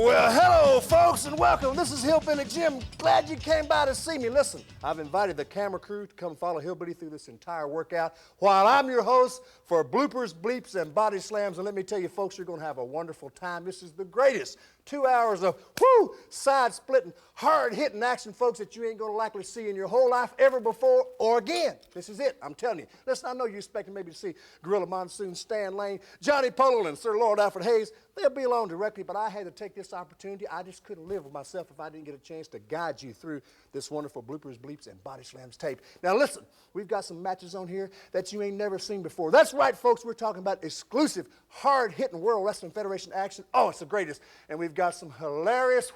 Well, hello, folks, and welcome. This is Hillbilly Jim. Glad you came by to see me. Listen, I've invited the camera crew to come follow Hillbilly through this entire workout while I'm your host for bloopers, bleeps, and body slams. And let me tell you, folks, you're going to have a wonderful time. This is the greatest 2 hours of side-splitting, hard-hitting action, folks, that you ain't going to likely see in your whole life ever before or again. This is it, I'm telling you. Listen, I know you're expecting maybe to see Gorilla Monsoon, Stan Lane, Johnny Polo, and Sir Lord Alfred Hayes. They'll be along directly, but I had to take this opportunity. I just couldn't live with myself if I didn't get a chance to guide you through this wonderful bloopers, bleeps, and body slams tape. Now listen, we've got some matches on here that you ain't never seen before. That's right, folks, we're talking about exclusive, hard-hitting World Wrestling Federation action. Oh, it's the greatest. And we've got some hilarious,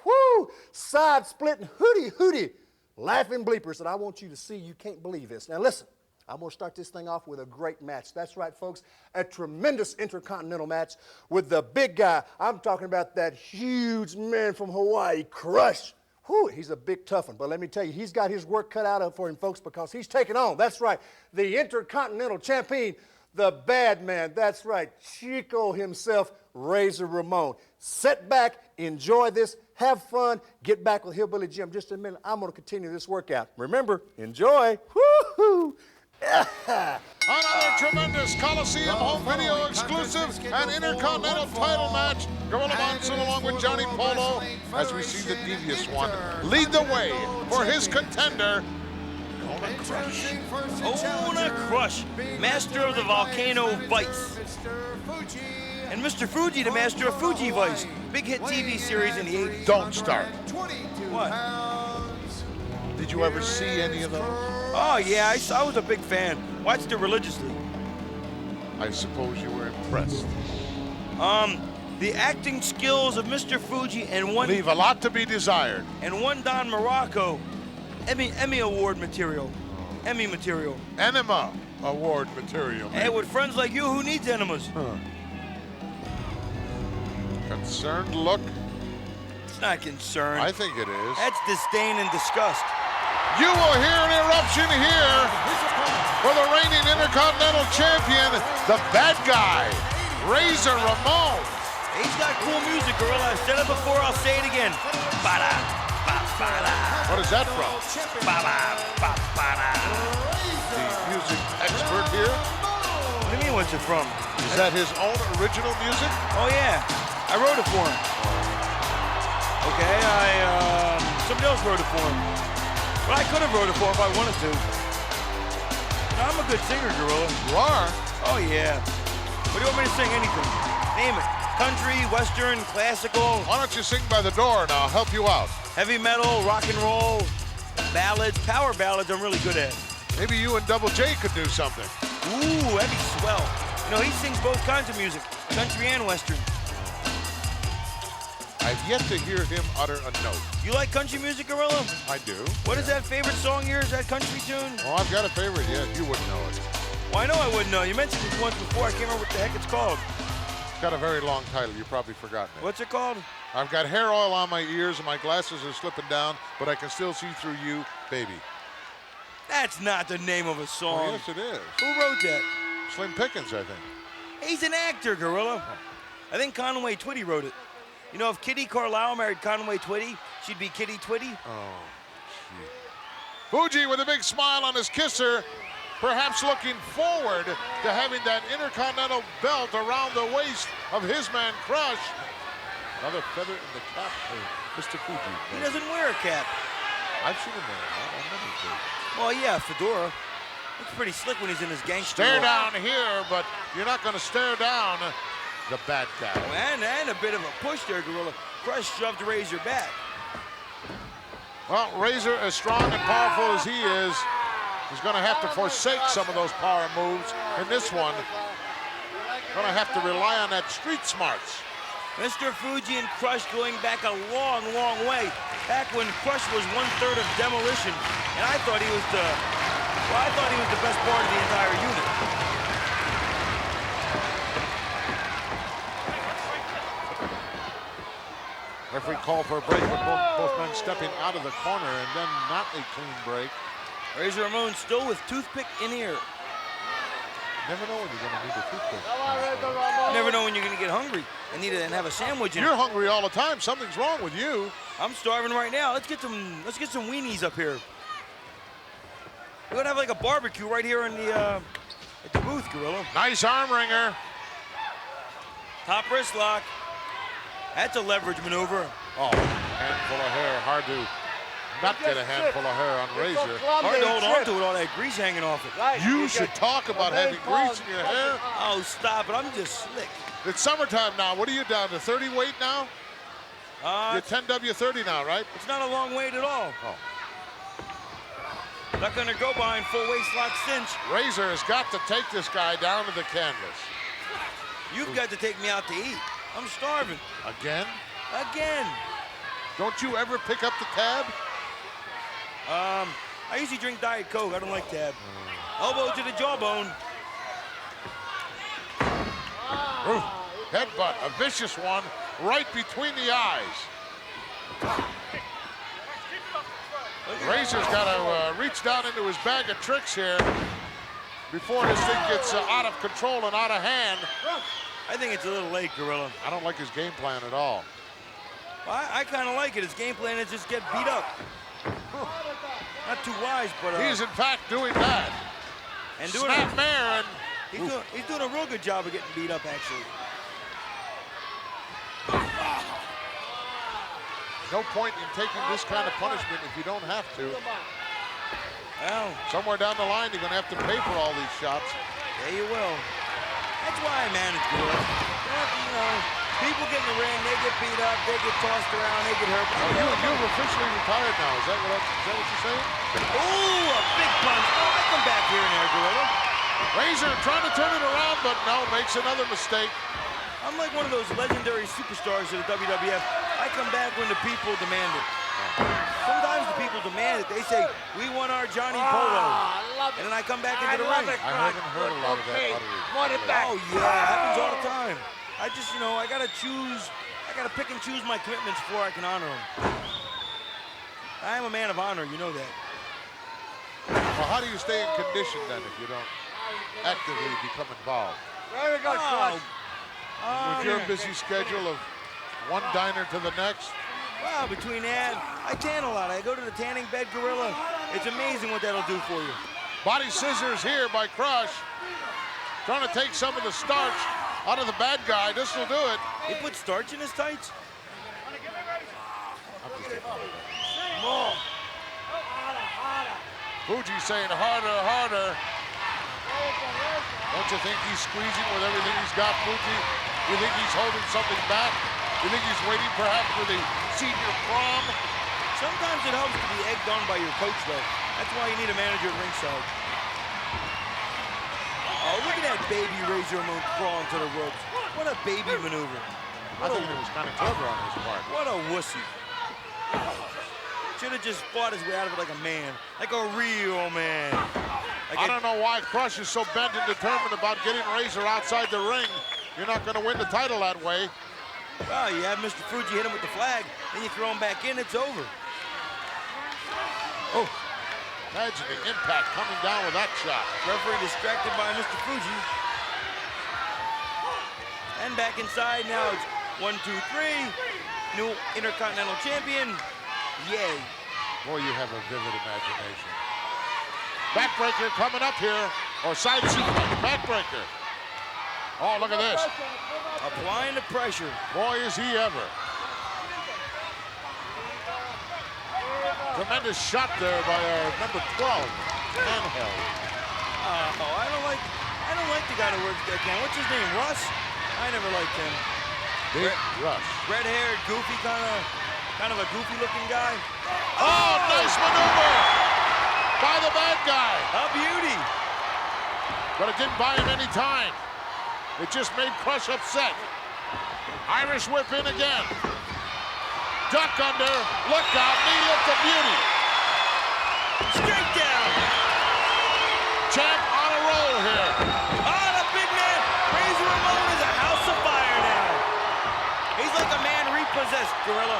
side-splitting, hooty, laughing bleepers that I want you to see. You can't believe this. Now listen. I'm going to start this thing off with a great match. That's right, folks, a tremendous intercontinental match with the big guy. I'm talking about that huge man from Hawaii, Crush. Whew, he's a big tough one, but let me tell you, he's got his work cut out for him, folks, because he's taking on, that's right, the Intercontinental Champion, the bad man, that's right, Chico himself, Razor Ramon. Sit back, enjoy this, have fun, get back with Hillbilly Jim. Just a minute, I'm going to continue this workout. Remember, enjoy. Woo-hoo. Another tremendous Coliseum home video exclusive and Intercontinental title match. Gorilla Monsoon along with Johnny Polo as we see the devious one lead the way for his contender, Ona Crush. Ona Crush, master of the Volcano Vice. And Mr. Fuji, the master of Fuji Vice. Big hit TV series in the 80s. Don't start. What? Did you ever see any of those? Oh, yeah, I was a big fan. Watched it religiously. I suppose you were impressed. The acting skills of Mr. Fuji and one... Leave a lot to be desired. And one Don Morocco. Emmy Award material. Emmy material. Enema Award material. Hey, with friends like you, who needs enemas? Huh. Concerned look? It's not concern. I think it is. That's disdain and disgust. You will hear an eruption here for the reigning Intercontinental Champion, the bad guy, Razor Ramon. He's got cool music, Gorilla. I said it before, I'll say it again. Ba-da, ba-ba-da. What is that from? Ba-ba, ba-ba-da. The music expert here. What do you mean, what's it from? Is that his own original music? Oh, yeah. I wrote it for him. Okay, somebody else wrote it for him. But I could have wrote it for him if I wanted to. You know, I'm a good singer, Gorilla. You are? Oh, yeah. What do you want me to sing? Anything. Name it. Country, Western, classical. Why don't you sing by the door and I'll help you out? Heavy metal, rock and roll, ballads, power ballads I'm really good at. Maybe you and Double J could do something. Ooh, that'd be swell. You know, he sings both kinds of music, country and Western. I've yet to hear him utter a note. You like country music, Gorilla? I do. What is that favorite song of yours, that country tune? Oh, I've got a favorite yet. You wouldn't know it. Well, I know I wouldn't know. You mentioned it once before. I can't remember what the heck it's called. It's got a very long title. You've probably forgotten it. What's it called? I've got hair oil on my ears and my glasses are slipping down, but I can still see through you, baby. That's not the name of a song. Oh, yes, it is. Who wrote that? Slim Pickens, I think. He's an actor, Gorilla. I think Conway Twitty wrote it. You know, if Kitty Carlisle married Conway Twitty, she'd be Kitty Twitty. Oh, gee. Fuji with a big smile on his kisser, perhaps looking forward to having that Intercontinental belt around the waist of his man Crush. Another feather in the cap for Mr. Fuji. He doesn't wear a cap. I've seen him wear a hat. I've never seen it. Well, yeah, fedora. Looks pretty slick when he's in his gangster Stare role. down here, but you're not going to stare down the bad guy. And a bit of a push there, Gorilla. Crush shoved Razor back. Well, Razor, as strong and powerful as he is going to have to forsake some of those power moves. In this one, going to have to rely on that street smarts. Mr. Fuji and Crush going back a long, long way. Back when Crush was 1/3 of Demolition, and I thought he was the best part of the entire unit. Referee called for a break with both men stepping out of the corner and then not a clean break. Razor Ramon still with toothpick in ear. Never know when you're going to need a toothpick. You never know when you're going to get hungry and need to have a sandwich. You're hungry all the time. Something's wrong with you. I'm starving right now. Let's get some weenies up here. We're gonna have like a barbecue right here in the at the booth, Gorilla. Nice arm wringer. Top wrist lock. That's a leverage maneuver. Oh, handful of hair. Hard to not get a handful of hair on Razor. Hard to hold on to with all that grease hanging off it. You should talk about having grease in your hair. Oh, stop it. I'm just slick. It's summertime now. What are you down to, 30 weight now? You're 10W30 now, right? It's not a long wait at all. Oh. Not gonna go behind full waist lock cinch. Razor has got to take this guy down to the canvas. You've got to take me out to eat. I'm starving. Again? Again. Don't you ever pick up the tab? I usually drink Diet Coke. I don't like tab. Elbow to the jawbone. Ooh, headbutt, a vicious one, right between the eyes. Razor's got to reach down into his bag of tricks here before this thing gets out of control and out of hand. I think it's a little late, Gorilla. I don't like his game plan at all. Well, I kind of like it. His game plan is just get beat up. Not too wise, but He's in fact doing that. and doing Snapmare and he's doing a real good job of getting beat up, actually. no point in taking this kind of punishment if you don't have to. Well, Somewhere down the line, you're going to have to pay for all these shots. yeah, you will. That's why I manage Gorilla. You know, people get in the ring, they get beat up, they get tossed around, they get hurt. Oh, you're officially retired now. Is that what you're saying? Ooh, a big punch. Oh, I come back here and there, Gorilla. Razor trying to turn it around, but no, makes another mistake. I'm like one of those legendary superstars of the WWF. I come back when the people demand it. Sometimes the people demand it. They say, we want our Johnny Polo. And then I come back into the ring. I haven't heard a lot of that utterly. Oh, yeah, it happens all the time. I just, you know, I got to pick and choose my commitments before I can honor them. I am a man of honor, you know that. Well, how do you stay in condition then if you don't actively become involved? There we go, Crush. With your busy schedule of one diner to the next? Well, between that, I tan a lot. I go to the tanning bed, Gorilla. It's amazing what that'll do for you. Body scissors here by Crush. Trying to take some of the starch out of the bad guy. This will do it. He put starch in his tights? More. Fuji saying harder, harder. Don't you think he's squeezing with everything he's got, Fuji? You think he's holding something back? You think he's waiting perhaps for the senior prom? Sometimes it helps to be egged on by your coach, though. That's why you need a manager at ringside. Oh, look at that baby Razor Ramon crawling to the ropes. What a baby maneuver. I think it was kind of clever on his part. What a wussy. Should have just fought his way out of it like a man. Like a real man. Like I don't know why Crush is so bent and determined about getting Razor outside the ring. You're not going to win the title that way. Well, you have Mr. Fuji hit him with the flag, then you throw him back in, it's over. Oh, imagine the impact coming down with that shot. Referee distracted by Mr. Fuji. And back inside now, it's 1, 2, 3. New Intercontinental Champion. Yay. Boy, you have a vivid imagination. Backbreaker coming up here, or side suplex, backbreaker. Oh, look at this. Applying the pressure. Boy, is he ever. Tremendous shot there by our number 12, Handheld. Oh, I don't like the guy that works there, Ken. What's his name, Russ? I never liked him. Big Rush. Red-haired, goofy, kind of a goofy-looking guy. Oh, nice maneuver by the bad guy. A beauty. But it didn't buy him any time. It just made Crush upset. Irish whip in again. Duck under. Look out. Knee lift of beauty. Straight down. Champ on a roll here. Oh, the big man. Razor Ramon is a house of fire now. He's like a man repossessed, Gorilla.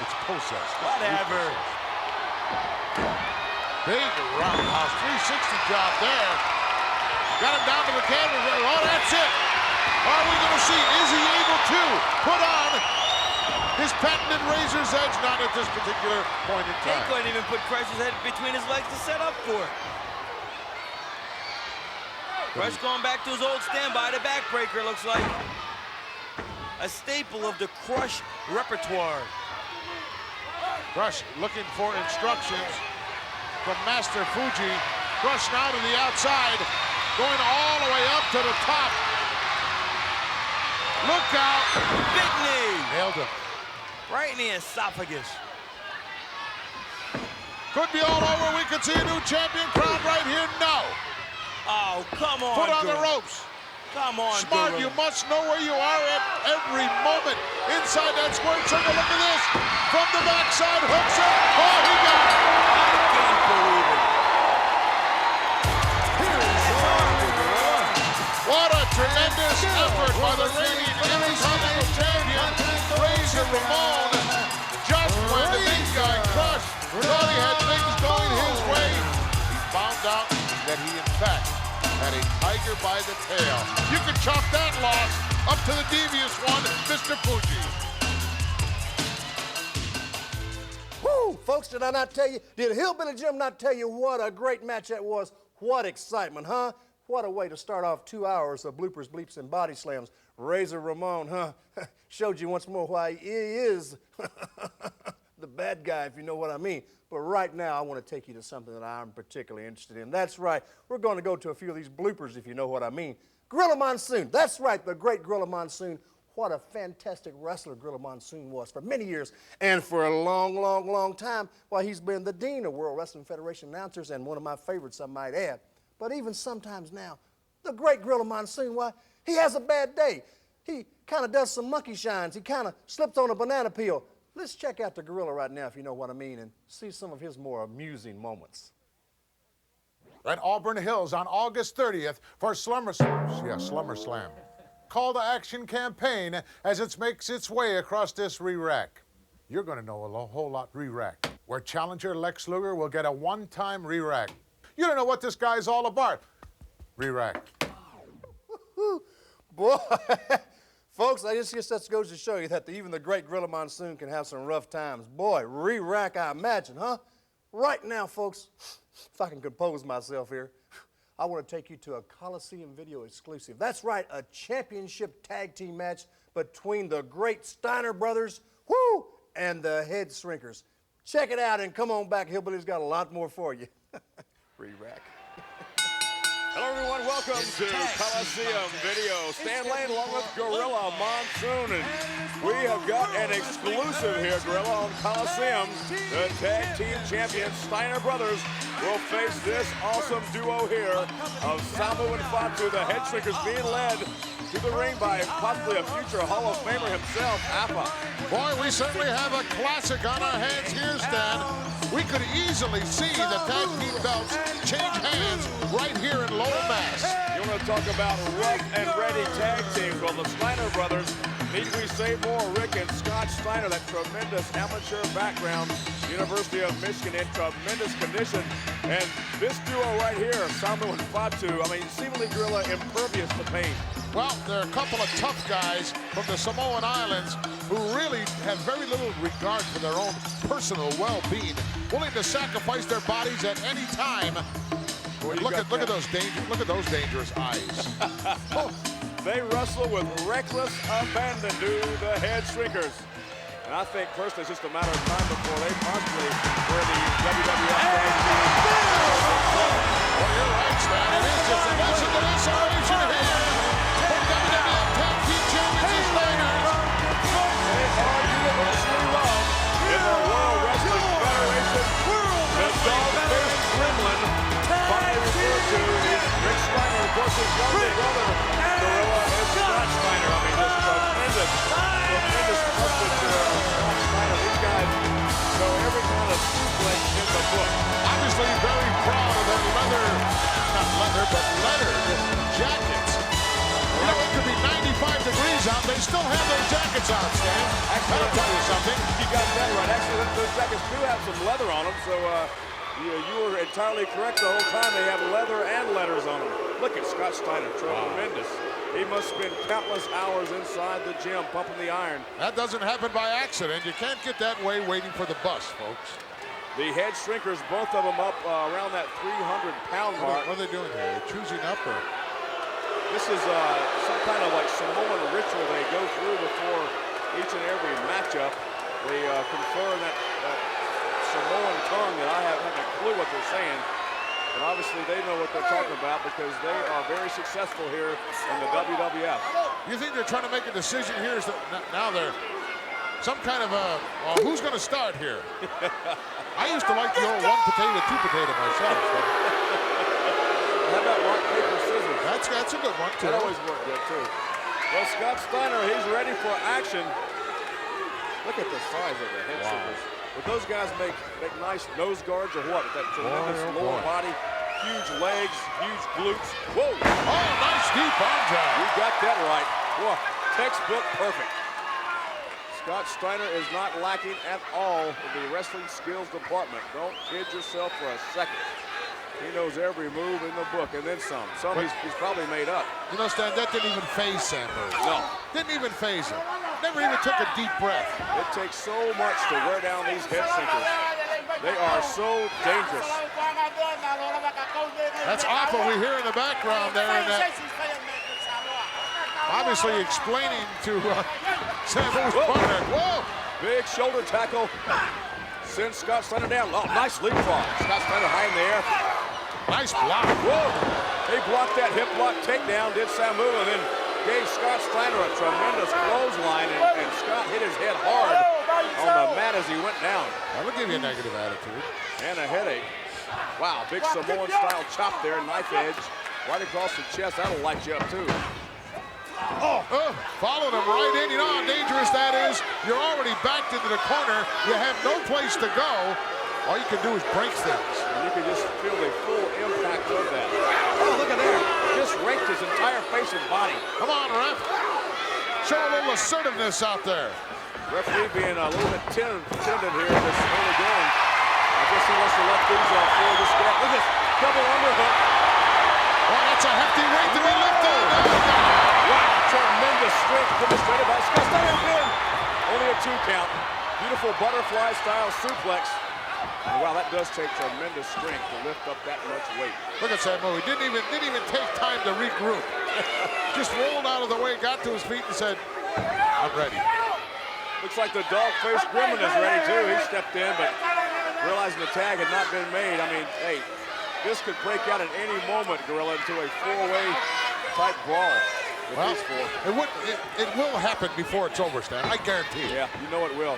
It's possessed. Whatever. Big roundhouse 360 job there. Got him down to the canvas. Oh, that's it. Are we going to see, is he able to put on his patented razor's edge? Not at this particular point in time. He couldn't even put Crush's head between his legs to set up for it. Crush going back to his old standby, the backbreaker looks like. A staple of the Crush repertoire. Crush looking for instructions from Master Fuji. Crush now to the outside, going all the way up to the top. Look out. Big knee. Nailed him. Right in the esophagus. Could be all over. We could see a new champion crowned right here. No. Oh, come on, Foot on the Gorilla. ropes. Come on, Smart, Gorilla. you must know where you are at every moment. Inside that square circle, look at this. From the backside, hooks it. Oh, he got it. I can't believe it. What a tremendous effort by the reigning Intercontinental Champion, Razor Ramon. Just when the big guy Crush thought he had things going his way, he found out that he, in fact, had a tiger by the tail. You can chalk that loss up to the devious one, Mr. Fuji. Woo! Folks, did I not tell you? Did Hillbilly Jim not tell you what a great match that was? What excitement, huh? What a way to start off 2 hours of bloopers, bleeps, and body slams. Razor Ramon, huh? Showed you once more why he is the bad guy, if you know what I mean. But right now, I want to take you to something that I'm particularly interested in. That's right. We're going to go to a few of these bloopers, if you know what I mean. Gorilla Monsoon. That's right, the great Gorilla Monsoon. What a fantastic wrestler Gorilla Monsoon was for many years. And for a long, long, long time, well, he's been the dean of World Wrestling Federation announcers and one of my favorites, I might add. But even sometimes now, the great Gorilla Monsoon, why, he has a bad day. He kind of does some monkey shines. He kind of slips on a banana peel. Let's check out the Gorilla right now, if you know what I mean, and see some of his more amusing moments. At Auburn Hills on August 30th for SlummerSlam. Call to action campaign as it makes its way across this re-rack. You're going to know a whole lot re-rack, where challenger Lex Luger will get a one-time re-rack. You don't know what this guy's all about. Re-rack. Boy, folks, I just guess that goes to show you that even the great Gorilla Monsoon can have some rough times. Boy, re-rack, I imagine, huh? Right now, folks, if I can compose myself here, I want to take you to a Coliseum video exclusive. That's right, a championship tag team match between the great Steiner brothers, whoo, and the Head Shrinkers. Check it out and come on back. Hillbilly's got a lot more for you. Re-rack. Hello, everyone. Welcome to Coliseum Video. Stan Lane along with Gorilla Monsoon. And we have got an exclusive here, Gorilla, on Coliseum. The tag team champions, Steiner Brothers, will face this awesome duo here of Samu and Fatu, the Head Shrinkers, being led to the ring by possibly a future Hall of Famer himself, Appa. Boy, we certainly have a classic on our hands here, Stan. We could easily see the tag team belts change hands right here in Lower Mass. You want to talk about rough and ready tag teams? Well, the Steiner brothers, need we say more? Rick and Scott Steiner, that tremendous amateur background, University of Michigan, in tremendous condition. And this duo right here, Samu and Fatu, I mean, seemingly Gorilla impervious to pain. Well, there are a couple of tough guys from the Samoan Islands who really have very little regard for their own personal well-being, willing to sacrifice their bodies at any time. Boy, look at those dangerous eyes. They wrestle with reckless abandon to the Head Shrinkers. And I think personally it's just a matter of time before they possibly wear the WWF tag team. Well, you're right, Stan. It is just a lesson to this operation here. For WWF Tag Team Champions, the Steiners. They are universally loved in the World Wrestling Federation. The dog-faced gremlin, finally referred to is Rick Steiner, of course, his younger brother, Gorilla, and Scott Steiner. I mean, just tremendous musculature of Scott Steiner. These guys know every kind of suplex in the book. Obviously very proud of their leather jackets. You know, it could be 95 degrees out. They still have their jackets on, Stan. That'll tell you something. You got that right. Actually, those jackets do have some leather on them, so you were entirely correct the whole time. They have leather and letters on them. Look at Scott Steiner, tremendous. He must spend countless hours inside the gym pumping the iron. That doesn't happen by accident. You can't get that way waiting for the bus, folks. The head shrinkers, both of them up around that 300-pound mark. What are they doing here? They're choosing up or? This is some kind of like Samoan ritual they go through before each and every matchup. They confer that Samoan tongue that I haven't a clue what they're saying. But obviously they know what they're talking about because they are very successful here in the WWF. You think they're trying to make a decision here? Is that now they're some kind of a, who's going to start here? I used to like the old 1 potato, 2 potato myself. So. How about rock, paper, scissors? That's a good one, too. That always worked good, too. Well, Scott Steiner, he's ready for action. Look at the size of the head shrinkers. Would those guys make nice nose guards or what? With that tremendous lower body, huge legs, huge glutes. Whoa! Oh, nice deep arm drag. You got that right. Whoa, textbook perfect. Scott Steiner is not lacking at all in the wrestling skills department. Don't kid yourself for a second. He knows every move in the book and then some. Some he's probably made up. You know, Stan, that didn't even phase Sambo. No. Didn't even phase him. Never even took a deep breath. It takes so much to wear down these head sinkers. They are so dangerous. That's awful. We hear in the background there, and that obviously explaining to Sambo's partner. Whoa! Big shoulder tackle. Sends Scott Steiner down. Oh, nice leapfrog. Scott Steiner high in the air. Nice block. Whoa! He blocked that hip block takedown, did Samu, and then gave Scott Steiner a tremendous clothesline, and Scott hit his head hard on the mat as he went down. That'll give you a negative attitude. And a headache. Wow, big Samoan-style chop there, knife edge, right across the chest. That'll light you up, too. Followed him right in. You know how dangerous that is? You're already backed into the corner. You have no place to go. All you can do is break things. And you can just feel the full impact of that. Oh, look at there. Just raked his entire face and body. Come on, ref. Show a little assertiveness out there. Referee being a little bit tentative here in this early going. I guess he wants to let things for this guy. Look at this double underhook. Oh, that's a hefty weight to be lifted. Wow, tremendous strength demonstrated by Scott Steiner. Only a 2 count. Beautiful butterfly-style suplex. And wow, that does take tremendous strength to lift up that much weight. Look at Samu. He didn't even take time to regroup. Just rolled out of the way, got to his feet, and said, "I'm ready." Looks like the dog-faced Gremlin is ready too. He stepped in, but realizing the tag had not been made. I mean, hey, this could break out at any moment, Gorilla, into a 4-way type brawl with Well, these 4. it will happen before it's over, Stan. I guarantee you. Yeah, you know it will.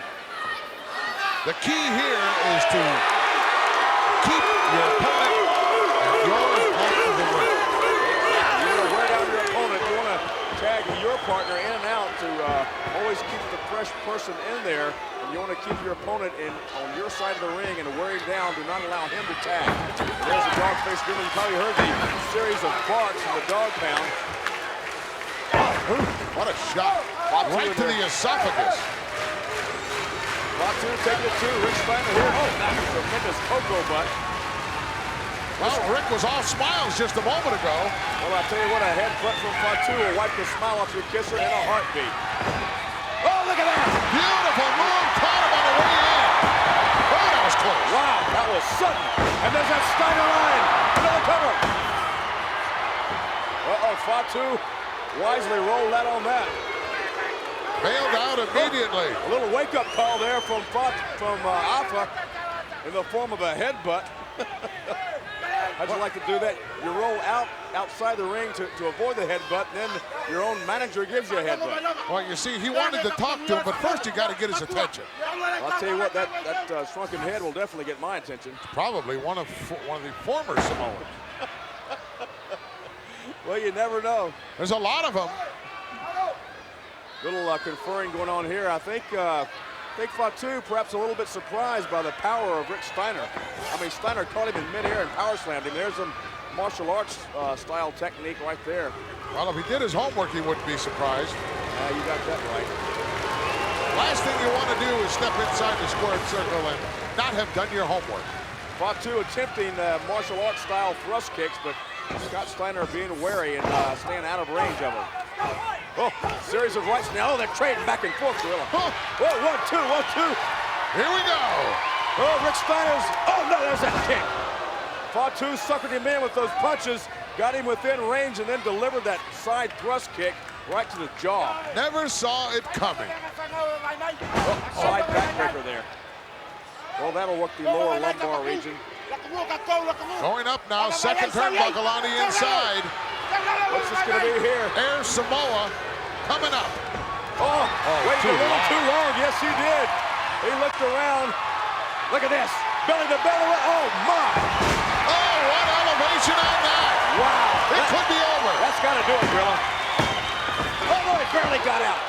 The key here is to keep your opponent and yours off of the ring. You want to wear down your opponent. You want to tag your partner in and out to always keep the fresh person in there. And you want to keep your opponent on your side of the ring and wear him down. Do not allow him to tag. There's the dog-faced Gremlin. You probably heard the series of barks from the dog pound. What a shot. Right to the esophagus. Fatu taking it to Rick Steiner here. Oh, that's a tremendous cocoa butt. Well, Rick was all smiles just a moment ago. Well, I tell you what, a headbutt from Fatu will wipe the smile off your kisser in a heartbeat. Oh, look at that! Beautiful move. Caught him on the way in. Oh, that was close. Wow, that was sudden. And there's that Steiner line. Another cover. Uh-oh, Fatu wisely rolled that on that. Bailed out immediately. A little wake-up call there from Alpha in the form of a headbutt. How'd you like to do that? You roll outside the ring to avoid the headbutt, and then your own manager gives you a headbutt. Well, you see, he wanted to talk to him, but first you got to get his attention. Well, I'll tell you what, that shrunken head will definitely get my attention. Probably one of the former Samoans. Well, you never know. There's a lot of them. Little conferring going on here. I think Fatu perhaps a little bit surprised by the power of Rick Steiner. I mean, Steiner caught him in midair and power slammed him. There's some martial arts style technique right there. Well, if he did his homework, he wouldn't be surprised. You got that right. Last thing you want to do is step inside the squared circle and not have done your homework. Fatu attempting martial arts style thrust kicks, but Scott Steiner being wary and staying out of range of him. Oh, series of rights now. Oh, they're trading back and forth, Gorilla. Oh. Whoa, 1, 2, 1, 2. Here we go. Oh, Rick Steiner's. Oh, no, there's that kick. Fatu suckered him in with those punches, got him within range, and then delivered that side thrust kick right to the jaw. Never saw it coming. Oh, side backbreaker there. Well, that'll work the lower lumbar region. Going up now, second turnbuckle on the inside. What's this going to be here? Air Samoa coming up. Oh, waited a little too long. Yes, he did. He looked around. Look at this. Belly to belly. Oh, my. Oh, what elevation on that. Wow. It could be over. That's got to do it, Gorilla. Oh, no, he barely got out.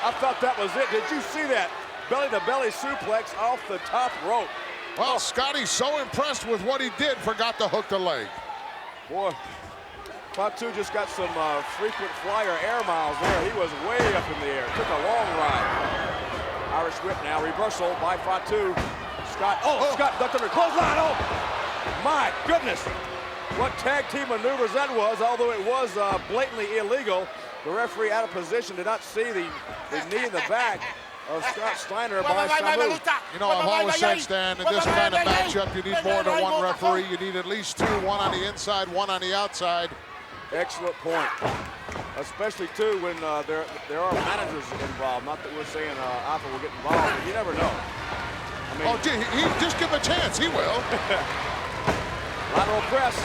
I thought that was it. Did you see that? Belly-to-belly suplex off the top rope. Well, Scotty's so impressed with what he did, forgot to hook the leg. Boy, Fatu just got some frequent flyer air miles there. He was way up in the air. Took a long ride. Irish whip now. Reversal by Fatu. Scott. Oh, Scott ducked under clothesline. Oh, my goodness. What tag team maneuvers that was, although it was blatantly illegal. The referee out of position did not see the knee in the back of Scott Steiner by Samu. You know, I've always said, Stan, in this kind of matchup, you need more than one referee. You need at least two, one on the inside, one on the outside. Excellent point. Especially, too, when there are managers involved. Not that we're saying Alpha will get involved, but you never know. I mean, Oh, gee, just give him a chance. He will. lateral press.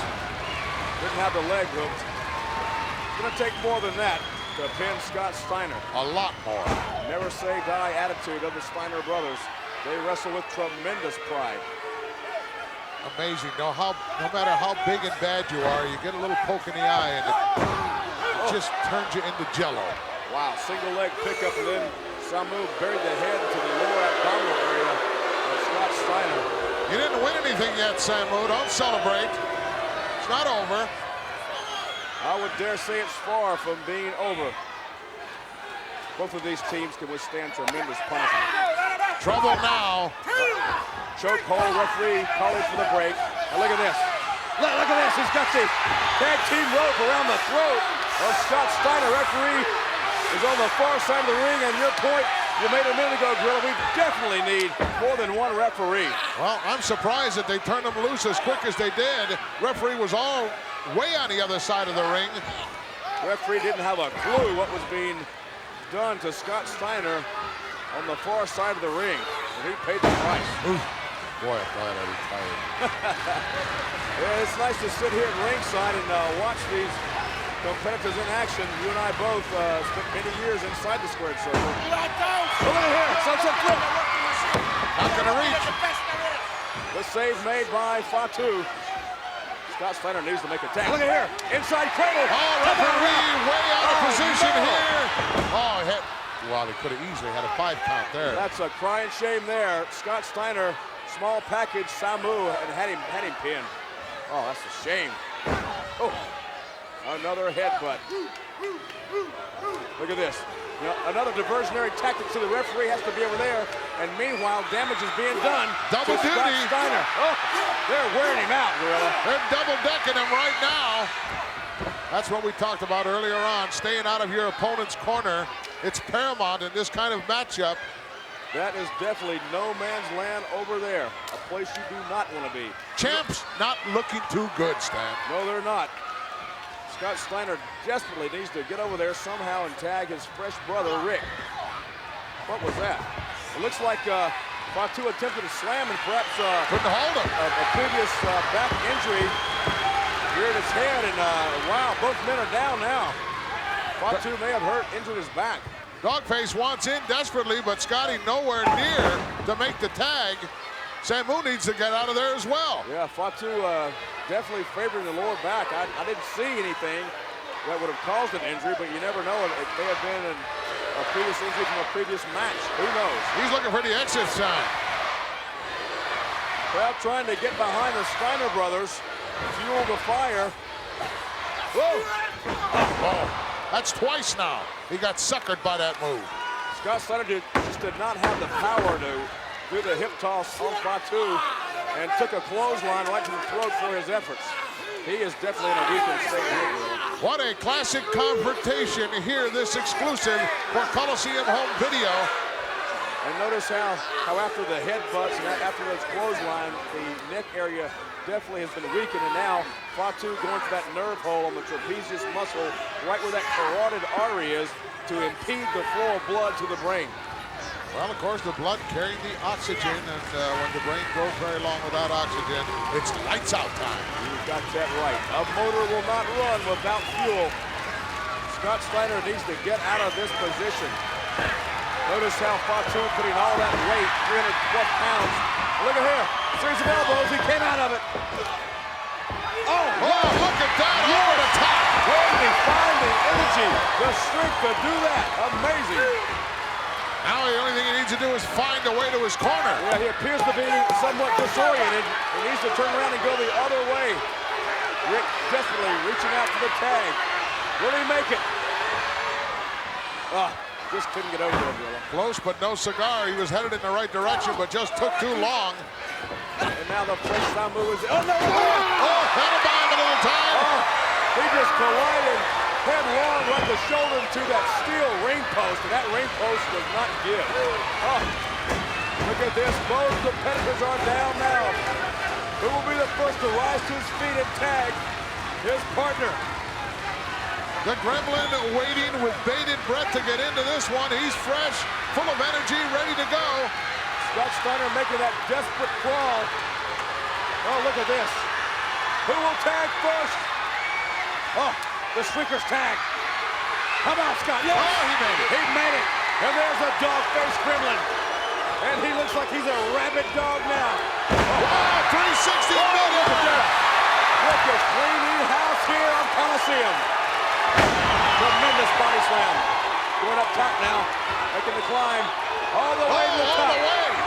Didn't have the leg hooked. It's going to take more than that to pin Scott Steiner. A lot more. Never say die attitude of the Steiner brothers. They wrestle with tremendous pride. Amazing. No matter how big and bad you are, you get a little poke in the eye and it just turns you into jello. Wow, single leg pickup, and then Samu buried the head to the lower abdominal area of Scott Steiner. You didn't win anything yet, Samu. Don't celebrate. It's not over. I would dare say it's far from being over. Both of these teams can withstand tremendous punishment. Trouble now. Choke hold, referee calling for the break. And look at this. Look at this. He's got the tag team rope around the throat of Scott Steiner. Referee is on the far side of the ring, and your point you made a minute ago, Gorilla, we definitely need more than one referee. Well, I'm surprised that they turned him loose as quick as they did. Referee was all way on the other side of the ring. Referee didn't have a clue what was being done to Scott Steiner on the far side of the ring, and he paid the price. Ooh. Boy, I thought I'd be tired. Yeah, it's nice to sit here at ringside and watch these competitors in action. You and I both spent many years inside the squared circle. Look at here, sunset flip. Not gonna reach. The save made by Fatu. Scott Steiner needs to make a tag. Look at here, inside cradle. Oh, referee way out of position here. Oh, hit. Wow, they could have easily had a 5 count there. That's a crying shame there. Scott Steiner, small package, Samu, and had him pinned. Oh, that's a shame. Oh, another headbutt. Look at this. You know, another diversionary tactic to the referee has to be over there, and meanwhile, damage is being done Double to Scott duty. Steiner. Oh, they're wearing him out, Gorilla. They're double-decking him right now. That's what we talked about earlier on, staying out of your opponent's corner. It's paramount in this kind of matchup. That is definitely no man's land over there, a place you do not want to be. Champs not looking too good, Stan. No, they're not. Scott Steiner desperately needs to get over there somehow and tag his fresh brother, Rick. What was that? It looks like Fatu attempted to slam and perhaps Couldn't hold him. a previous back injury reared his head, and wow, both men are down now. Fatu may have injured his back. Dogface wants in desperately, but Scotty nowhere near to make the tag. Samu needs to get out of there as well. Yeah, Fatu definitely favoring the lower back. I didn't see anything that would have caused an injury, but you never know. It may have been a previous injury from a previous match. Who knows? He's looking for the exit sign. Crowd trying to get behind the Steiner brothers, fuel the fire. Whoa! Oh, that's twice now. He got suckered by that move. Scott Steiner just did not have the power to do the hip toss on Fatu and took a clothesline right to the throat for his efforts. He is definitely in a weakened state here, Gorilla. What a classic confrontation here, this exclusive for Coliseum Home Video. And notice how after the headbutts and after those clothesline, the neck area definitely has been weakened. And now Fatu going to that nerve hole on the trapezius muscle, right where that carotid artery is, to impede the flow of blood to the brain. Well, of course, the blood carrying the oxygen, and when the brain goes very long without oxygen, it's lights out time. You got that right. A motor will not run without fuel. Scott Steiner needs to get out of this position. Notice how Fatu putting all that weight, 312 pounds. Look at here, series of elbows, he came out of it. Oh, look at that, over the top. Where did he find the energy, the strength to do that? Amazing. Now the only thing he needs to do is find a way to his corner. Yeah, he appears to be somewhat disoriented. He needs to turn around and go the other way. Rick desperately reaching out for the tag. Will he make it? Just couldn't get over there, Gorilla. Close, but no cigar. He was headed in the right direction, but just took too long. And now the French Samu is... Oh, no! That'll buy him a little time. He just collided headlong, right the shoulder to that steel ring post, and that ring post does not give. Look at this. Both competitors are down now. Who will be the first to rise to his feet and tag his partner? The Gremlin waiting with bated breath to get into this one. He's fresh, full of energy, ready to go. Scott Steiner making that desperate crawl. Oh, look at this. Who will tag first? Oh, the Squeaker's tag. How about Scott? Yes. Oh, he made it. He made it. And there's a dog-faced Gremlin. And he looks like he's a rabid dog now. Wow, 360 Look at that. Look at cleaning house here on Coliseum. Tremendous body slam. Going up top now, making the climb. All the way to the top.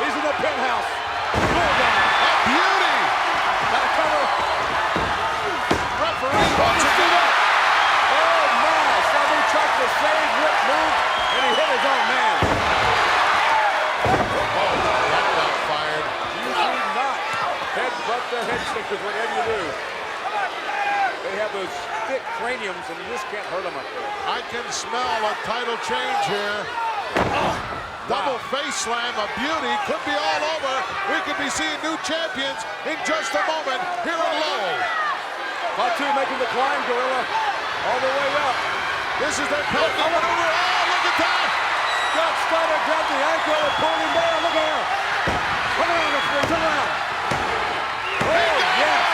He's in the penthouse. Bulldog. A beauty. Got a cover. Referee wants to do that. Oh my! Sabu tried to save Rick move, and he hit his own man. That got fired. You do not headbutt the head stickers, whatever you do. They have those thick craniums, and you just can't hurt them up there. I can smell a title change here. Double face slam, a beauty. Could be all over. We could be seeing new champions in just a moment here in Lowell. Fatu making the climb, Gorilla. All the way up. This is their penalty maneuver. Oh, look at that! Scott Steiner grabbed the ankle and pulled him down. Look at her. Turn around, referee. Turn around. Oh, yes.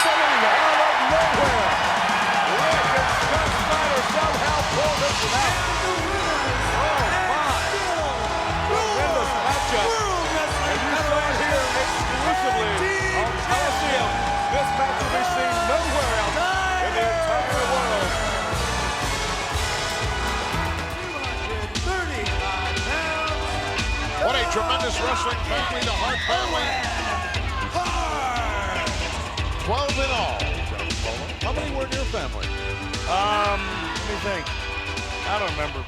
Unbelievable. Out of nowhere. Rick and Scott Steiner somehow pulled this one out. Oh, my. Tremendous matchup. And you saw it here exclusively on Coliseum. This match will be seen nowhere else in the entire world. 235 pounds. What a tremendous wrestling family, the Hart family. 12 in all. How many were in your family? Let me think. I don't remember.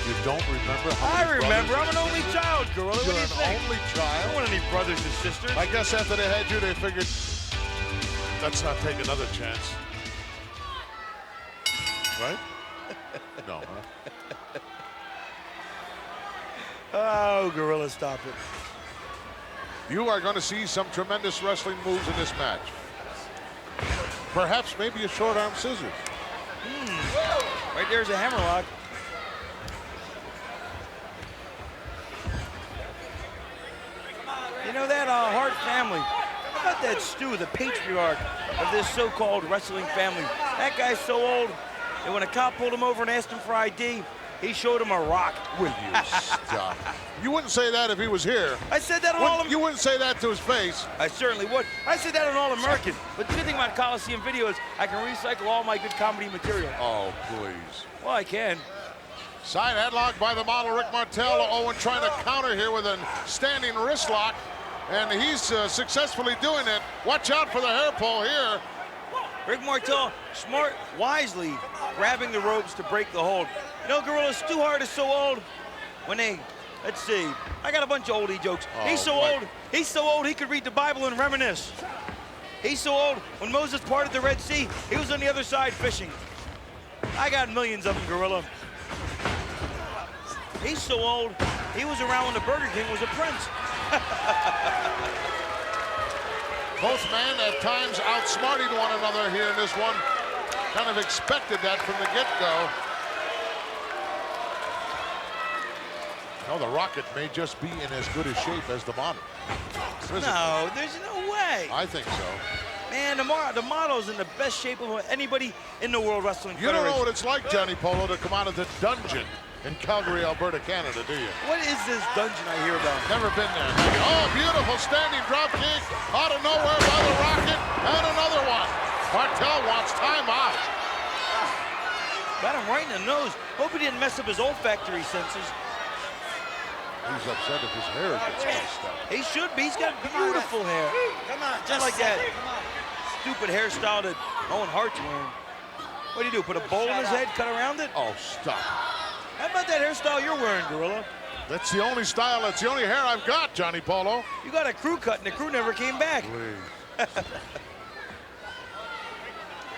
You don't remember how I many remember. I'm brothers an only child, Gorilla. What do You're you an think? only I child? don't want any brothers and sisters. I guess after they had you, they figured, let's not take another chance. Right? No, huh? Oh, Gorilla, stop it. You are going to see some tremendous wrestling moves in this match. Perhaps maybe a short arm scissors. Right there's a hammerlock. You know that Hart family? How about that Stu, the patriarch of this so-called wrestling family? That guy's so old, and when a cop pulled him over and asked him for ID, he showed him a rock. Will you stop? You wouldn't say that if he was here. I said that on All You wouldn't say that to his face. I certainly would. I said that on All American. But the good thing about Coliseum Video is I can recycle all my good comedy material. Oh, please. Well, I can. Side headlock by the model Rick Martel. Owen trying to counter here with a standing wrist lock. And he's successfully doing it. Watch out for the hair pull here. Rick Martel, smart, wisely grabbing the ropes to break the hold. You know, Gorilla, Stu Hart is so old. When they, let's see, I got a bunch of oldie jokes. Oh, He's so what? old, he could read the Bible and reminisce. He's so old, when Moses parted the Red Sea, he was on the other side fishing. I got millions of them, Gorilla. He's so old, he was around when the Burger King was a prince. Both men at times outsmarted one another here in this one. Kind of expected that from the get-go. No, the Rocket may just be in as good a shape as the model. No, there's no way. I think so. Man, the model's in the best shape of anybody in the World Wrestling You Federation. don't know what it's like, Johnny Polo, to come out of the dungeon in Calgary, Alberta, Canada, do you? What is this dungeon I hear about? Never been there. Oh, beautiful standing drop kick out of nowhere by the Rocket, and another one. Martel wants time out. Got him right in the nose. Hope he didn't mess up his olfactory senses. He's upset if his hair gets messed up. He should be. He's got beautiful hair. Come on, Just like that stupid hairstyle that Owen Hart's wearing. What do you do? Put a bowl in his head, cut around it? Oh, stop. How about that hairstyle you're wearing, Gorilla? That's the only style, that's the only hair I've got, Johnny Polo. You got a crew cut, and the crew never came back. At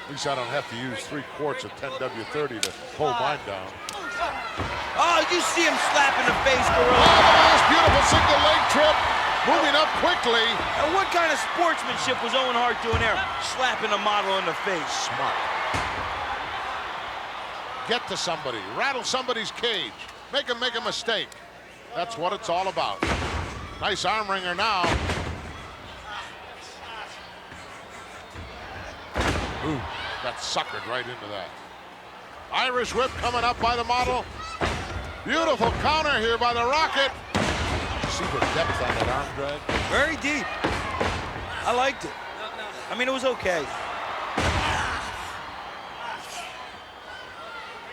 least I don't have to use 3 quarts of 10W30 to hold mine down. Oh, you see him slap in the face, Oh, Gorilla. nice, beautiful single leg trip. Moving up quickly. And what kind of sportsmanship was Owen Hart doing there? Slapping a model in the face. Smart. Get to somebody, rattle somebody's cage, make him make a mistake. That's what it's all about. Nice arm wringer now. Ooh, got suckered right into that. Irish whip coming up by the model. Beautiful counter here by the Rocket. See the depth on that arm drag? Very deep. I liked it. I mean, it was okay.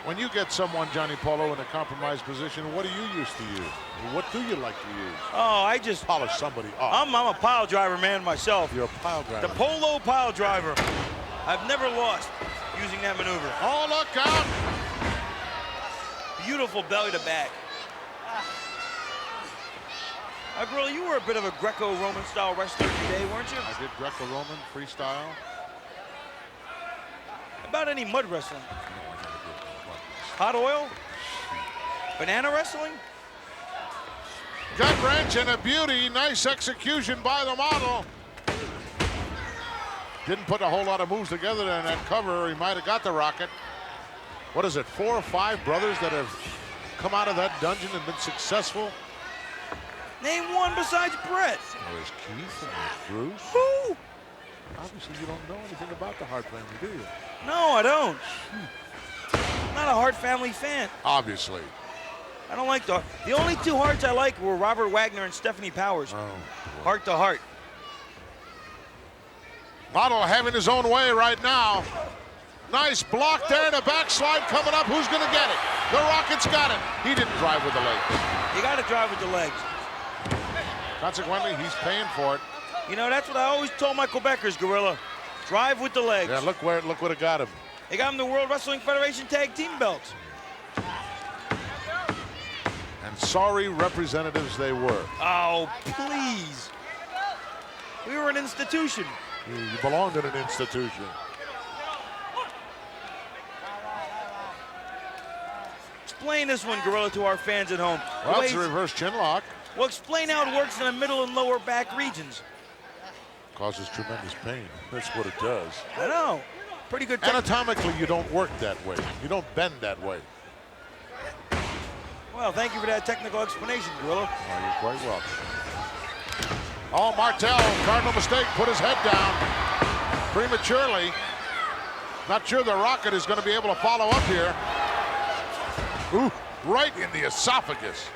When you get someone, Johnny Polo, in a compromised position, what do you used to use? What do you like to use? Oh, I just... Polish somebody off. I'm a pile driver man myself. You're a pile driver. The Polo pile driver. I've never lost using that maneuver. Oh, look out! Beautiful belly to back. Gorilla, you were a bit of a Greco-Roman style wrestler today, weren't you? I did Greco-Roman freestyle. About any mud wrestling? Hot oil? Banana wrestling? Gut wrench and a beauty. Nice execution by the model. Didn't put a whole lot of moves together in that cover. He might have got the Rocket. What is it, 4 or 5 brothers that have come out of that dungeon and been successful? Name one besides Brett. There's Keith and there's Bruce. Who? Obviously, you don't know anything about the Hart family, do you? No, I don't. I'm not a Hart family fan. Obviously. I don't like the only 2 Harts I like were Robert Wagner and Stephanie Powers. Oh, Heart to heart. Model having his own way right now. Nice block there and a backslide coming up. Who's going to get it? The Rocket's got it. He didn't drive with the legs. You got to drive with the legs. Consequently, he's paying for it. You know, that's what I always told my Quebecers, Gorilla. Drive with the legs. Yeah, look what it got him. They got him the World Wrestling Federation Tag Team belts. And sorry representatives they were. Oh, please. We were an institution. You belonged in an institution. Explain this one, Gorilla, to our fans at home. Well, it's a reverse chin lock. Well, explain how it works in the middle and lower back regions. Causes tremendous pain. That's what it does. I know. Pretty good. Anatomically, you don't work that way. You don't bend that way. Well, thank you for that technical explanation, Gorilla. Oh, you're quite welcome. Oh, Martel, cardinal mistake, put his head down prematurely. Not sure the Rocket is going to be able to follow up here. Ooh, right in the esophagus.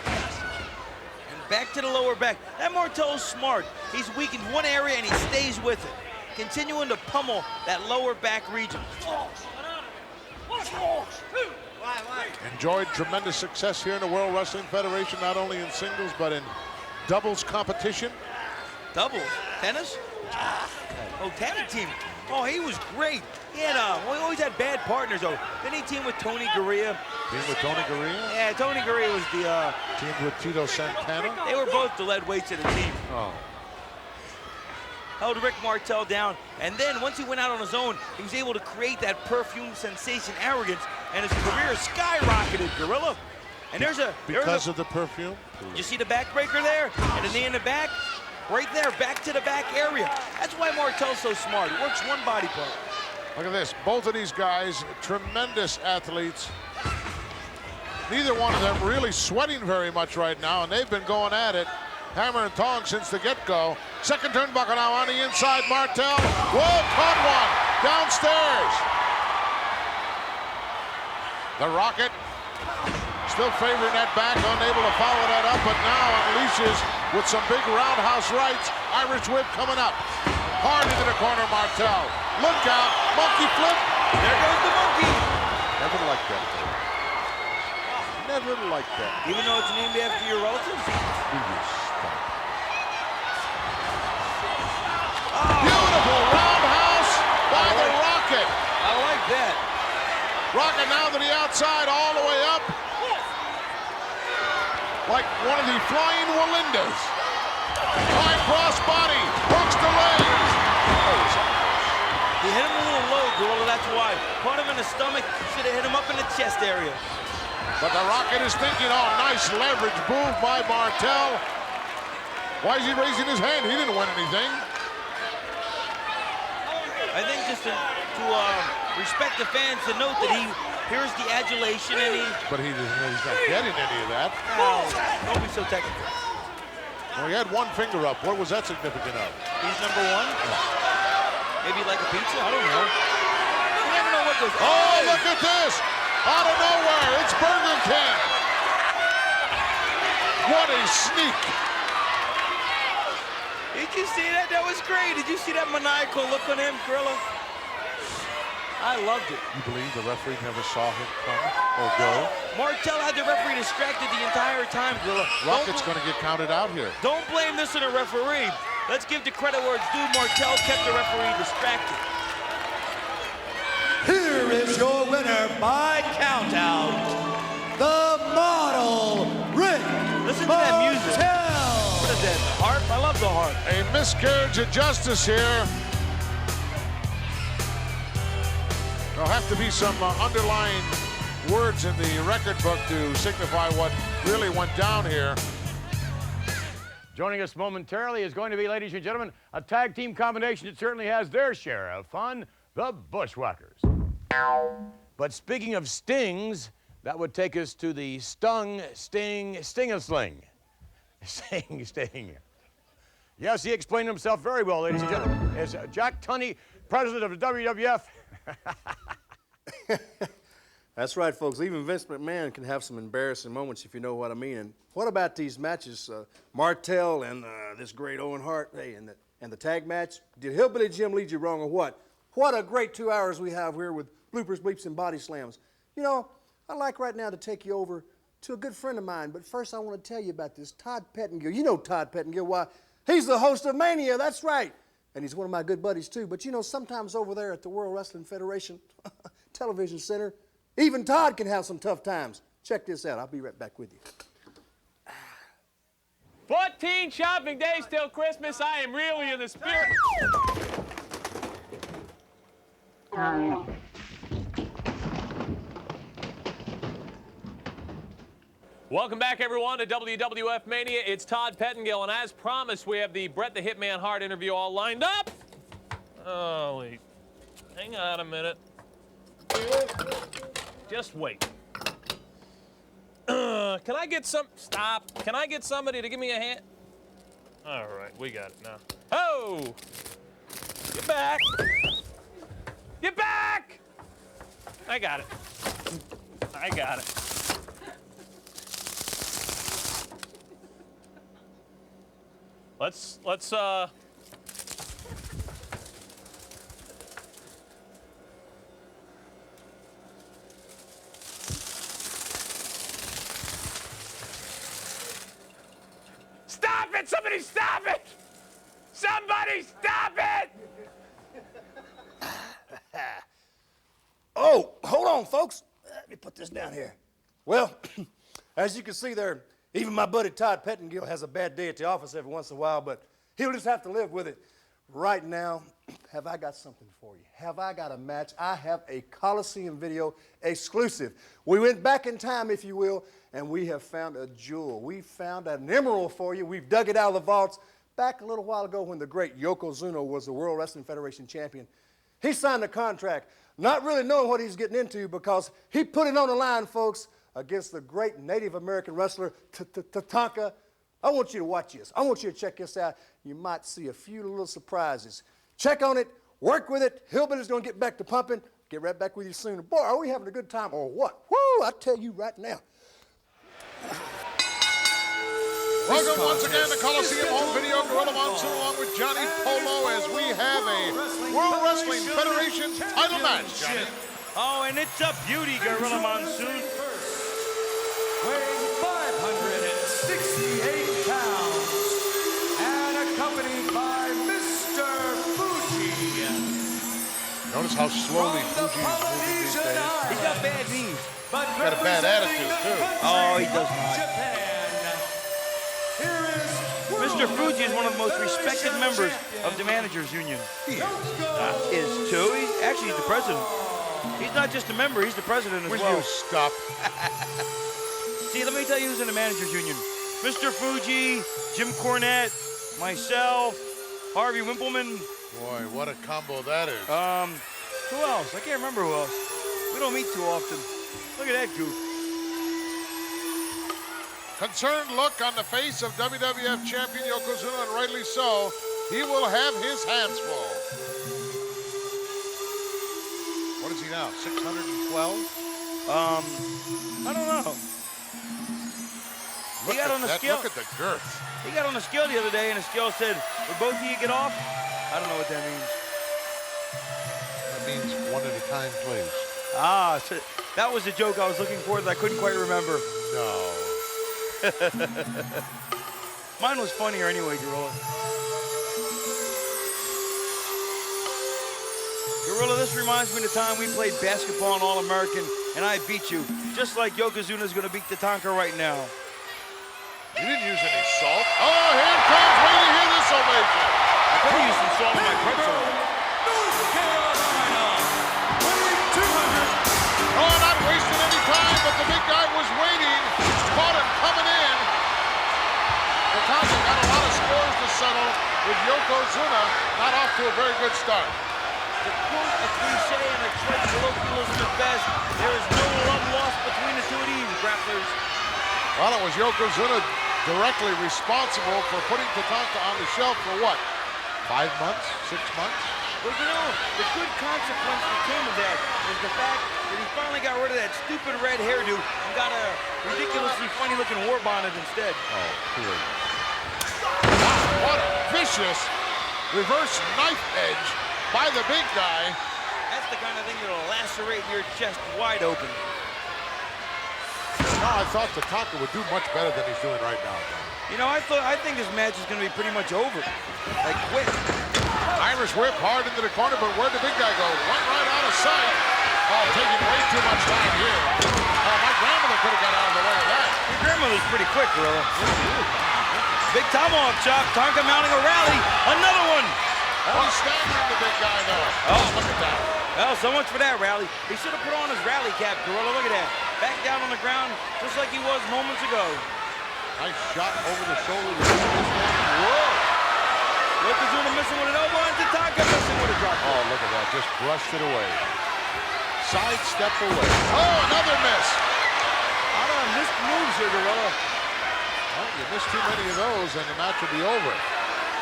And back to the lower back. That Martel's smart. He's weakened one area and he stays with it, continuing to pummel that lower back region. Enjoyed tremendous success here in the World Wrestling Federation, not only in singles, but in doubles competition. Doubles? Tennis? Oh, tag team. Oh, he was great. He had, we always had bad partners, though. Then he teamed with Tony Garea. Teamed with Tony Garea? Yeah, Tony Garea was the... Teamed with Tito Santana? They were both the lead weights of the team. Oh. held Rick Martel down, and then once he went out on his own, he was able to create that perfume sensation arrogance, and his career skyrocketed, Gorilla. And Because of the perfume? You see the backbreaker there? And the knee in the back? Right there, back to the back area. That's why Martel's so smart. He works one body part. Look at this. Both of these guys, tremendous athletes. Neither one of them really sweating very much right now, and they've been going at it, hammer and tongs since the get-go. Second turnbuckle now on the inside. Martel. Whoa, caught one. Downstairs. The Rocket still favoring that back, unable to follow that up, but now unleashes with some big roundhouse rights. Irish whip coming up. Hard into the corner, Martel. Look out, monkey flip. There goes the monkey. Never liked that. Never liked that. Even though it's named after your relatives? Beautiful roundhouse by the Rocket. I like that. Rocket now to the outside, all the way up. Like one of the flying Walindas. High cross body, hooks the legs. He hit him a little low, Gorilla, that's why. Caught him in the stomach, should have hit him up in the chest area. But the Rocket is thinking, oh, nice leverage move by Martel. Why is he raising his hand? He didn't win anything. I think just to respect the fans, to note that he hears the adulation and he... But he's not getting any of that. Oh, don't be so technical. Well, he had one finger up. What was that significant of? He's number one? Maybe like a pizza? I don't know. You never know what goes on. Oh, look at this! Out of nowhere, it's Burger King. What a sneak. Did you see that? That was great. Did you see that maniacal look on him, Gorilla? I loved it. You believe the referee never saw him come or go? Martel had the referee distracted the entire time, Gorilla. Rocket's going to get counted out here. Don't blame this on a referee. Let's give the credit where it's due. Martel kept the referee distracted. Here is your winner by countout, the model, Rick Listen to that music. Martel. What is that, the harp? I love the harp. A miscarriage of justice here. There'll have to be some underlying words in the record book to signify what really went down here. Joining us momentarily is going to be, ladies and gentlemen, a tag team combination that certainly has their share of fun, the Bushwhackers. But speaking of stings, that would take us to the Sting-a-Sling. Sting. Yes, he explained himself very well, ladies and gentlemen. As Jack Tunney, president of the WWF. That's right, folks. Even Vince McMahon can have some embarrassing moments, if you know what I mean. And what about these matches? Martel and this great Owen Hart, hey, and the tag match? Did Hillbilly Jim lead you wrong or what? What a great 2 hours we have here with bloopers, bleeps, and body slams. You know, I'd like right now to take you over to a good friend of mine, but first I want to tell you about this Todd Pettengill. You know Todd Pettengill. Why, he's the host of Mania, that's right. And he's one of my good buddies, too. But you know, sometimes over there at the World Wrestling Federation Television Center, even Todd can have some tough times. Check this out. I'll be right back with you. 14 shopping days till Christmas. I am really in the spirit. Welcome back, everyone, to WWF Mania. It's Todd Pettengill, and as promised, we have the Bret the Hitman Hart interview all lined up. Holy, hang on a minute. Just wait. Can I get some, stop. Can I get somebody to give me a hand? All right, we got it now. Oh, get back. Get back. I got it. I got it. Let's stop it! Somebody stop it! Somebody stop it! Oh, hold on, folks. Let me put this down here. Well, as you can see there, even my buddy Todd Pettengill has a bad day at the office every once in a while, but he'll just have to live with it. right now, have I got something for you? Have I got a match? I have a Coliseum video exclusive. We went back in time, if you will, and we have found a jewel. We found an emerald for you. We've dug it out of the vaults back a little while ago when the great Yokozuna was the World Wrestling Federation champion. He signed a contract, not really knowing what he's getting into, because he put it on the line, folks, against the great Native American wrestler Tatanka. I want you to watch this. I want you to check this out. You might see a few little surprises. Check on it, work with it. Hillbilly's gonna get back to pumping. Get right back with you soon. Boy, are we having a good time or what? Woo, I tell you right now. Welcome once again to Coliseum Home Video. Gorilla Monsoon along with Johnny Polo as we have a World Wrestling Federation title match, Johnny. Oh, and it's a beauty, Gorilla Monsoon. Weighing 568 pounds and accompanied by Mr. Fuji. Notice how slowly Fuji is moving these days. He's got bad knees. Got a bad attitude, too. Oh, he does not. Mr. Fuji is one of the most respected members of the Managers Union. He Is too. He's the president. He's not just a member, he's the president as Will well. you stop? See, let me tell you who's in the Managers Union. Mr. Fuji, Jim Cornette, myself, Harvey Wimpleman. Boy, what a combo that is. Who else? I can't remember who else. We don't meet too often. Look at that goof. Concerned look on the face of WWF champion Yokozuna, and rightly so. He will have his hands full. What is he now, 612? I don't know. He got on the scale. Look at the girth. He got on the scale the other day, and the scale said, "Would both of you get off?" I don't know what that means. That means one at a time, please. Ah, so that was the joke I was looking for that I couldn't quite remember. No. Mine was funnier anyway, Gorilla. Gorilla, this reminds me of the time we played basketball in All-American, and I beat you, just like Yokozuna's going to beat Tatanka right now. You didn't use any salt. Oh, here it comes. Wait to hear this ovation. I could have used some salt on my pretzel. Oh, not wasting any time, but the big guy was waiting. Caught him coming in. Tatanka got a lot of scores to settle with Yokozuna not off to a very good start. To quote a cliche and a trite colloquialism at best, there is no love lost between the two of these grapplers. Well, it was Yokozuna directly responsible for putting Tatanka on the shelf for what? 5 months? 6 months? Well, you know, the good consequence that came of that was the fact that he finally got rid of that stupid red hairdo and got a ridiculously funny-looking war bonnet instead. Oh, great. Wow, what a vicious reverse knife edge by the big guy. That's the kind of thing that'll lacerate your chest wide open. No, I thought Tatanka would do much better than he's doing right now. You know, I think this match is going to be pretty much over. Like, quick. Irish whip hard into the corner, but where'd the big guy go? Went right out of sight. Oh, taking way too much time here. Oh, my grandmother could have got out of the way of that. Your grandmother's pretty quick, Gorilla. Big tomahawk chop. Tonka mounting a rally. Another one. He's staggering the big guy, though. Oh, look at that. Well, so much for that rally. He should have put on his rally cap, Gorilla. Look at that. Back down on the ground, just like he was moments ago. Nice shot over the shoulder. Whoa. Yokozuna missing with an elbow, and Tatanka missing with a drop. Oh, look at that. Just brushed it away. Side step away. Oh, another miss. A lot of missed moves here, Gorilla. Well, you miss too many of those, and the match will be over.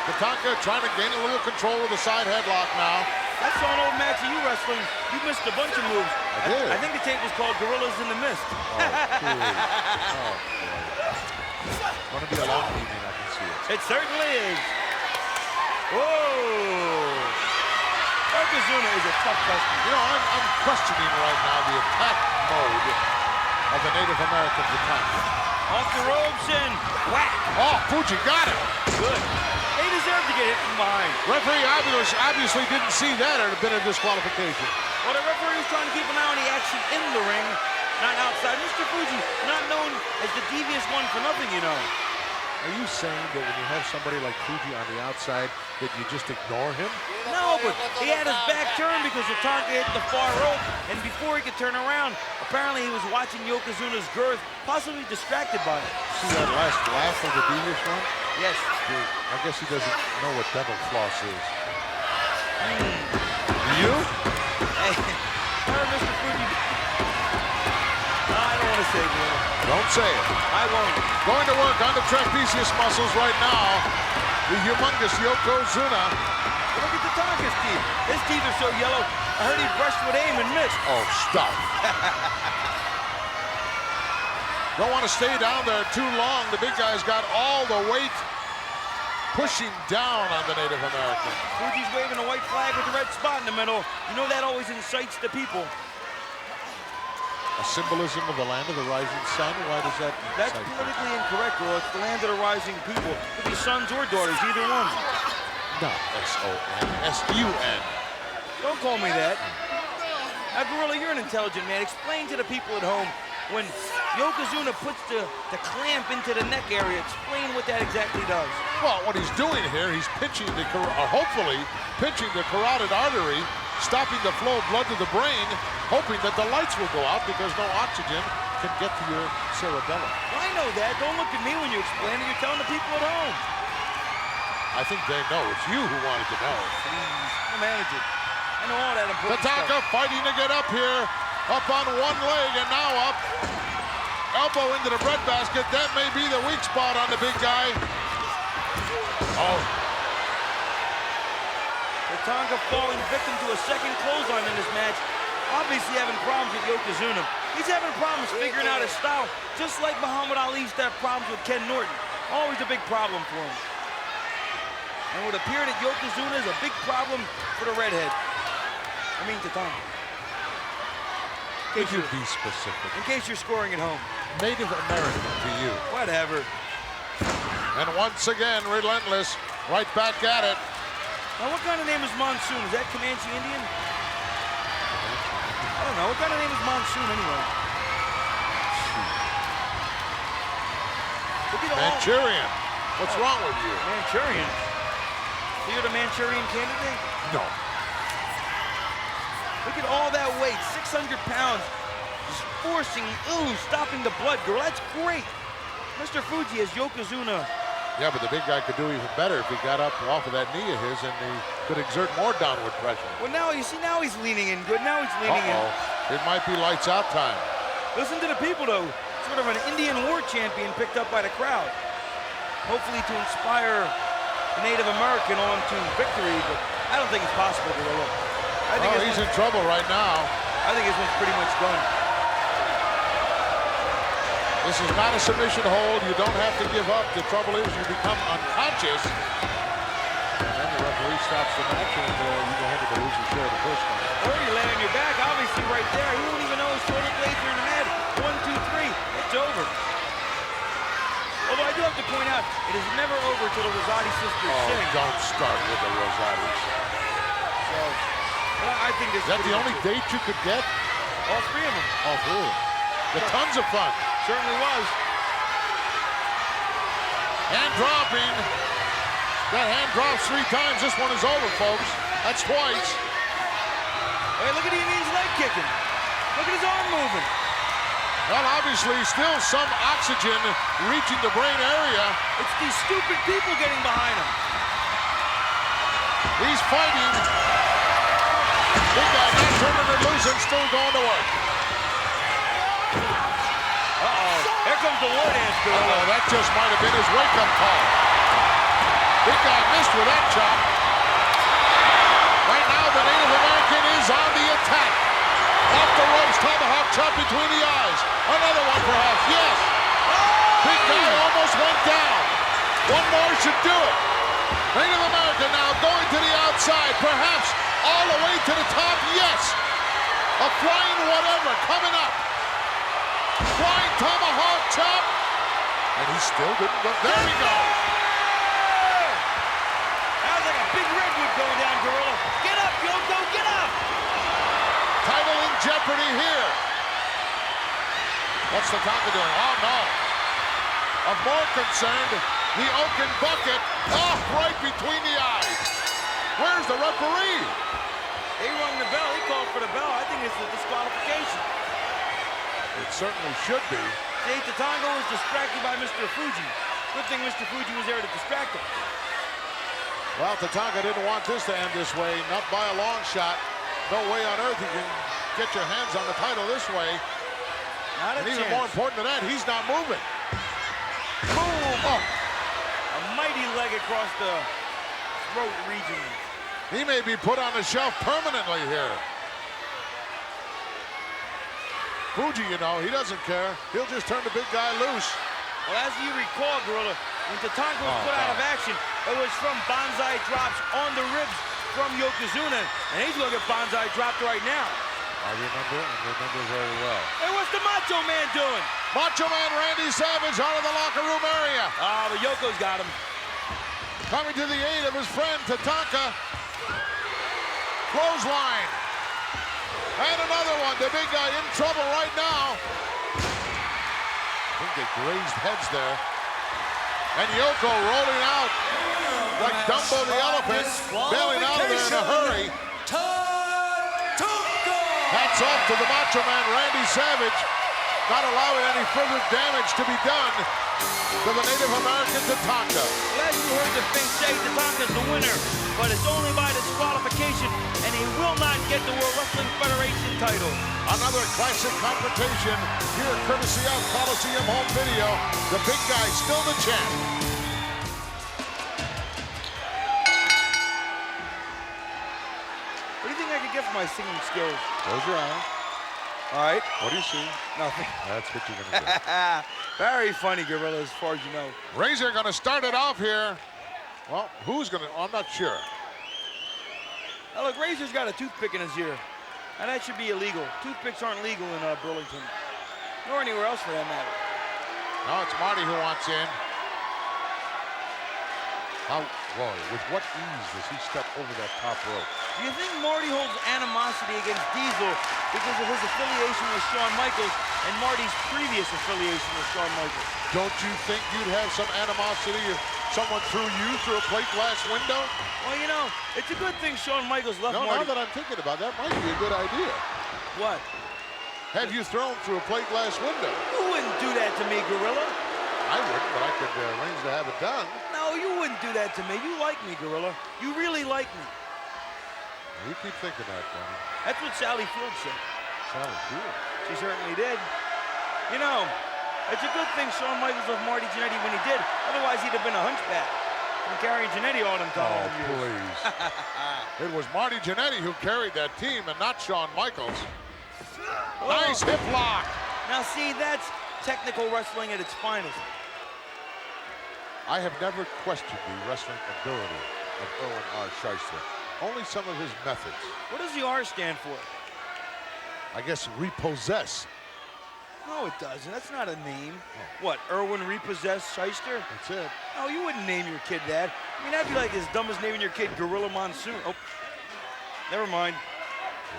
Tatanka trying to gain a little control with the side headlock now. I saw an old match of you wrestling. You missed a bunch of moves. I did. I think the tape was called Gorillas in the Mist. Oh, cool. Oh, boy. It's going to be a long evening, I can see it. It certainly is. Whoa! Yokozuna is a tough customer. You know, I'm questioning right now the attack mode of the Native American Tatanka. Off the ropes and whack. Oh, Fuji got it. Good. They deserve to get hit from behind. Referee obviously didn't see that. It would have been a disqualification. Well, the referee is trying to keep an eye on the action in the ring, not outside. Mr. Fuji, not known as the devious one for nothing, you know. Are you saying that when you have somebody like Fuji on the outside, that you just ignore him? No, but he had his back turned because Tatanka hit the far rope, and before he could turn around, apparently he was watching Yokozuna's girth, possibly distracted by it. See that last laugh of the devious one? Yes. I guess he doesn't know what dental floss is. You? Hey, Mr. Fuji. I don't want to say it. Don't say it. I won't. Going to work on the trapezius muscles right now. The humongous Yokozuna. Look at Tatanka's teeth. His teeth are so yellow. I heard he brushed with aim and missed. Oh, stop. Don't want to stay down there too long. The big guy's got all the weight pushing down on the Native American. Fuji's waving a white flag with a red spot in the middle. You know that always incites the people. A symbolism of the land of the rising sun? Why does that That's incite politically incorrect, Will. It's the land of the rising people. It could be sons or daughters, either one. No, S-O-N. S-U-N. Don't call me that. Now, Gorilla, you're an intelligent man. Explain to the people at home when Yokozuna puts the clamp into the neck area. Explain what that exactly does. Well, what he's doing here, he's pinching the, hopefully, pinching the carotid artery, stopping the flow of blood to the brain, hoping that the lights will go out because no oxygen can get to your cerebellum. Well, I know that. Don't look at me when you explain it. You're telling the people at home. I think they know. It's you who wanted to know. Please, I'll manage it. I know all that important Tatanka stuff. fighting to get up here, up on one leg and now up. Elbow into the breadbasket. That may be the weak spot on the big guy. Oh. Tatanka falling victim to a second clothesline in this match. Obviously having problems with Yokozuna. He's having problems figuring out his style, just like Muhammad Ali used to have problems with Ken Norton. Always a big problem for him. And it would appear that Yokozuna is a big problem for the redhead. I mean Tatanka. Could you be specific? In case you're scoring at home. Native American to you. Whatever. And once again, relentless, right back at it. Now what kind of name is Monsoon? Is that Comanche Indian? I don't know. What kind of name is Monsoon anyway? Look at all. Manchurian. What's wrong with you? Manchurian. So you're the Manchurian candidate? No. Look at all that weight, 600 pounds, just forcing, stopping the blood, girl. That's great. Mr. Fuji has Yokozuna. Yeah, but the big guy could do even better if he got up off of that knee of his and he could exert more downward pressure. Well, now, you see, now he's leaning in good. Now he's leaning in. It might be lights out time. Listen to the people, though. Sort of an Indian war champion picked up by the crowd. Hopefully to inspire the Native American on to victory, but I don't think it's possible, Gorilla. I think he's in trouble right now. I think this one's pretty much done. This is not a submission hold. You don't have to give up. The trouble is you become unconscious. And then the referee stops the match and you go ahead to the loser's share of the first one. Or you lay on your back, obviously right there. He won't even know his shoulder blades are in the mat. 1, 2, 3. It's over. Although I do have to point out, it is never over till the Rosati sisters sing. Don't start with the Rosatis. So, I think this is that the only date you could get? All three of them. All three of them. The tons of fun. Certainly was. Hand dropping. That hand drops 3 times. This one is over, folks. That's twice. Hey, look at the Indian's leg kicking. Look at his arm moving. Well, obviously, still some oxygen reaching the brain area. It's these stupid people getting behind him. He's fighting. Big guy not turning it loose and still going to work. Here comes the war dance, Gorilla. That just might have been his wake-up call. Big guy missed with that chop. Right now, the Native American is on the attack. Off the ropes, tomahawk chop between the eyes. Another one, perhaps. Yes. Big guy almost went down. One more should do it. Native American now going to the outside, perhaps all the way to the top. Yes. A flying whatever coming up. Flying tomahawk chop. And he still didn't go. There we go. That was like a big redwood going down, Gorilla. Get up, Yoko, get up. Title in jeopardy here. What's Tatanka doing? Oh, no. I'm more concerned The Oaken bucket. Oh, right between the eyes. Where's the referee? He rung the bell. He called for the bell. I think it's a disqualification. It certainly should be. See, Tatanka was distracted by Mr. Fuji. Good thing Mr. Fuji was there to distract him. Well, Tatanka didn't want this to end this way. Not by a long shot. No way on earth you can get your hands on the title this way. Not a And even chance. more important than that, he's not moving. Boom! Oh, A mighty leg across the throat region. he may be put on the shelf permanently here. Fuji, you know, he doesn't care. He'll just turn the big guy loose. Well, as you recall, Gorilla, when Tatanka was put out of action, it was from Banzai drops on the ribs from Yokozuna, and he's going to get Banzai dropped right now. I remember very well. Hey, what's the Macho Man doing? Macho Man Randy Savage out of the locker room area. Ah, but Yoko's got him. Coming to the aid of his friend Tatanka. Clothesline. And another one. The big guy in trouble right now. I think they grazed heads there. And Yoko rolling out like Dumbo the elephant, bailing out of there in a hurry. Hats off to the Macho Man Randy Savage, not allowing any further damage to be done to the Native American Tatanka. Well, as you heard the Fink say, Tatanka's the winner, but it's only by disqualification, and he will not get the World Wrestling Federation title. Another classic confrontation here courtesy of Coliseum Home Video. The big guy still the champ. What do you think I could get for my singing skills? Close your eyes. All right. What do you see? Nothing. That's what you're gonna get. Very funny, Gorilla, as far as you know. Razor gonna start it off here. Well, who's gonna? I'm not sure. Now look, Razor's got a toothpick in his ear, and that should be illegal. Toothpicks aren't legal in Burlington, nor anywhere else for that matter. Now it's Marty who wants in. How, boy, with what ease does he step over that top rope? Do you think Marty holds animosity against Diesel because of his affiliation with Shawn Michaels and Marty's previous affiliation with Shawn Michaels? Don't you think you'd have some animosity if someone threw you through a plate glass window? Well, you know, it's a good thing Shawn Michaels left No, Marty. now that I'm thinking about that, might be a good idea. What? Have you thrown through a plate glass window? You wouldn't do that to me, Gorilla. I wouldn't, but I could arrange to have it done. No, you wouldn't do that to me. You like me, Gorilla. You really like me. You keep thinking that, Danny. That's what Sally Field said. Sally Field. She certainly did. You know, it's a good thing Shawn Michaels left Marty Jannetty when he did. Otherwise, he'd have been a hunchback from carrying Jannetty all them time. Oh, please. It was Marty Jannetty who carried that team and not Shawn Michaels. Oh. Nice hip lock. Now, see, that's technical wrestling at its finest. I have never questioned the wrestling ability of Irwin R. Shyster. Only some of his methods. What does the R stand for? I guess repossess. No, it doesn't. That's not a name. What, Irwin Repossessed Shyster? That's it. No, you wouldn't name your kid that. I mean, that'd be like as dumb as naming your kid Gorilla Monsoon. Oh, never mind.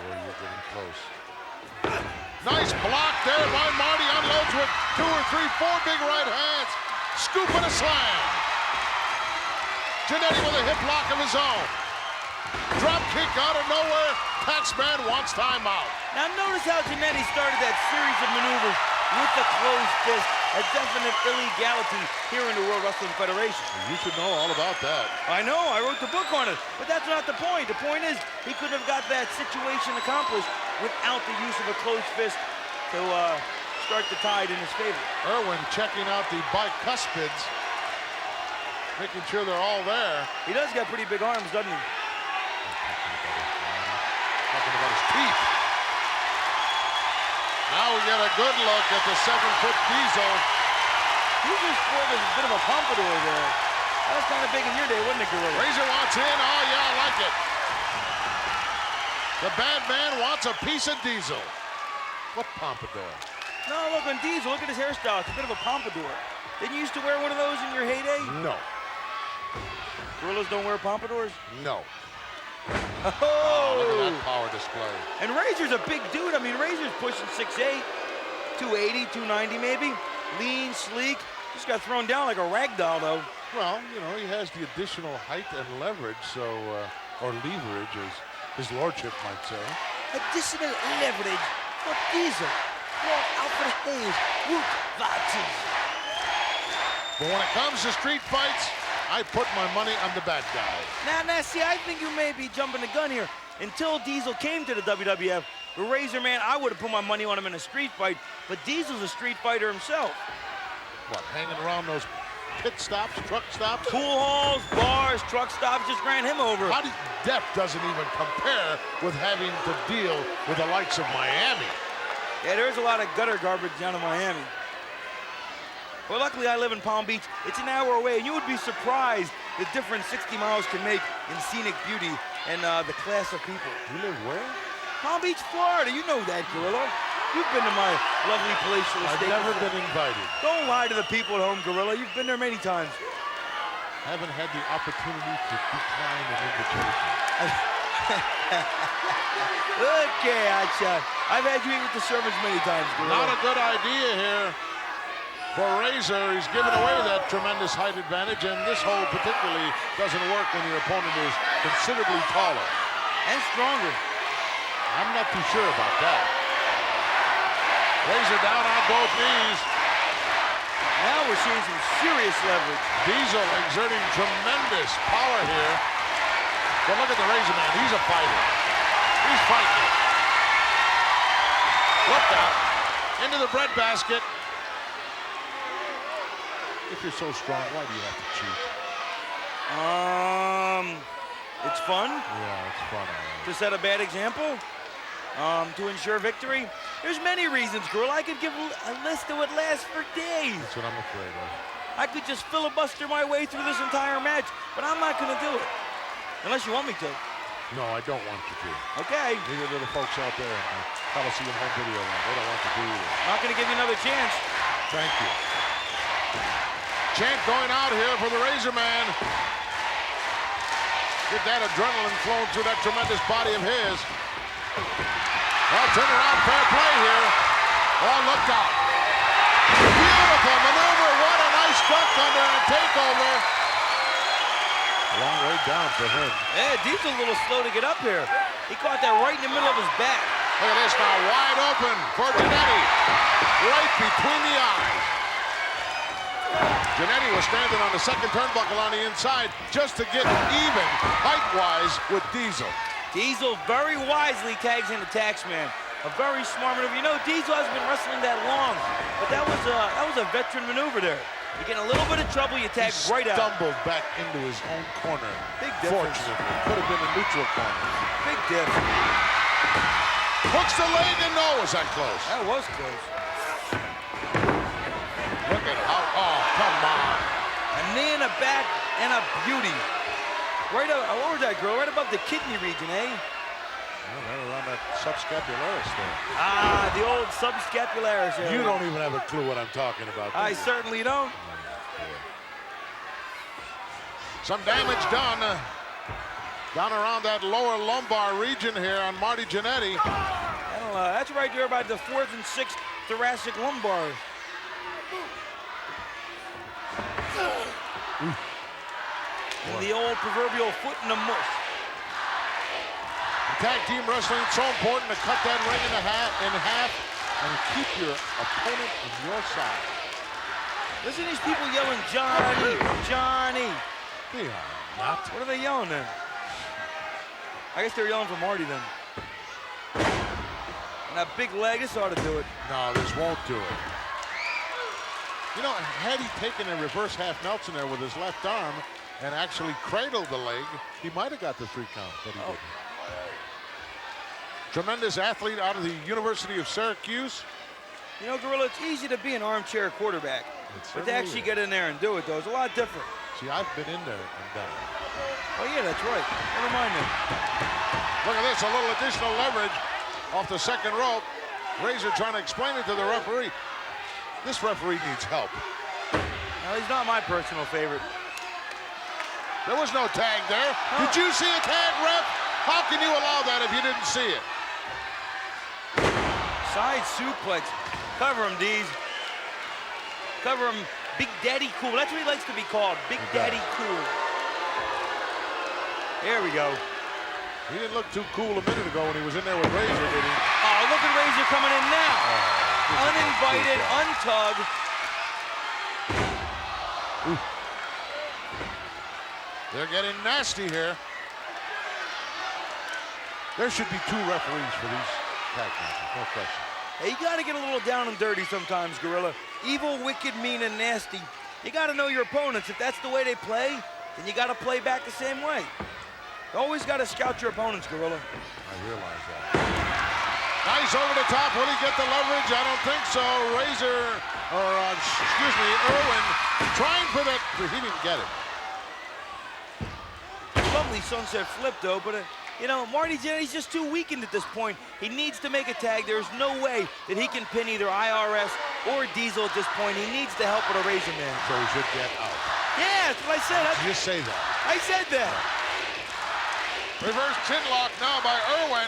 Boy, you're getting close. Nice block there by Marty. Unloads with 2 or 3, 4 big right hands. Scoop and a slam. Jannetty with a hip lock of his own. Drop kick out of nowhere. Taxman wants timeout. Now notice how Jannetty started that series of maneuvers with the closed fist, a definite illegality here in the World Wrestling Federation. You should know all about that. I know, I wrote the book on it, but that's not the point. The point is he could have got that situation accomplished without the use of a closed fist to start the tide in his favor. Irwin checking out the bicuspids, making sure they're all there. He does got pretty big arms, doesn't he? Talking about his teeth. Now we get a good look at the 7-foot Diesel. He just sported a bit of a pompadour there. That was kind of big in your day, wasn't it, Gorilla? Razor wants in. Oh, yeah, I like it. The bad man wants a piece of Diesel. What pompadour? No, look, on Diesel, look at his hairstyle. It's a bit of a pompadour. Didn't you used to wear one of those in your heyday? No. Gorillas don't wear pompadours? No. Oh! Look at that power display. And Razor's a big dude. I mean, Razor's pushing 6'8", 280, 290 maybe. Lean, sleek. Just got thrown down like a rag doll, though. Well, you know, he has the additional height and leverage, so, or leverage, as his lordship might say. Additional leverage for Diesel. Lord Alfred Hayes, Root Vartus. But when it comes to street fights, I put my money on the bad guy. Now, see, I think you may be jumping the gun here. Until Diesel came to the WWF, the Razor Man, I would have put my money on him in a street fight, but Diesel's a street fighter himself. What, hanging around those pit stops, truck stops? Pool halls, bars, truck stops just ran him over. Depth doesn't even compare with having to deal with the likes of Miami. Yeah, there's a lot of gutter garbage down in Miami. Well, luckily I live in Palm Beach. It's an hour away, and you would be surprised the difference 60 miles can make in scenic beauty and the class of people. You live where? Palm Beach, Florida. You know that, Gorilla. You've been to my lovely palatial estate. I've never been invited. Don't lie to the people at home, Gorilla. You've been there many times. Haven't had the opportunity to decline an invitation. Okay, Hotshot. I've had you eat with the servants many times, Gorilla. Not a good idea here for Razor. He's given away that tremendous height advantage, and this hold particularly doesn't work when your opponent is considerably taller. And stronger. I'm not too sure about that. Razor down on both knees. Now we're seeing some serious leverage. Diesel exerting tremendous power here. But look at the Razor Man. He's a fighter. He's fighting. Look out. Into the breadbasket. If you're so strong, why do you have to cheat? It's fun. Yeah, it's fun. To set a bad example. To ensure victory. There's many reasons, Gorilla. I could give a list that would last for days. That's what I'm afraid of. I could just filibuster my way through this entire match, but I'm not going to do it. Unless you want me to. No, I don't want you to. Okay. Neither do the folks out there in the Coliseum home video land. They don't want to do either. Not going to give you another chance. Thank you. Chant going out here for the Razor Man. Get that adrenaline flowing through that tremendous body of his. Well, turn around, fair play here. Oh, look out. Beautiful maneuver. What a nice duck under and takeover. Long way down for him. Yeah, Diesel's a little slow to get up here. He caught that right in the middle of his back. Look at this now, wide open for Jannetty. Right between the eyes. Jannetty was standing on the second turnbuckle on the inside just to get even height-wise with Diesel. Diesel very wisely tags in the Taxman. A very smart maneuver. You know, Diesel hasn't been wrestling that long, but that was a veteran maneuver there. You get in a little bit of trouble, you tag right out. Stumbled back into his own corner. Big difference. Fortunately, could have been a neutral corner. Big difference. Hooks the leg and no, was that close? That was close. Look at how, oh, come on. A knee in the back and a beauty. Right up, what was that, girl? Right above the kidney region, eh? Well, right around that subscapularis there. Ah, the old subscapularis area. You don't even have a clue what I'm talking about. I certainly don't. Some damage done down around that lower lumbar region here on Marty Jannetty. That's right there by the 4th and 6th thoracic lumbar. And the old proverbial foot in the mush. Tag team wrestling, it's so important to cut that ring in half and keep your opponent in your side. Listen to these people yelling, Johnny, Johnny. They are not. What are they yelling then? I guess they're yelling for Marty then. And that big leg, this ought to do it. No, this won't do it. You know, had he taken a reverse half Nelson there with his left arm and actually cradled the leg, he might have got the 3 count, but he didn't. Tremendous athlete out of the University of Syracuse. You know, Gorilla, it's easy to be an armchair quarterback. But to actually get in there and do it, though, is a lot different. See, I've been in there and done it. Oh, yeah, that's right. Never mind that. Look at this, a little additional leverage off the second rope. Razor trying to explain it to the referee. This referee needs help. Well, he's not my personal favorite. There was no tag there. Oh. Did you see a tag, ref? How can you allow that if you didn't see it? Side suplex. Cover him, Dees. Cover him Big Daddy Cool. That's what he likes to be called. Big Daddy Cool. There we go. He didn't look too cool a minute ago when he was in there with Razor, did he? Oh, look at Razor coming in now. Uninvited, untugged. They're getting nasty here. There should be 2 referees for these tag matches, no question. Hey, you got to get a little down and dirty sometimes, Gorilla. Evil, wicked, mean, and nasty. You got to know your opponents. If that's the way they play, then you got to play back the same way. You always got to scout your opponents, Gorilla. I realize that. Nice over the top. Will he get the leverage? I don't think so. Razor, Irwin trying for that, but he didn't get it. Lovely sunset flip, though, but, you know, Marty Jannetty's just too weakened at this point. He needs to make a tag. There's no way that he can pin either IRS or Diesel at this point. He needs the help of the Razor Man. So he should get out. Yeah, that's what I said. You just say that. I said that. Reverse chin lock now by Irwin.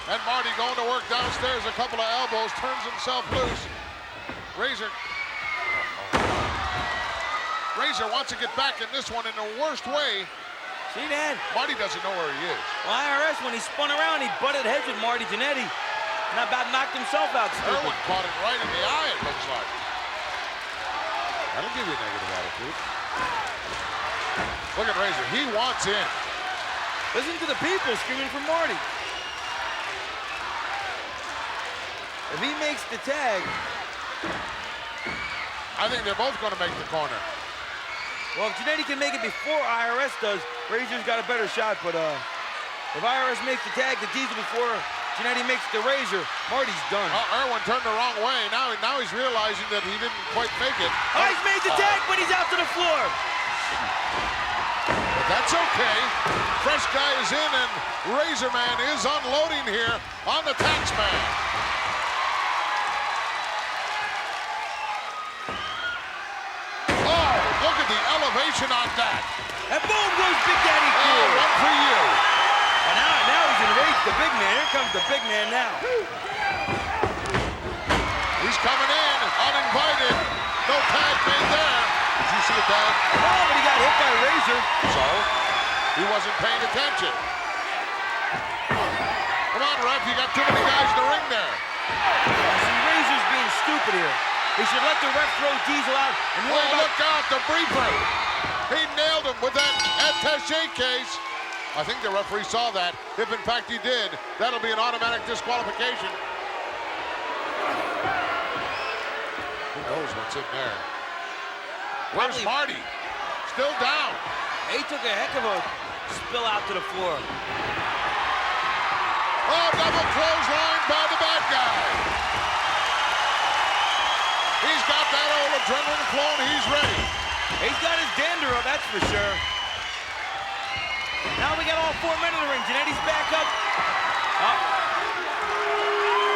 And Marty going to work downstairs, a couple of elbows, turns himself loose. Razor wants to get back in this one in the worst way. See that? Marty doesn't know where he is. Well, IRS, when he spun around, he butted heads with Marty Jannetty. And about knocked himself out, stupid. Irwin caught him right in the eye, it looks like. That'll give you a negative attitude. Look at Razor. He wants in. Listen to the people screaming for Marty. If he makes the tag, I think they're both going to make the corner. well, if Jannetty can make it before IRS does, Razor's got a better shot. But if IRS makes the tag to Diesel before Jannetty makes the Razor, Marty's done. Irwin turned the wrong way. Now he's realizing that he didn't quite make it. Oh, he's made the tag, but he's out to the floor. But that's okay. Fresh guy is in, and Razor Man is unloading here on the tax man. Oh, look at the elevation on that. And boom goes Big Daddy Oh, Cool. one for you. And now he's enraged the big man. Here comes the big man now. He's coming in, uninvited. No tag made there. Did you see a tag? Oh, but he got hit by Razor. So, he wasn't paying attention. Come on, ref, you got too many guys in the ring there. See, Razor's being stupid here. He should let the ref throw Diesel out and worry Oh, about... look out, the briefer. He nailed him with that attaché case. I think the referee saw that. If, in fact, he did, that'll be an automatic disqualification. Who knows what's in there? Where's Marty? Still down. He took a heck of a spill out to the floor. Oh, double clothesline by the bad guy. He's got that old adrenaline flowing. He's ready. He's got his dander up, that's for sure. Now we got all 4 men in the ring. Jannetty's back up.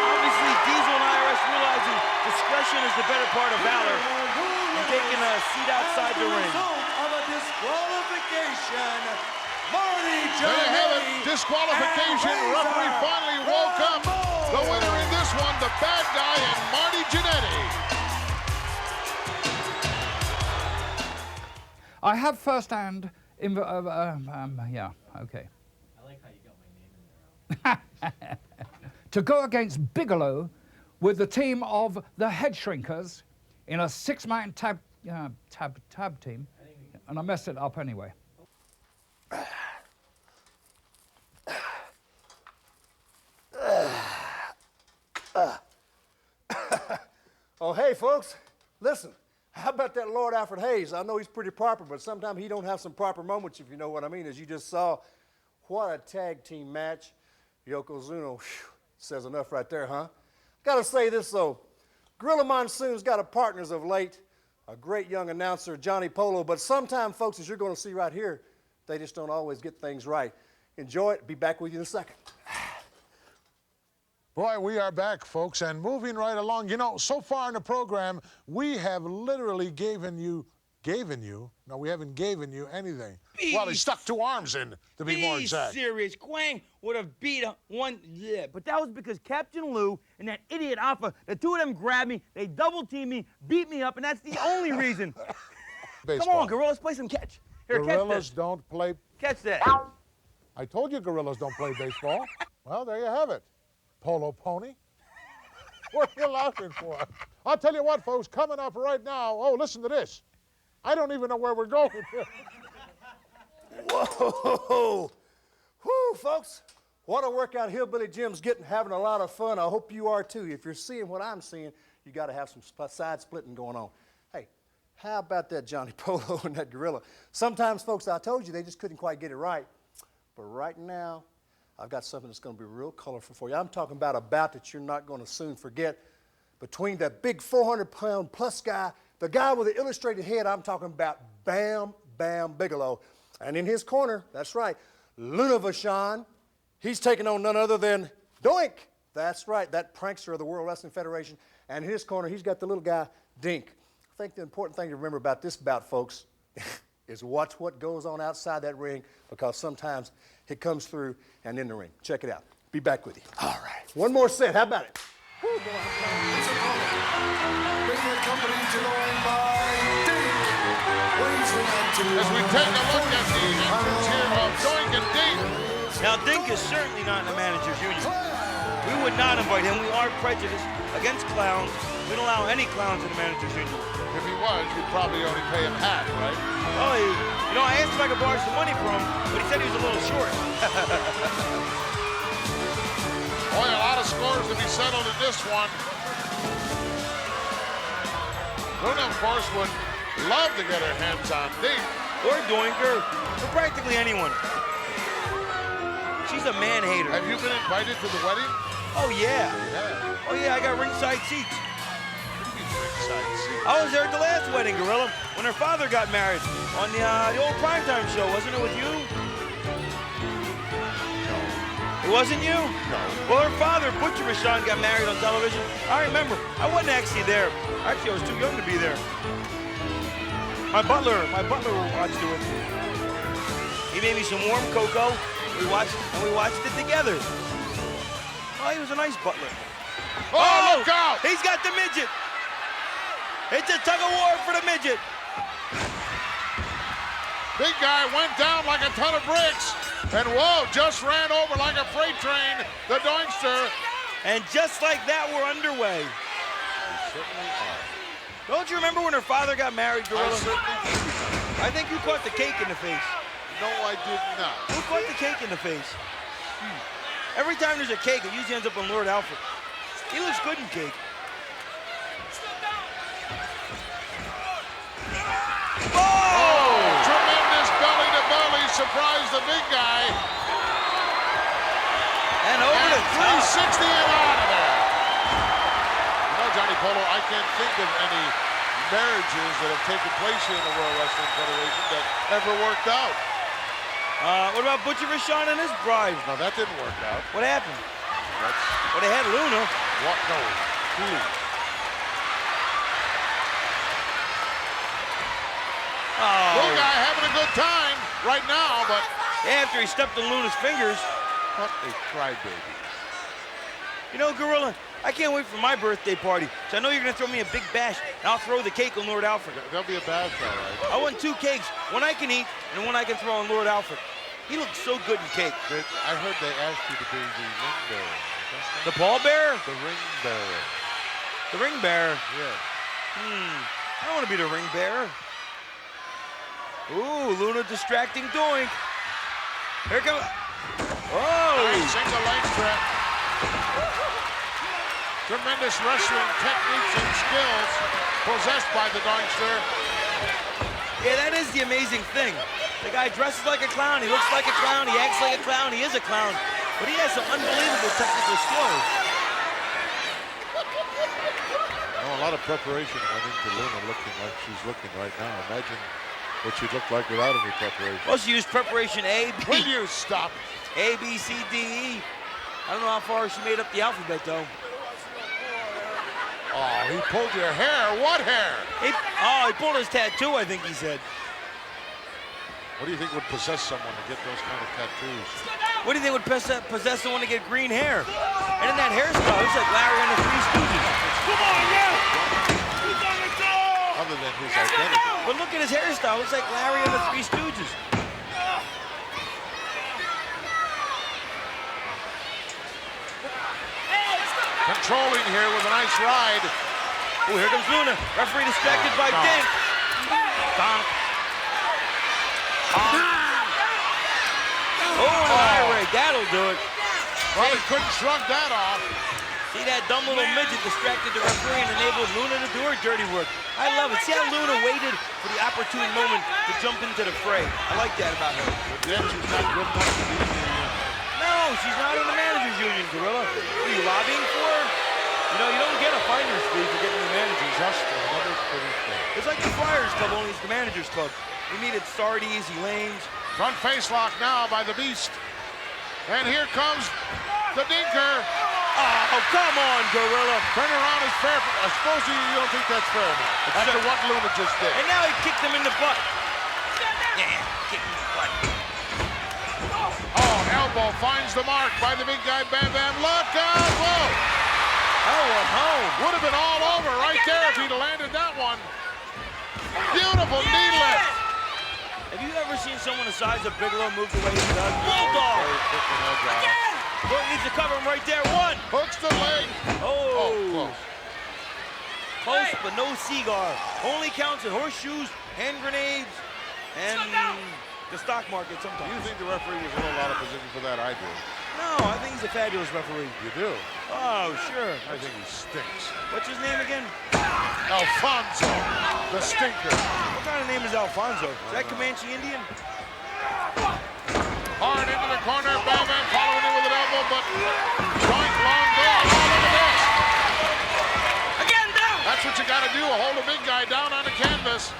Obviously, Diesel and IRS realizing discretion is the better part of valor and taking a seat outside the ring. Result of a disqualification. Marty There you have it. Jannetty Disqualification. and Referee Razor finally woke up. The winner in this one, the bad guy, and Marty Jannetty. I have first-hand, yeah, okay. I like how you got my name in there. To go against Bigelow with the team of the Head Shrinkers in a 6-man tab team, and I messed it up anyway. Oh, hey, folks, listen. How about that Lord Alfred Hayes? I know he's pretty proper, but sometimes he don't have some proper moments, if you know what I mean. As you just saw, what a tag team match. Yokozuna, whew, says enough right there, huh? Gotta say this, though. Gorilla Monsoon's got a partner as of late, a great young announcer, Johnny Polo, but sometimes, folks, as you're gonna see right here, they just don't always get things right. Enjoy it. Be back with you in a second. Boy, we are back, folks, and moving right along. You know, so far in the program, we have literally given you Given you? No, we haven't given you anything. Well, he stuck 2 arms in, to be more exact. Serious. Quang would have beat one. Yeah, but that was because Captain Lou and that idiot Alpha, the two of them grabbed me, they double teamed me, beat me up, and that's the only reason. Baseball. Come on, Gorillas, play some catch. Here, catch Gorillas this. don't play. Catch that. I told you gorillas don't play baseball. Well, there you have it. Polo pony. What are you laughing for? I'll tell you what, folks, coming up right now. Oh, listen to this. I don't even know where we're going. Whoa! Whoo, folks. What a workout Hillbilly Jim's getting, having a lot of fun. I hope you are too. If you're seeing what I'm seeing, you got to have some side splitting going on. Hey, how about that Johnny Polo and that gorilla? Sometimes, folks, I told you they just couldn't quite get it right. But right now, I've got something that's going to be real colorful for you. I'm talking about a bout that you're not going to soon forget. Between that big 400-pound plus guy, the guy with the illustrated head, I'm talking about Bam Bam Bigelow. And in his corner, that's right, Luna Vachon. He's taking on none other than Doink. That's right, that prankster of the World Wrestling Federation. And in his corner, he's got the little guy, Dink. I think the important thing to remember about this bout, folks, is watch what goes on outside that ring, because sometimes it comes through and in the ring. Check it out. Be back with you. All right. One more set. How about it? As we take a look at the entrance here of Doink and Dink. Now, Dink is certainly not in the manager's union. We would not invite him. We are prejudiced against clowns. We don't allow any clowns in the manager's union. If he was, you'd probably only pay him half, right? Oh, you know, I asked if I could borrow some money from him, but he said he was a little short. Boy, a lot of scores to be settled in this one. Luna, of course, would love to get her hands on Dink. Or Doinker, or practically anyone. She's a man-hater. Have you been invited to the wedding? Oh, yeah. Oh, yeah, I got ringside seats. Ringside seats. I was there at the last wedding, Gorilla, when her father got married on the old primetime show. Wasn't it with you? No. It wasn't you? No. Well, her father, Butcher Vachon, got married on television. I remember. I wasn't actually there. Actually, I was too young to be there. My butler watched it with me. He made me some warm cocoa. We watched it together. Oh, he was a nice butler. Oh, look out! He's got the midget. It's a tug of war for the midget. Big guy went down like a ton of bricks. And whoa, just ran over like a freight train, the Doinkster. And just like that, we're underway. We certainly are. Don't you remember when her father got married, Gorilla? I I think you caught the cake in the face. No, I did not. Who caught the cake in the face? Every time there's a cake, it usually ends up on Lord Alfred. He looks good in cake. Oh! Tremendous belly-to-belly, surprised the big guy. And over the top. 360 and out of there. You know, Johnny Polo, I can't think of any marriages that have taken place here in the World Wrestling Federation that ever worked out. What about Butcher Vachon and his bride? No, that didn't work out. What happened? That's Well, they had Luna. what? No, who? Oh. Little guy having a good time right now, but After he stepped on Luna's fingers. what a crybaby. You know, Gorilla, I can't wait for my birthday party. So I know you're going to throw me a big bash, and I'll throw the cake on Lord Alfred. There'll be a bash, all right. I want 2 cakes, one I can eat and one I can throw on Lord Alfred. He looks so good in cake. I heard they asked you to be the ring bearer. The pallbearer? The ring bearer. The ring bearer? Yeah. I don't want to be the ring bearer. Ooh, Luna distracting Doink. Here comes. Oh! Nice single leg trap. Tremendous wrestling techniques and skills possessed by the Doinkster. Yeah, that is the amazing thing. The guy dresses like a clown, he looks like a clown, he acts like a clown, he is a clown. But he has some unbelievable technical skills. Oh, a lot of preparation went into Luna looking like she's looking right now. Imagine what she'd look like without any preparation. Well, she used preparation A, Will B, you stop? A, B, C, D, E. I don't know how far she made up the alphabet, though. Oh, he pulled your hair. What hair? Oh, he pulled his tattoo, I think he said. What do you think would possess someone to get those kind of tattoos? What do you think would possess someone to get green hair? And in that hairstyle, looks like Larry and the Three Stooges. Come on, yeah! He's on the door! Other than his identity. But look at his hairstyle, looks like Larry and the Three Stooges. Controlling here with a nice ride. Oh, here comes Luna. Referee distracted by Dink. Donk. Oh, and an eye rig. That'll do it. Well, he couldn't shrug that off. See that dumb little midget distracted the referee and enabled Luna to do her dirty work. I love it. See how Luna waited for the opportune moment to jump into the fray. I like that about her. But then she's not good enough to be in the No, she's not in the manager's union, Gorilla. What are you lobbying for her? You know, you don't get a finder's fee for getting the manager's. just another pretty thing. It's like the Flyers Club, only it's the manager's club. We needed Sardi's, Elaine's. Front face lock now by the Beast. And here comes the Dinker. Oh, come on, Gorilla. Turn around is fair. I suppose you don't think that's fair enough. After what Luna just did. And now he kicked him in the butt. Yeah, kicked him in the butt. Oh, elbow finds the mark by the big guy, Bam Bam. Look out, whoa. Oh, home. Would have been all over right there if he'd landed that one. Beautiful knee lift. Have you ever seen someone the size of Bigelow move the way he does? Bulldog! Gordon needs to cover him right there. One. Hooks the leg. Oh. Close. Close, but no cigar. Only counts in horseshoes, hand grenades, and the stock market sometimes. You think the referee was a little out of position for that? I do. No, I think he's a fabulous referee. You do? Oh, sure. I think he stinks. What's his name again? Alfonso, the stinker. What kind of name is Alfonso? Is that Comanche Indian? Hard into the corner, Bam Bam following it with an elbow, but joint long goal. Oh, look at this. Again, down! That's what you got to do, hold a big guy down on the canvas.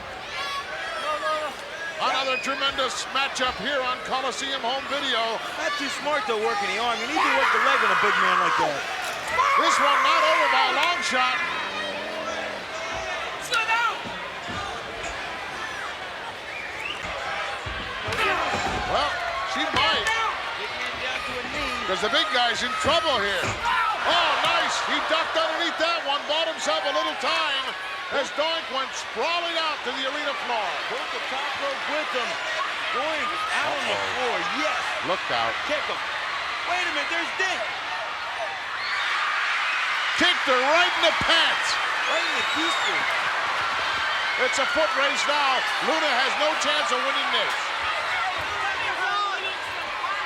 Another tremendous matchup here on Coliseum Home Video. Not too smart to work in the arm. You need to work the leg on a big man like that. This one not over by a long shot. Slow down! Well, she might, Big man down to a knee. because the big guy's in trouble here. Oh, nice. He ducked underneath that one, bought himself a little time as Doink went sprawling out to the arena floor. Pulled the top rope with him. Going out on the floor. Yes. Look out. Kick him. Wait a minute. There's Dink. Kicked her right in the pants. Right in the keister. It's a foot race now. Luna has no chance of winning this.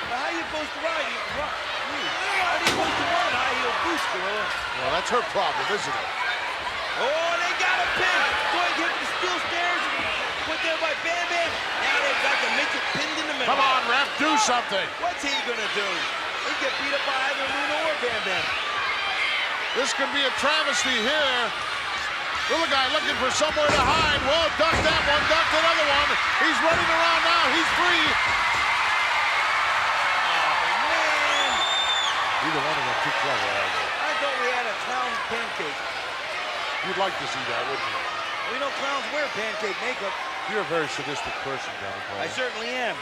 Now, how are you supposed to ride? How are you supposed to run a high heel boost, Gorilla? Well, that's her problem, isn't it? Oh, they got a pin. Doink hit the steel stairs. Put there by Bam Bam. Now they've got the midget pinned in the middle. Come on, ref, do something. What's he gonna do? He get beat up by either Luna or Bam Bam. This could be a travesty here. Little guy looking for somewhere to hide. Well, ducked that one, ducked another one. He's running around now. He's free. Oh, man. Either one of them too clever, are they? I thought we had a clown pancake. You'd like to see that, wouldn't you? We know clowns wear pancake makeup. You're a very sadistic person, Johnny Paul. I certainly am.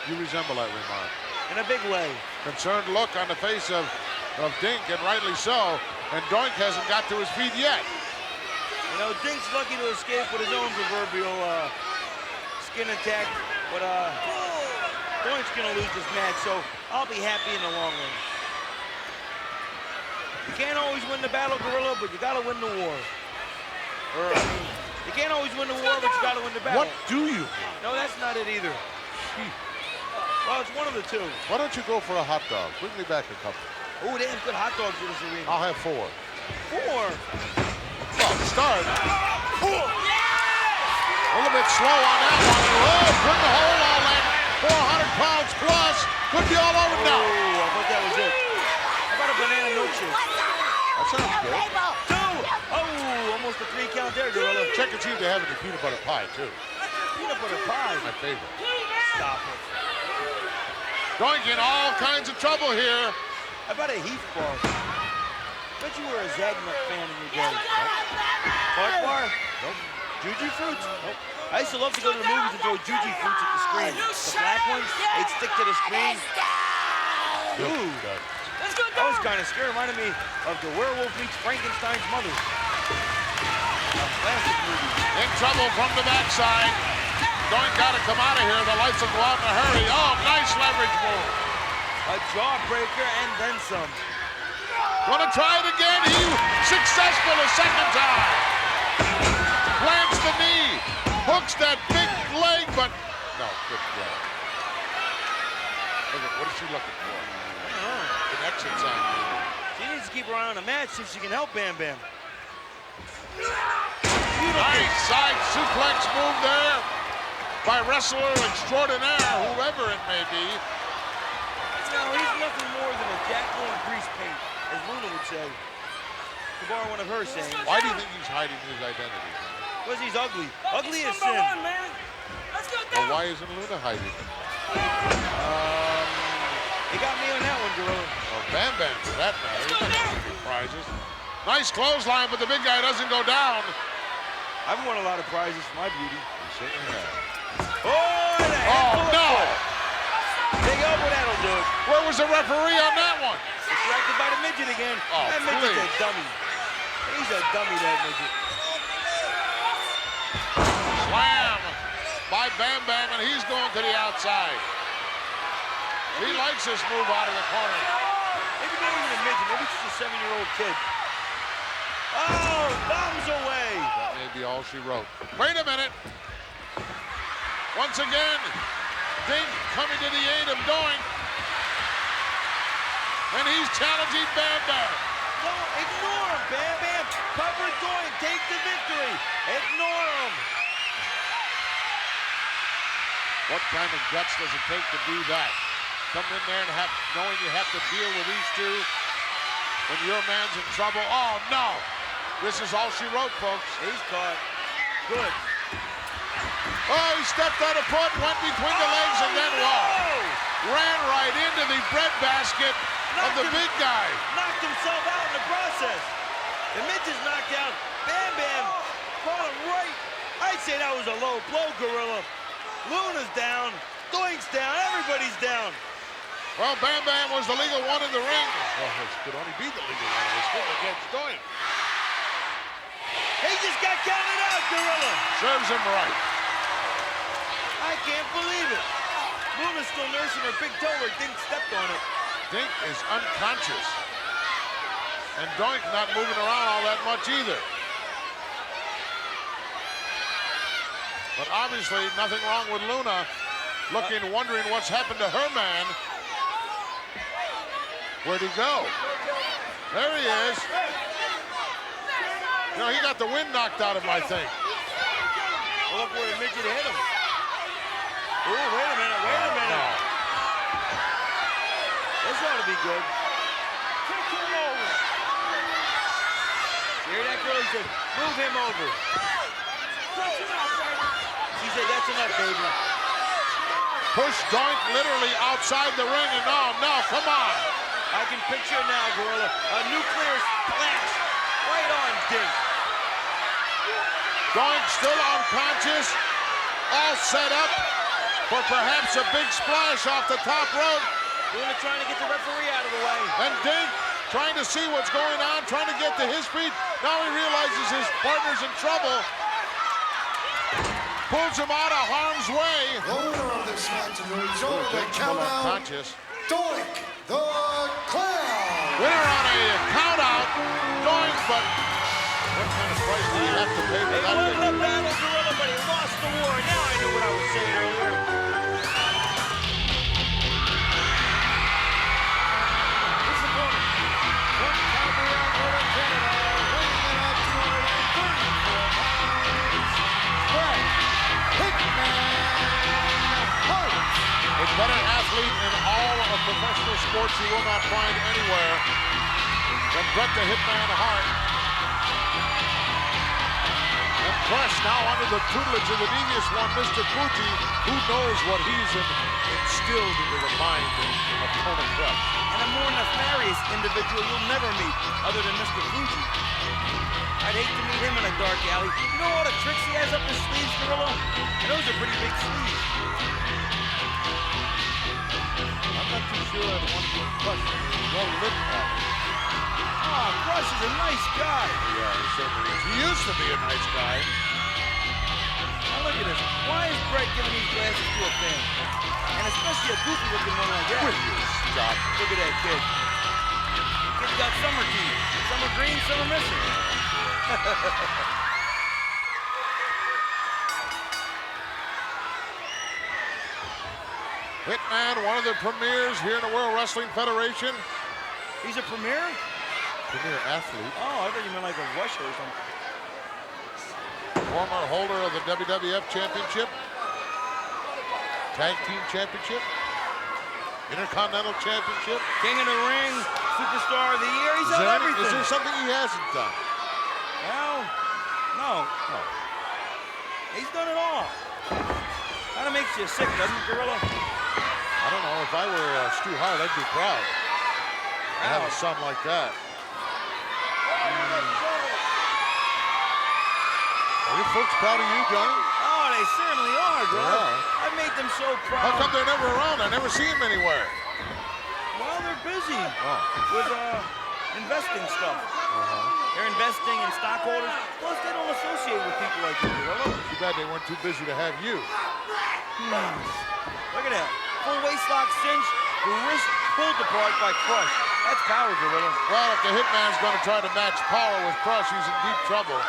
You resemble that remark. In a big way. Concerned look on the face of Dink, and rightly so. And Doink hasn't got to his feet yet. You know, Dink's lucky to escape with his own proverbial skin attack. But Doink's gonna lose this match, so I'll be happy in the long run. You can't always win the battle, Gorilla, but you gotta win the war. You can't always win the war, but you gotta win the battle. What do you mean? No, that's not it either. Well, it's one of the two. Why don't you go for a hot dog? Bring me back a couple. Oh, they have good hot dogs in this arena. I'll have 4. 4. Well, start. A little bit slow on that one. Oh, put the hole all that. 400 pounds plus. Could be all over now. Oh, I thought that was it. How about a banana milkshake? That sounds good. 2. Oh, almost a 3 count there, Gorilla. Check and see if they have any peanut butter pie, too. Peanut butter pie. My favorite. Stop it. Doink in all kinds of trouble here. How about a Heath ball? Bet you were a Zagnut fan in your day. Clark bar? Nope. Juji fruits? Nope. I used to love to go to the movies and throw Juji fruits at the screen. The black ones, they'd stick to the screen. Ooh. That was kind of scary. Reminded me of The Werewolf Meets Frankenstein's Mother. A classic movie. In trouble from the backside. Doink got to come out of here. The lights will go out in a hurry. Oh, nice leverage move. A jawbreaker and then some. Gonna try it again. He successful a second time. Plants the knee. Hooks that big leg, but no, good play. What is she looking for? An exit sign. She needs to keep her eye on the match so she can help Bam Bam. Nice side suplex move there by wrestler extraordinaire, whoever it may be. No, he's nothing more than a jackal in grease paint, as Luna would say. To borrow one of her sayings. Why do you think he's hiding his identity? Because he's ugly. Ugly as sin. Well, why isn't Luna hiding it? They got me on that one, Gorilla. Well, Bam Bam, for that matter. He's not going to get prizes. Nice clothesline, but the big guy doesn't go down. I've won a lot of prizes for my beauty. He certainly has. Oh, no! Big elbow, that'll do it. Where was the referee on that one? Distracted by the midget again. Oh, that midget's please. a dummy. He's a dummy, that midget. Slam by Bam Bam, and he's going to the outside. He likes this move out of the corner. Maybe not even a midget. Maybe it's just a 7-year-old kid. Oh, bombs away. That may be all she wrote. Wait a minute. Once again, Dink coming to the aid of Doink. And he's challenging Bam Bam. Don't ignore him, Bam Bam. Cover Doink. Take the victory. Ignore him. What kind of guts does it take to do that? Come in there and knowing you have to deal with these two when your man's in trouble. Oh, no. This is all she wrote, folks. He's caught. Good. Oh, he stepped on a foot, went between the legs, and then walked. Ran right into the breadbasket of the big guy. Knocked himself out in the process. The midget's knocked out. Bam Bam caught him right. I'd say that was a low blow, Gorilla. Luna's down. Doink's down. Everybody's down. Well, Bam Bam was the legal one in the ring. Well, it could only be the legal one. It was him against Doink. He just got counted out, Gorilla. Serves him right. I can't believe it. Luna's still nursing her big toe where Dink stepped on it. Dink is unconscious. And Doink not moving around all that much either. But obviously nothing wrong with Luna. Looking, wondering what's happened to her man. Where'd he go? There he is. You know, he got the wind knocked out of him, I think. Well, look where the midget hit him. Oh, wait a minute, wait a minute. No. This ought to be good. Kick him over. You hear that girl? He said, move him over. She said, that's enough, baby. Push Doink literally outside the ring, and no, come on. I can picture it now, Gorilla. A nuclear splash right on Dink. Doink still unconscious, all set up for perhaps a big splash off the top rope. Luna trying to get the referee out of the way. And Dink trying to see what's going on, trying to get to his feet. Now he realizes his partner's in trouble. Pulls him out of harm's way. The winner of this match is the result of the countdown, Unconscious. Doink the Clown. Winner on a count out. Doink, but what kind of price do you have to pay for He that won thing? the battle, Gorilla, but he lost the war. Now I knew what I was saying earlier. His opponent, from Calgary, Alberta, Canada, weighing in at 234 pounds, Bret Hitman Hart. A better athlete in all of professional sports you will not find anywhere than Bret the Hitman Hart. And Crush now under the tutelage of the devious one, Mr. Fuji. Who knows what he's instilled into the mind of Kona Crush. And a more nefarious individual you'll never meet other than Mr. Fuji. I'd hate to meet him in a dark alley. You know all the tricks he has up his sleeves, Gorilla? And those are pretty big sleeves. I'm not too sure I'd want to Crush well-lit at it. Oh, Crush is a nice guy. Yeah, he certainly is. He used to be a nice guy. Now look at this. Why is Brett giving these glasses to a fan? And especially a goofy-looking one like that. With you, stop. Look at that kid. Kid's got summer teeth. Some are green, some are missing. Hitman, one of the premiers here in the World Wrestling Federation. He's a premier? Premier athlete. Oh, I thought you meant like a Russia or something. Former holder of the WWF Championship. Tag Team Championship. Intercontinental Championship. King of the Ring, Superstar of the Year. He's done everything. Is there something he hasn't done? Well, no. He's done it all. Kind of makes you sick, doesn't it, Gorilla? I don't know. If I were Stu Hart, I'd be proud. I have a son like that. Are you folks proud of you, Johnny? Oh, they certainly are, Gorilla. Yeah. I've made them so proud. How come they're never around? I never see them anywhere. Well, they're busy with investing stuff. They're investing in stockholders. Plus, they don't associate with people like you, Gorilla. Too bad they weren't too busy to have you. Look at that. Full waist lock cinch, the wrist pulled apart by Crush. That's power, Gorilla. Well, if the Hitman's going to try to match power with Crush, he's in deep trouble.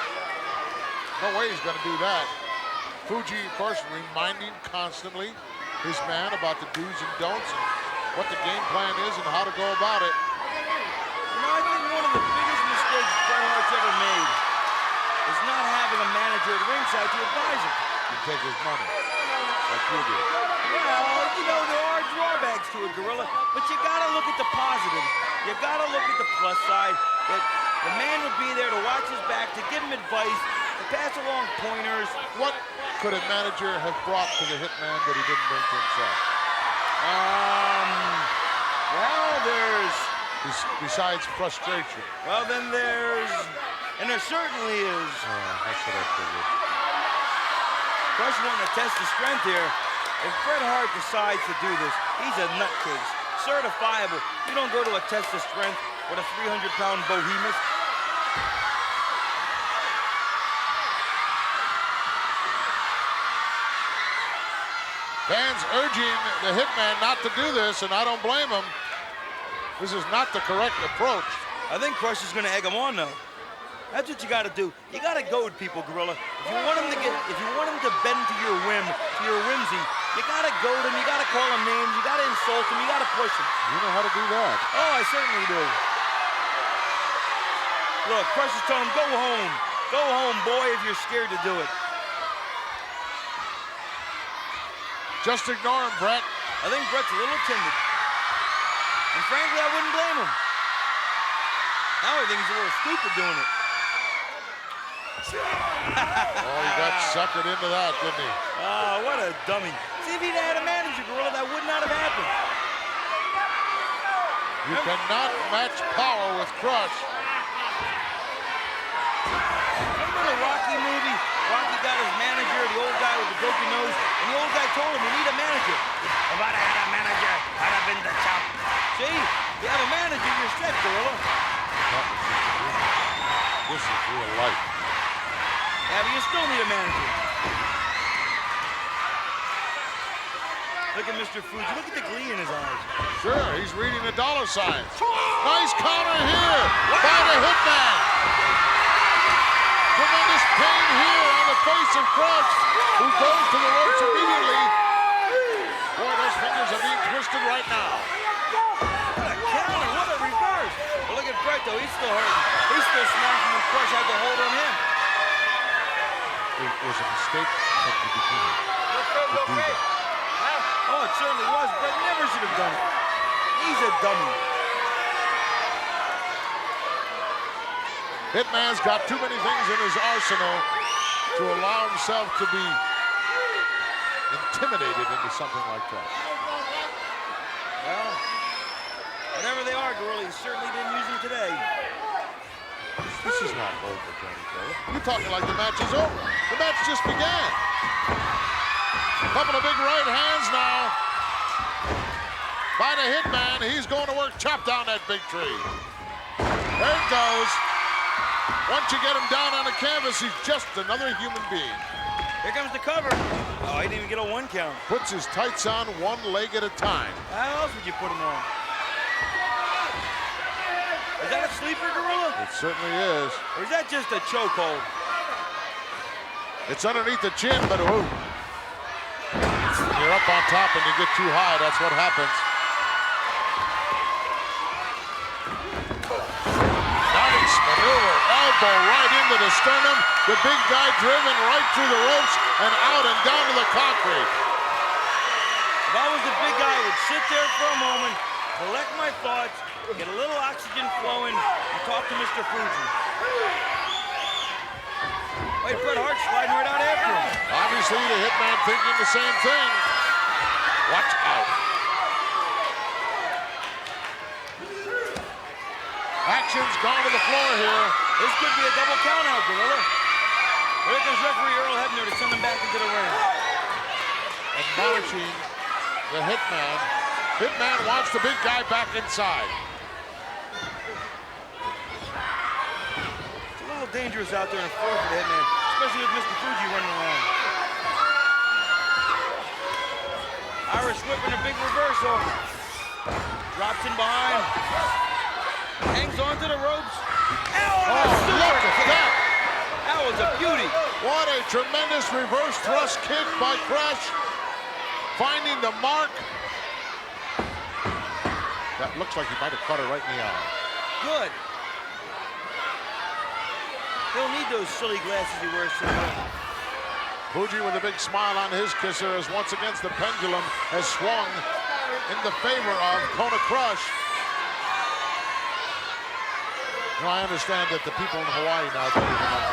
No way he's going to do that. Fuji, of course, reminding constantly his man about the do's and don'ts and what the game plan is and how to go about it. You know, I think one of the biggest mistakes Bret Hart's ever made is not having a manager at ringside to advise him. You take his money, like you do. Well, you know, there are drawbacks to it, Gorilla, but you gotta look at the positive. You gotta look at the plus side, that the man would be there to watch his back, to give him advice, to pass along pointers. What could a manager have brought to the Hitman that he didn't bring to himself? Well, there's... Besides frustration. Well, then there's... And there certainly is. That's what I figured. Crush wanting to test his strength here. If Bret Hart decides to do this, he's a nutcase. Certifiable. You don't go to a test of strength with a 300-pound behemoth. Fans urging the Hitman not to do this, and I don't blame him. This is not the correct approach. I think Crush is going to egg him on, though. That's what you got to do. You got to goad people, Gorilla. If you want him to bend to your whim, to your whimsy, you got to goad him. You got to call him names. You got to insult him. You got to push him. You know how to do that. Oh, I certainly do. Look, Crush is telling him, go home. Go home, boy, if you're scared to do it. Just ignore him, Bret. I think Bret's a little timid. And frankly, I wouldn't blame him. Now I think he's a little stupid doing it. Oh, he got suckered into that, didn't he? Oh, what a dummy. See, if he'd had a manager, Gorilla, that would not have happened. You cannot match power with Crush. Remember the Rocky movie? Rocky got his manager, the old guy with the broken nose, and the old guy told him, you need a manager. If I'd have had a manager, I'd have been the champ. See, if you have a manager, you're set, Gorilla. This is real life. Yeah, but you still need a manager. Look at Mr. Fuji. Look at the glee in his eyes. Sure, he's reading the dollar signs. Nice counter here by the Hitman. Tremendous pain here on the face of Crush, who goes to the ropes immediately. Boy, those fingers are being twisted right now. What a counter, what a reverse. But look at Bret, though. He's still hurting. He's still smacking when Crush had the hold on him. It was a mistake from the beginning to do that. Oh, it certainly was. Bret never should have done it. He's a dummy. Hitman's got too many things in his arsenal to allow himself to be intimidated into something like that. Well, whatever they are, Gorilla, he certainly didn't use them today. This is not over, Johnny Taylor. You're talking like the match is over. The match just began. Couple of big right hands now by the Hitman. He's going to work, chop down that big tree. There it goes. Once you get him down on the canvas, he's just another human being. Here comes the cover. Oh, he didn't even get a 1 count. Puts his tights on one leg at a time. How else would you put him on? Is that a sleeper, Gorilla? It certainly is. Or is that just a chokehold? It's underneath the chin, but ooh. When you're up on top and you get too high, that's what happens. Nice maneuver. Elbow right into the sternum. The big guy driven right through the ropes and out and down to the concrete. If I was the big guy, I would sit there for a moment, collect my thoughts, get a little oxygen flowing, and talk to Mr. Fuji. Wait, Bret Hart sliding right out after him. Obviously, the Hitman thinking the same thing. Watch out. Action's gone to the floor here. This could be a double count out, Gorilla. Here comes referee Earl Hebner to send him back into the ring. Admonishing the Hitman. Hitman wants the big guy back inside. It's a little dangerous out there in the floor for the Hitman, especially with Mr. Fuji running around. Irish whip and a big reversal. Drops in behind. Hangs onto the ropes. Oh, look at that. That was a beauty. What a tremendous reverse thrust kick by Crush. Finding the mark. That looks like he might have caught her right in the eye. Good. He'll need those silly glasses he wears tonight. Fuji with a big smile on his kisser as once again the pendulum has swung in the favor of Kona Crush. You know, I understand that the people in Hawaii now don't even know.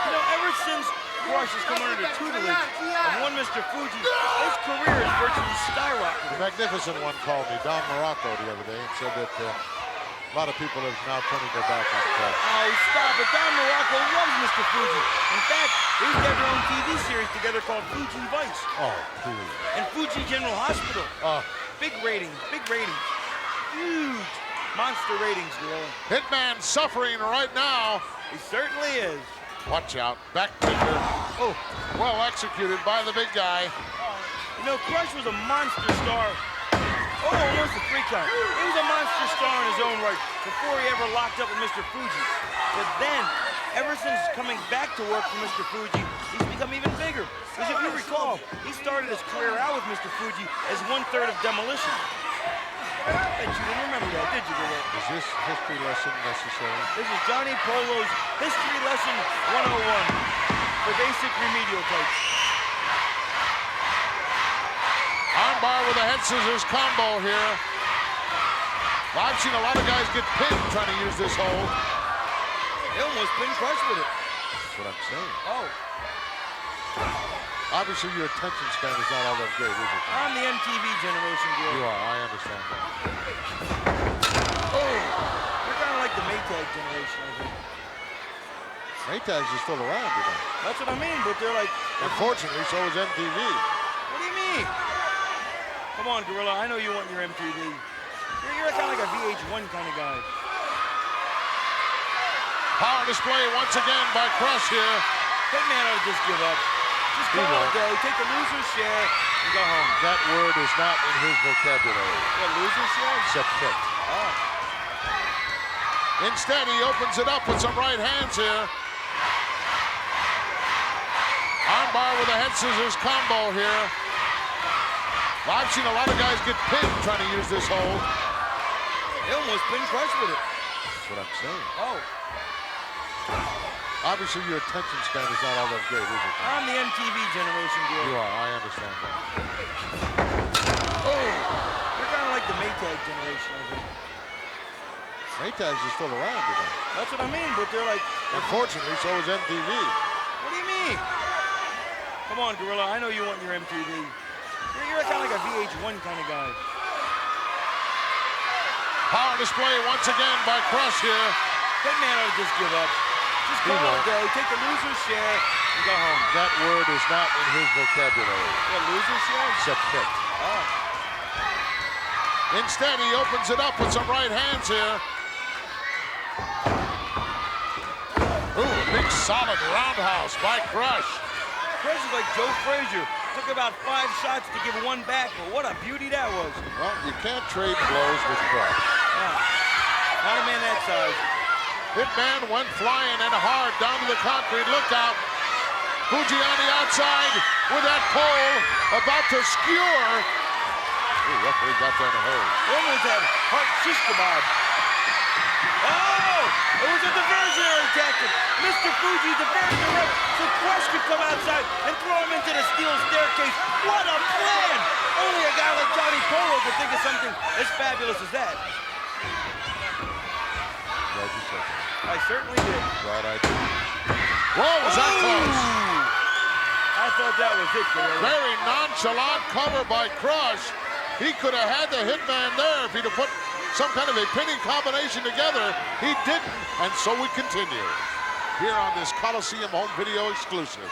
You know, ever since Crush has come under the tutelage of one Mr. Fuji, his career has virtually skyrocketed. The magnificent one called me, Don Morocco, the other day and said that a lot of people are now turning their back on Crush. Oh, stop it. Don Morocco loves Mr. Fuji. In fact, they got their own TV series together called Fuji Vice. Oh, please. And Fuji General Hospital. Big ratings, huge monster ratings, Gorilla. Hitman suffering right now. He certainly is. Watch out, back kicker. Oh, well executed by the big guy. You know, Crush was a monster star. Oh, almost a 3 count. He was a monster star in his own right before he ever locked up with Mr. Fuji. But then, ever since coming back to work for Mr. Fuji, he's become even bigger. Because if you recall, he started his career out with Mr. Fuji as 1/3 of Demolition. I bet you didn't remember that, did you, Gorilla? Is this history lesson necessary? This is Johnny Polo's History Lesson 101 for basic remedial types. Armbar with a head scissors combo here. I've seen a lot of guys get pinned trying to use this hold. They almost pinned Crush with it. That's what I'm saying. Oh. Obviously, your attention span is not all that great, is it? I'm the MTV generation, Gorilla. You are, I understand that. Oh! You're kind of like the Maytag generation, I think. Maytags are still around, you know. That's what I mean, but they're like... Unfortunately, so is MTV. What do you mean? Come on, Gorilla, I know you want your MTV. You're kind of like a VH1 kind of guy. Power display once again by Crush here. Hitman ought to just give up. Just call it a day, take the loser's share, and go home. That word is not in his vocabulary. What, loser's share? Except hit. Oh. Instead, he opens it up with some right hands here. Armbar with a head scissors combo here. I've seen a lot of guys get pinned trying to use this hold. They almost pinned Crush with it. That's what I'm saying. Oh. Obviously, your attention span is not all that great, is it? I'm the MTV generation, Gorilla. You are, I understand that. Oh! You're kind of like the Maytag generation, I think. Maytags are still around, you know. That's what I mean, but they're like... Unfortunately, so is MTV. What do you mean? Come on, Gorilla. I know you want your MTV. You're kind of like a VH1 kind of guy. Power display once again by Crush here. Hitman ought to just give up. Just call it a day. Take the loser's share and go home. That word is not in his vocabulary. Yeah, loser's share? Except hit. Oh. Instead, he opens it up with some right hands here. Ooh, a big solid roundhouse by Crush. Crush is like Joe Frazier. Took about 5 shots to give 1 back, but what a beauty that was. Well, you can't trade blows with Crush. Not a man that size. Hitman went flying and hard down to the concrete. Look out. Fuji on the outside with that pole about to skewer. Ooh, referee got there in a hurry. Almost had heart shish kebab. Oh! It was a diversionary tactic. Mr. Fuji diverted the ref so Crush could come outside and throw him into the steel staircase. What a plan! Only a guy like Johnny Polo could think of something as fabulous as that. Glad you said that. I certainly did. Glad I did. Whoa, was that close? I thought that was it, Gorilla. Very nonchalant cover by Crush. He could have had the Hitman there if he'd have put some kind of a pinning combination together. He didn't, and so we continue here on this Coliseum home video exclusive.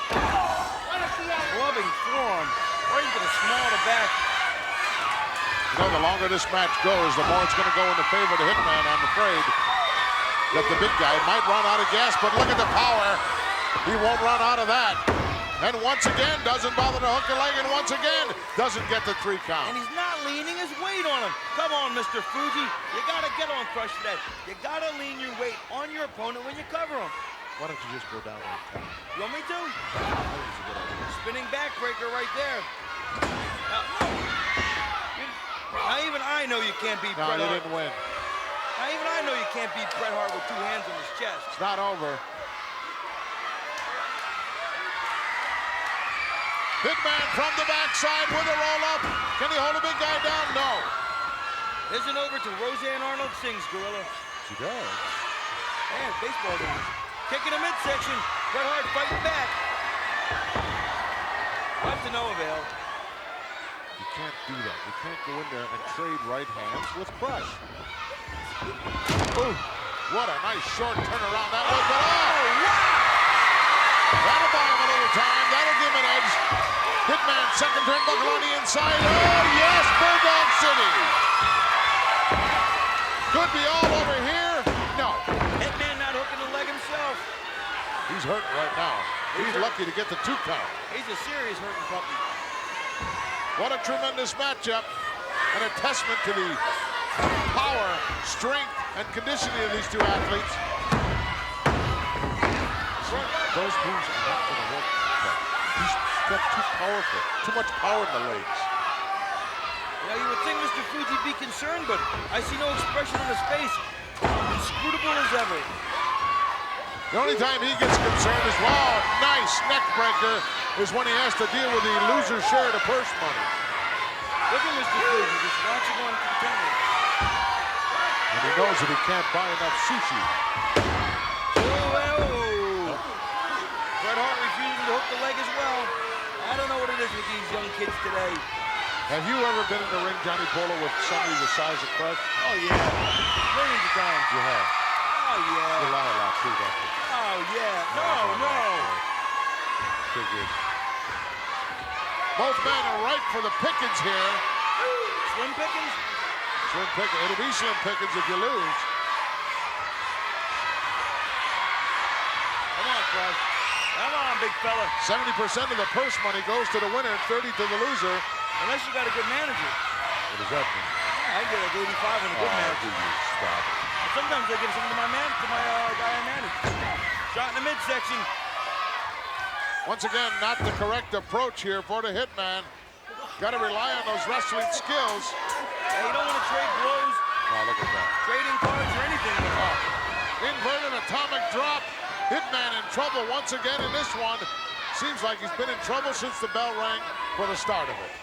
Clubbing forearm right into the small of the back. You know, the longer this match goes, the more it's going to go in the favor of the Hitman, I'm afraid. That the big guy might run out of gas, but look at the power. He won't run out of that. And once again, doesn't bother to hook the leg, and once again, doesn't get the 3 count. And he's not leaning his weight on him. Come on, Mr. Fuji. You got to get on Crush for that. You got to lean your weight on your opponent when you cover him. Why don't you just go down on top? You want me to? I think it's a good idea. Spinning backbreaker right there. Now even I know you can't beat No, Bret you Hart. didn't win. Now even I know you can't beat Bret Hart with 2 hands on his chest. It's not over. Hitman from the backside with a roll-up. Can he hold a big guy down? No. Isn't over till Roseanne Arnold sings, Gorilla. She does. Man, baseball games. Kicking the midsection. Bret Hart fighting back. But to no avail. You can't do that. You can't go in there and trade right hands with Crush. Ooh, what a nice short turnaround that was. But oh, wow! That'll buy him a little time. That'll give him an edge. Hitman, second turnbuckle on the inside. Oh, yes, Bulldog City. Could be all over here. No. Hitman not hooking the leg himself. He's hurting right now. He's lucky to get the 2 count. He's a serious hurting puppy. What a tremendous matchup, and a testament to the power, strength, and conditioning of these 2 athletes. Those moves are not going to work. He's got too powerful, too much power in the legs. Now you would think Mr. Fuji be concerned, but I see no expression on his face. Inscrutable as ever. The only time he gets concerned is, wow, nice neck breaker, is when he has to deal with the loser's share of the purse money. Look at Mr. Fuji, just watching on contender. And he knows that he can't buy enough sushi. Bret Hart refusing to hook the leg as well. I don't know what it is with these young kids today. Have you ever been in the ring, Johnny Polo, with somebody the size of Crush? Oh, yeah. Millions of times. You have. Oh, yeah. You lie a lot, too, don't you? Oh, yeah. No. Figured. Both men are ripe for the pickings here. Slim pickings? Slim pickings. It'll be slim pickings if you lose. Come on, Crush. Come on, big fella. 70% of the purse money goes to the winner and 30 to the loser. Unless you got a good manager. What does that mean? I get like 85 on a good manager. You stop. And sometimes I give some to my guy I manage. Shot in the midsection. Once again, not the correct approach here for the Hitman. Got to rely on those wrestling skills. Yeah, you don't want to trade blows. Now look at that. Trading cards or anything. Inverted atomic drop. Hitman in trouble once again in this one. Seems like he's been in trouble since the bell rang for the start of it.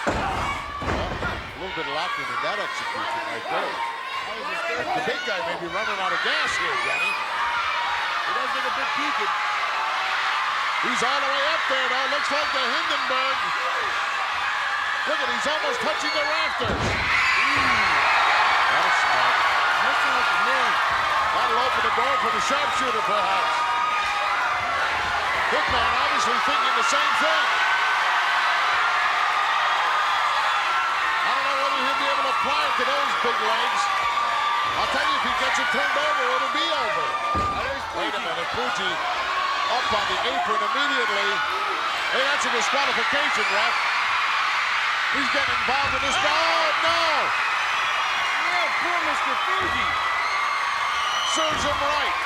Well, a little bit lacking in that execution right there. Oh, The big guy may be running out of gas here, Johnny. He does look a bit peaked. He's all the way up there, though. Looks like the Hindenburg. Look at, he's almost touching the rafters. That's smart. Missing with the knee. That'll open the door for the sharpshooter, perhaps. Hitman obviously thinking the same thing. I don't know whether he'll be able to apply it to those big legs. I'll tell you, if he gets it turned over, it'll be over. Wait a minute, Fuji up on the apron immediately. Hey, that's a disqualification, ref. He's getting involved in this. Oh, no! Yeah, poor Mr. Fuji. Serves him right.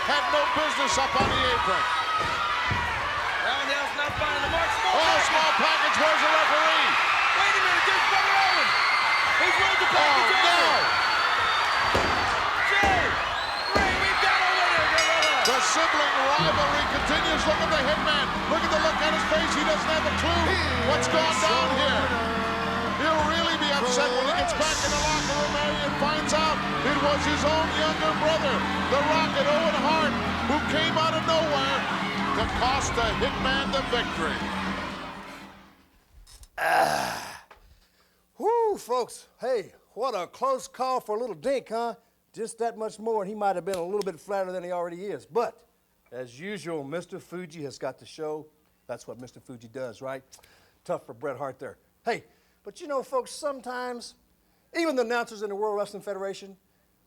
Had no business up on the apron. Roundhouse not finding the mark. Small package. Where's the referee? Wait a minute, there's Brother Owen. He's rolled the package over. No! Jay, Ray, we've got a winner, Gorilla. The sibling rivalry continues. Look at the Hitman. Look at the look on his face. He doesn't have a clue what's gone down here. He'll really be upset when he gets back in the locker room area and finds out it was his own younger brother, the Rocket Owen Hart, who came out of nowhere to cost the Hitman the victory. Whoo, folks. Hey, what a close call for a little dink, huh? Just that much more, and he might have been a little bit flatter than he already is. But, as usual, Mr. Fuji has got the show. That's what Mr. Fuji does, right? Tough for Bret Hart there. Hey, but you know, folks, sometimes, even the announcers in the World Wrestling Federation,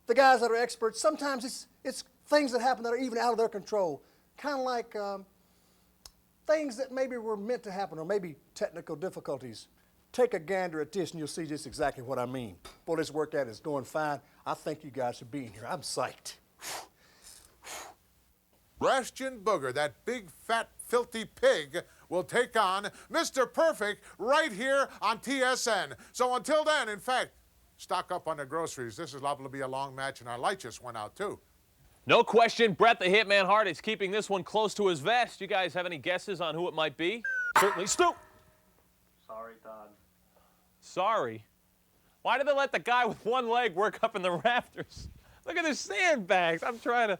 the guys that are experts, sometimes it's things that happen that are even out of their control. Kind of like things that maybe were meant to happen, or maybe technical difficulties. Take a gander at this and you'll see just exactly what I mean. Boy, this workout is going fine. I think you guys should be in here. I'm psyched. Bastion Booger, that big, fat, filthy pig, will take on Mr. Perfect right here on TSN. So until then, in fact, stock up on the groceries. This is liable to be a long match, and our light just went out, too. No question, Bret the Hitman Hart is keeping this one close to his vest. You guys have any guesses on who it might be? Certainly Stu. Sorry, Todd. Sorry? Why did they let the guy with one leg work up in the rafters? Look at the sandbags. I'm trying to...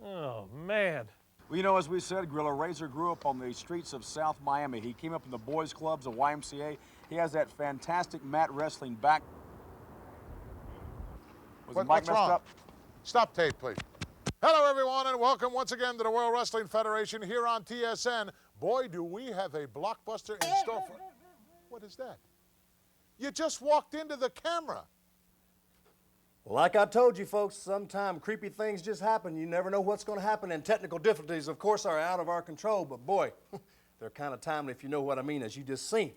Oh, man. Well, you know, as we said, Gorilla, Razor grew up on the streets of South Miami. He came up in the boys' clubs, the YMCA. He has that fantastic mat wrestling back. Was the mic What's messed wrong? up? Stop tape, please. Hello, everyone, and welcome once again to the World Wrestling Federation here on TSN. Boy, do we have a blockbuster in store for... What is that? You just walked into the camera. Like I told you, folks, sometimes creepy things just happen. You never know what's going to happen, and technical difficulties, of course, are out of our control. But, boy, they're kind of timely if you know what I mean, as you just seen.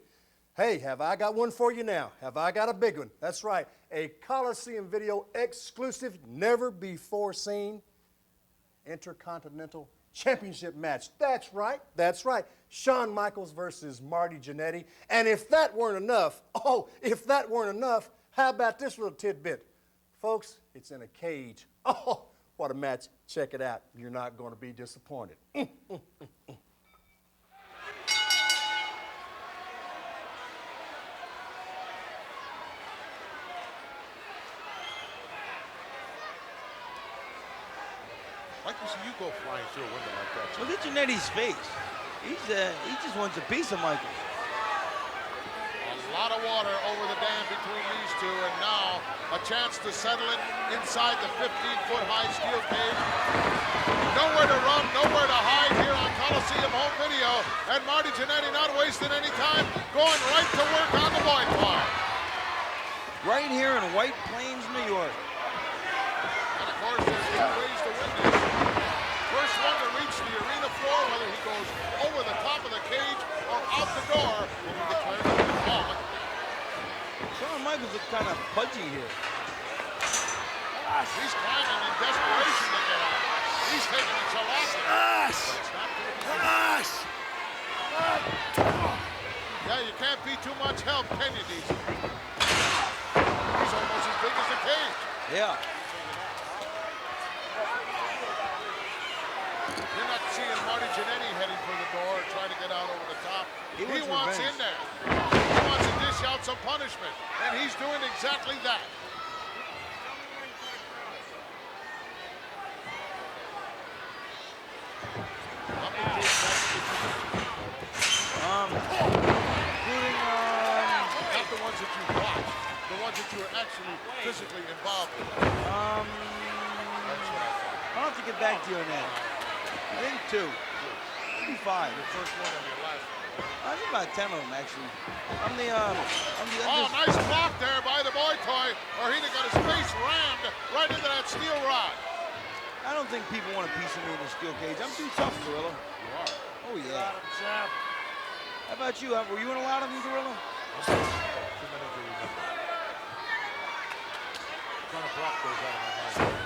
Hey, have I got one for you now? Have I got a big one? That's right, a Coliseum Video exclusive, never before seen Intercontinental Championship match. That's right, that's right. Shawn Michaels versus Marty Jannetty. And if that weren't enough, how about this little tidbit? Folks, it's in a cage. Oh, what a match. Check it out. You're not going to be disappointed. Like to see you go flying through a window like that. Look at Jannetty's face. He just wants a piece of Michaels. A lot of water over the dam between these two, and now a chance to settle it inside the 15-foot-high steel cage. Nowhere to run, nowhere to hide here on Coliseum Home Video, and Marty Jannetty not wasting any time, going right to work on the boy farm. Right here in White Plains, New York. And of course, there's two ways to win this. First one to reach the arena floor, whether he goes over the top of the cage or out the door, will be declared to be fallen. Shawn Michaels look kind of pudgy here. He's climbing in desperation to get out. He's taking it so often. Yeah, you can't be too much help, can you, Diesel? He's almost as big as the cage. Yeah. You're not seeing Marty Jannetty heading for the door, trying to get out over the top. He wants in there. He wants to dish out some punishment, and he's doing exactly that. that you were actually physically involved in? That's what I thought. I'll have to get back to you on that. I think 2. Maybe 5. Your first one and your last one. I think about 10 of them, actually. I'm the Oh, nice block there by the boy toy. Ojeda got his face rammed right into that steel rod. I don't think people want a piece of me in the steel cage. I'm too tough, Gorilla. You are. Oh, yeah. How about you? Were you in a lot of them, Gorilla? Too many to remember. I'm trying to block those out of my mind.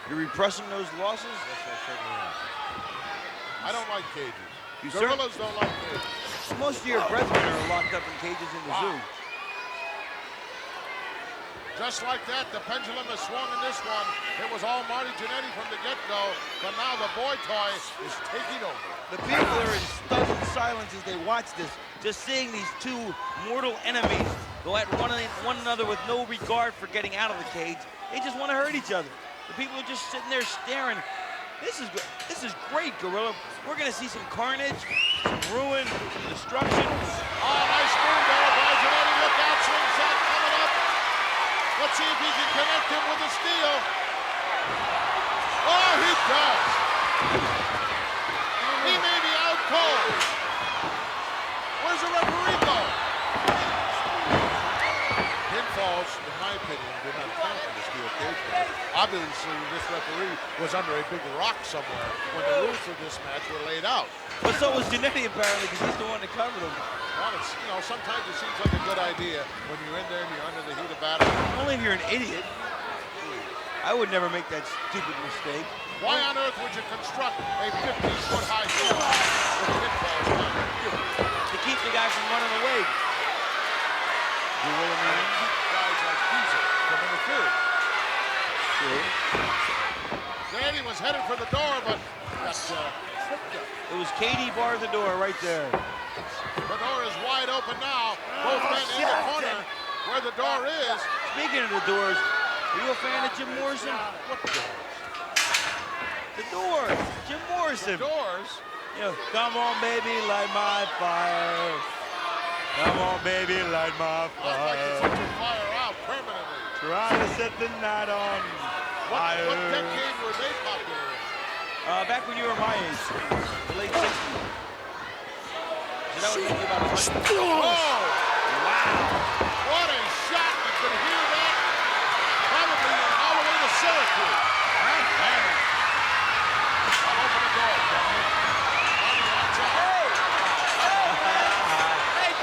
You're repressing those losses? Yes, I certainly am. I don't like cages. You Gorillas don't like cages. Most of your brethren are locked up in cages in the zoo. Just like that, the pendulum has swung in this one. It was all Marty Jannetty from the get-go, but now the boy toy is taking over. The people are in stunned silence as they watch this, just seeing these two mortal enemies go at one another with no regard for getting out of the cage. They just want to hurt each other. The people are just sitting there staring. This is great, Gorilla. We're going to see some carnage, some ruin, some destruction. Oh, nice move there by Jannetty. Look out, swing shot coming up. Let's see if he can connect him with the steel. Oh, he does. He may be out cold. Where's the referee go? Pinfalls, in my opinion, did not count in the steel cage match. Obviously, this referee was under a big rock somewhere when the rules for this match were laid out. But so was Jannetty, apparently, because he's the one that covered him. Well, it's, you know, sometimes it seems like a good idea when you're in there and you're under the heat of battle. Only if you're an idiot. I would never make that stupid mistake. Why on earth would you construct a 15-foot high ceiling with pinfalls on it? To keep the guy from running away. You know what I mean? Keep guys like Diesel from interfering. True. Jannetty was headed for the door, but got tripped up. It was Katie barred the door right there. The door is wide open now. Both men in the corner where the door is. Speaking of the doors, are you a fan of Jim Morrison? What doors? The doors. Jim Morrison. Doors? You know, come on, baby, light my fire. Come on, baby, light my I'd like to fire. set your fire out permanently. Try to set the night on fire. What decade were they popular in? Back when you were my age, the late 60s. So that was maybe about 100. Oh! Wow. What a shot! You could hear that probably all the way to Syracuse. Man. I'll open the door. Marty, watch out.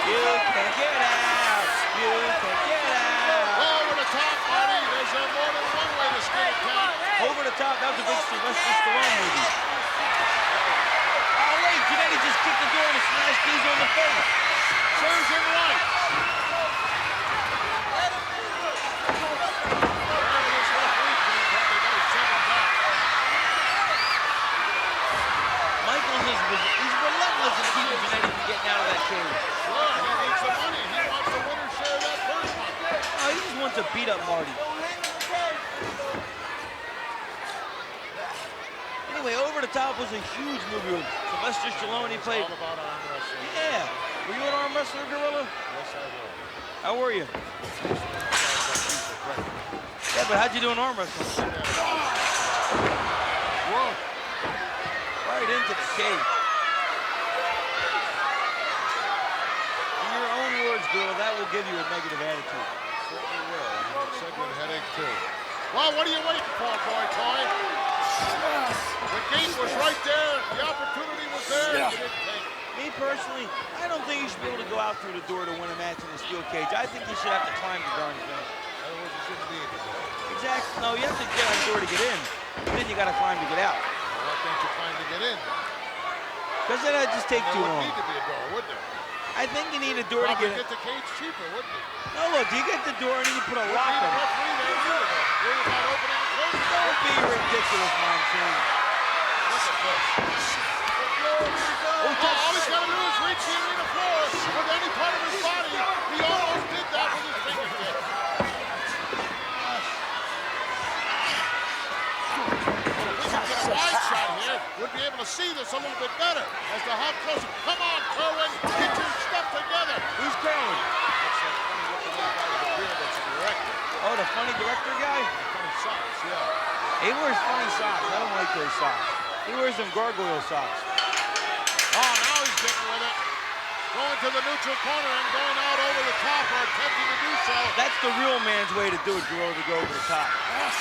You can get out. You can get out. Over the top, Marty. There's more than one way to skin a cat. Over the top. That was a big Sylvester Stallone movie. Oh, wait. Jannetty just kicked the door and smashed Diesel in the face. Serves him right. Wherever this referee came from, they got to send him back. Michaels he's relentless in keeping Jannetty from getting out of that cage. Sure, he needs the money. He wants the winner's share of that first one. Oh, he just wants to beat up Marty. Anyway, Over the Top was a huge movie with Sylvester Stallone. He played. All about arm wrestling. Yeah. Were you an arm wrestler, Gorilla? Yes, I will. How were you? Yeah, but how'd you do in arm wrestling? Whoa. Right into the cage. In your own words, Gorilla, that will give you a negative attitude. Certainly will. Segment headache, too. Well, what are you waiting for, boy toy? The gate was right there. The opportunity was there. You didn't take it. Me personally, I don't think you should be able to go out through the door to win a match in a steel cage. I think you should have to climb the darn thing. Otherwise, you shouldn't be in the door. Exactly. No, you have to get on the door to get in. Then you got to climb to get out. Well, why can't you find to get in? Because then that'd just take There too wouldn't long. need to be a door, would there? I think you need a door to Probably get in. get the cage cheaper, wouldn't it? No, look, you get the door and then you put a Wouldn't lock need a on it. referee there either. Worry about opening and closing. Don't be ridiculous, Monsoon. Look at this. All he's got to do is reach the arena floor with any part of his body. He almost did that with his fingertips. If we could get a wide shot here, we'd be able to see this a little bit better as to how close. Come on, Kerwin, get your stuff together. Who's Kerwin? That's that funny looking little guy with the beard that's in the director. Oh, the funny director guy? Funny socks, yeah. He wears funny socks. I don't like those socks. He wears them gargoyle socks. Oh, now he's getting with it. Going to the neutral corner and going out over the top or attempting to do so. That's the real man's way to do it, Gorilla, to go over the top. Yes.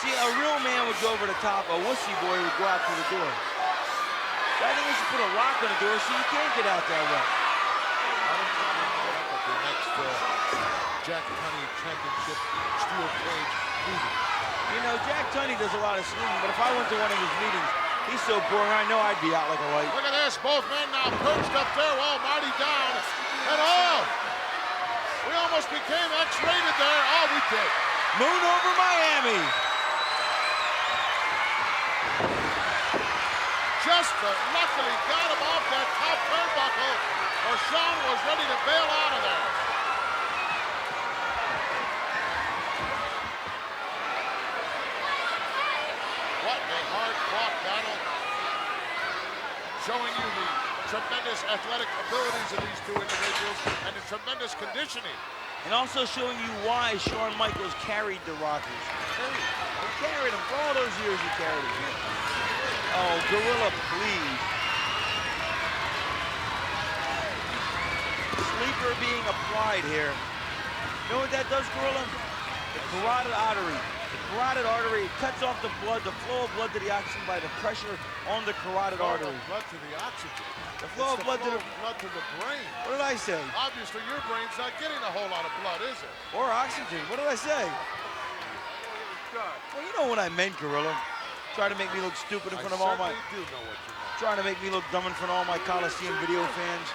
See, a real man would go over the top. A wussy boy would go out through the door. I think we should put a lock on the door so you can't get out that way. The next Jack Tunney Championship Steel Cage meeting. You know, Jack Tunney does a lot of slinging, but if I went to one of his meetings, he's so boring, I know I'd be out like a light. Look at this, both men now perched up there. Well, Marty down. And oh, we almost became X-rated there. Oh, we did. Moon over Miami. Just luckily got him off that top turnbuckle, or Shawn was ready to bail out of there. What a hard-fought battle, showing you the tremendous athletic abilities of these two individuals and the tremendous conditioning. And also showing you why Shawn Michaels carried the Rockers. He carried them. For all those years he carried them. Oh, Gorilla, please. Sleeper being applied here. You know what that does, Gorilla? The carotid artery. The carotid artery, it cuts off the blood, the flow of blood to the oxygen by the pressure on the carotid artery. Blood to the oxygen. The flow of blood to the brain. What did I say? Obviously, your brain's not getting a whole lot of blood, is it? Or oxygen. What did I say? Well, you know what I meant, Gorilla. Trying to make me look stupid in front of all my... do know what you meant. Trying to make me look dumb in front of all my Coliseum video fans.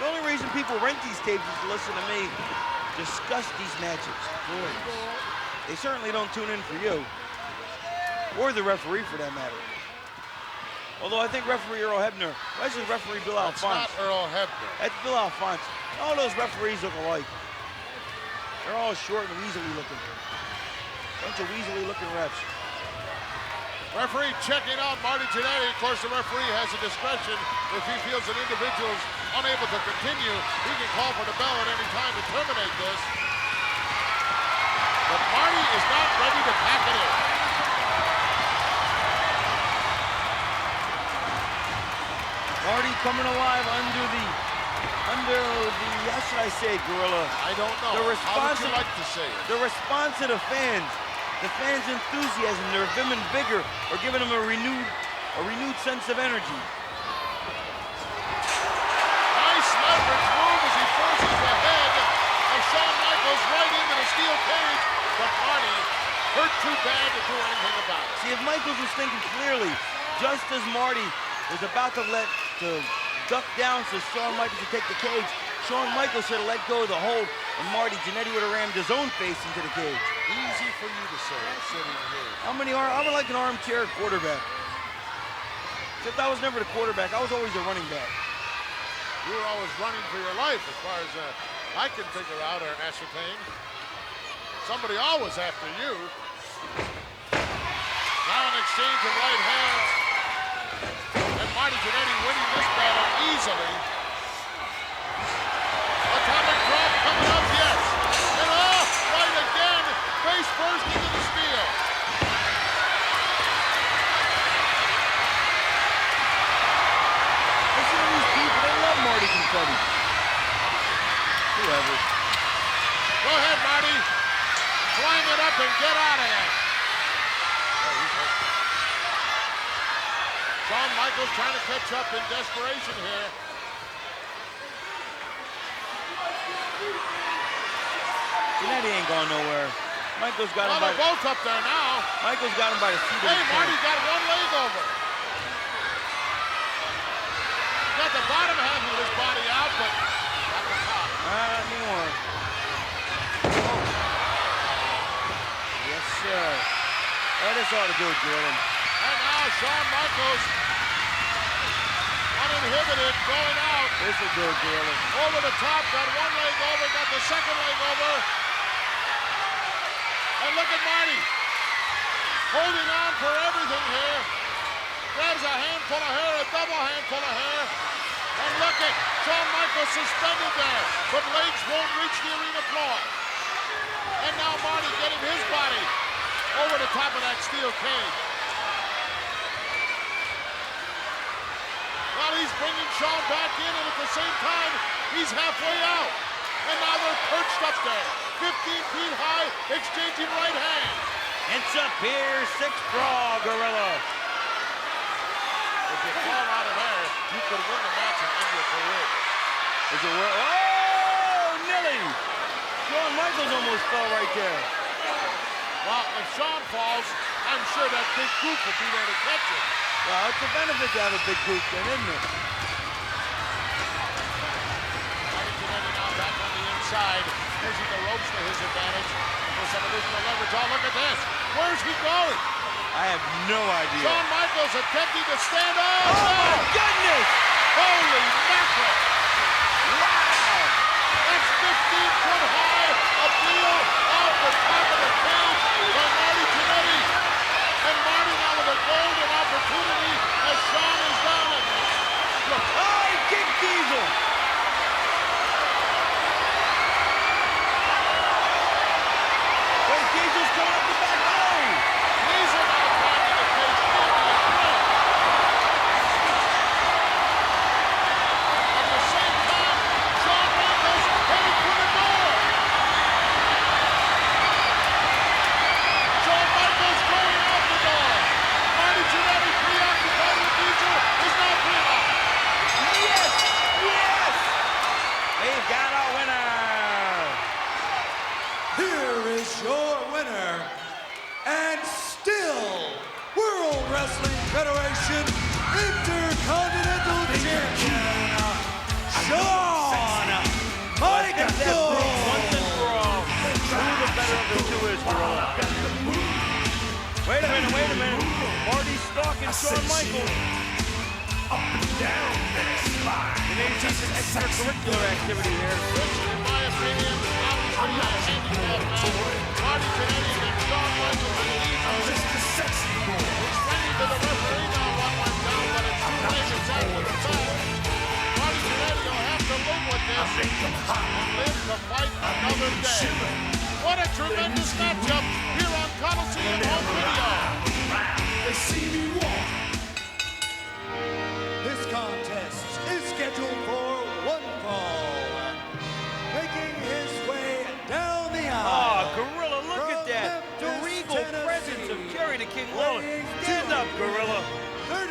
The only reason people rent these tapes is to listen to me discuss these matches. They certainly don't tune in for you. Or the referee, for that matter. Although I think referee Earl Hebner, that's just referee Bill Alphonse. That's not Earl Hebner. That's Bill Alphonse. All those referees look alike. They're all short and weaselly looking. Bunch of weaselly looking refs. Referee checking out Marty Jannetty. Of course, the referee has a discretion. If he feels an individual's unable to continue, he can call for the bell at any time to terminate this. But Marty is not ready to pack it in. Marty coming alive under the, how should I say, Gorilla? I don't know. How would you like to say it? The response of the fans enthusiasm, their vim and vigor are giving them a renewed sense of energy. Nice leverage move as he forces the head of Shawn Michaels right into the steel cage, but Marty hurt too bad to do anything about it. See, if Michaels was thinking clearly, just as Marty was about to duck down so Shawn Michaels would take the cage, Shawn Michaels should have let go of the hold, and Marty Jannetty would have rammed his own face into the cage. Easy for you to say, sitting here. I'm like an armchair quarterback. Except I was never the quarterback. I was always a running back. You were always running for your life, as far as I can figure out or ascertain. Somebody always after you. Now an exchange of right hands. And Marty Jannetty winning this battle easily. Atomic drop coming up, yes. And off, right again. Face first into the steel. Listen to these people, they love Marty Confetti. Whoever. Go ahead, Marty. Climb it up and get out of there. Shawn Michaels trying to catch up in desperation here. Jannetty ain't going nowhere. Michaels got him they're both up there now. Michaels got him by the seat of his pants. Marty got one leg over. Got the bottom half of his body out, but not the top. Not anymore. Yes, sir. That is all to do, Jordan. And now Shawn Michaels, uninhibited, going out. This will do, Jordan. Over the top, got one leg over, got the second leg over. And look at Marty, holding on for everything here. Grabs a handful of hair, a double handful of hair. And look at Shawn Michaels suspended there, but legs won't reach the arena floor. And now Marty getting his body over the top of that steel cage. Well, he's bringing Shawn back in, and at the same time, he's halfway out. And now they're perched up there, 15 feet high, exchanging right hands. Inch up here, 6 sprawl, Gorilla. If you fall out of there, you could win the match and end your career. Is it worth? Oh, Millie! Shawn Michaels almost fell right there. Well, if Shawn falls, I'm sure that big group will be there to catch him. Well, it's a benefit to have a big group then, isn't it? Now back on the inside, using the ropes to his advantage for some additional leverage. Oh, look at this. Where's he going? I have no idea. Shawn Michaels attempting to stand up. Oh, my goodness! Holy mackerel! Wow! That's 15 foot high appeal off the top of the cage by Marty Jannetty. And Marty now with a golden opportunity as Shawn is down. Look. Oh, he kicked Diesel! Wait, Diesel's coming up the back. Oh! Diesel now attacking the cage. At the same time, Shawn Michaels heading for the door. Shawn Michaels going out the door. Marty Jannetty, preoccupied with Diesel, is now clear off. Yes! Yes! We've got a winner! Here is your winner, and still World Wrestling Federation Intercontinental Champion, Shawn Michaels! Once and for all, who the better of the two is, Gorilla? Wait a minute. Marty's stalking Shawn Michaels. Up and down their spine. You may see some extracurricular activity here. In my opinion, obviously a handicap match. Marty Jannetty and Shawn Michaels in the lead. Just a sexy boy. It's friendly to the referee now, what went down, but it's too late. It's after the fact. Marty Jannetty will have to live with this and live to fight another day. What a tremendous matchup here on Coliseum Home Video. They see me walk. This contest is scheduled for one fall. Making his way down the Oh, aisle. Gorilla, look at that. The regal presence of Jerry the King Lawler. Stand up, Gorilla. 36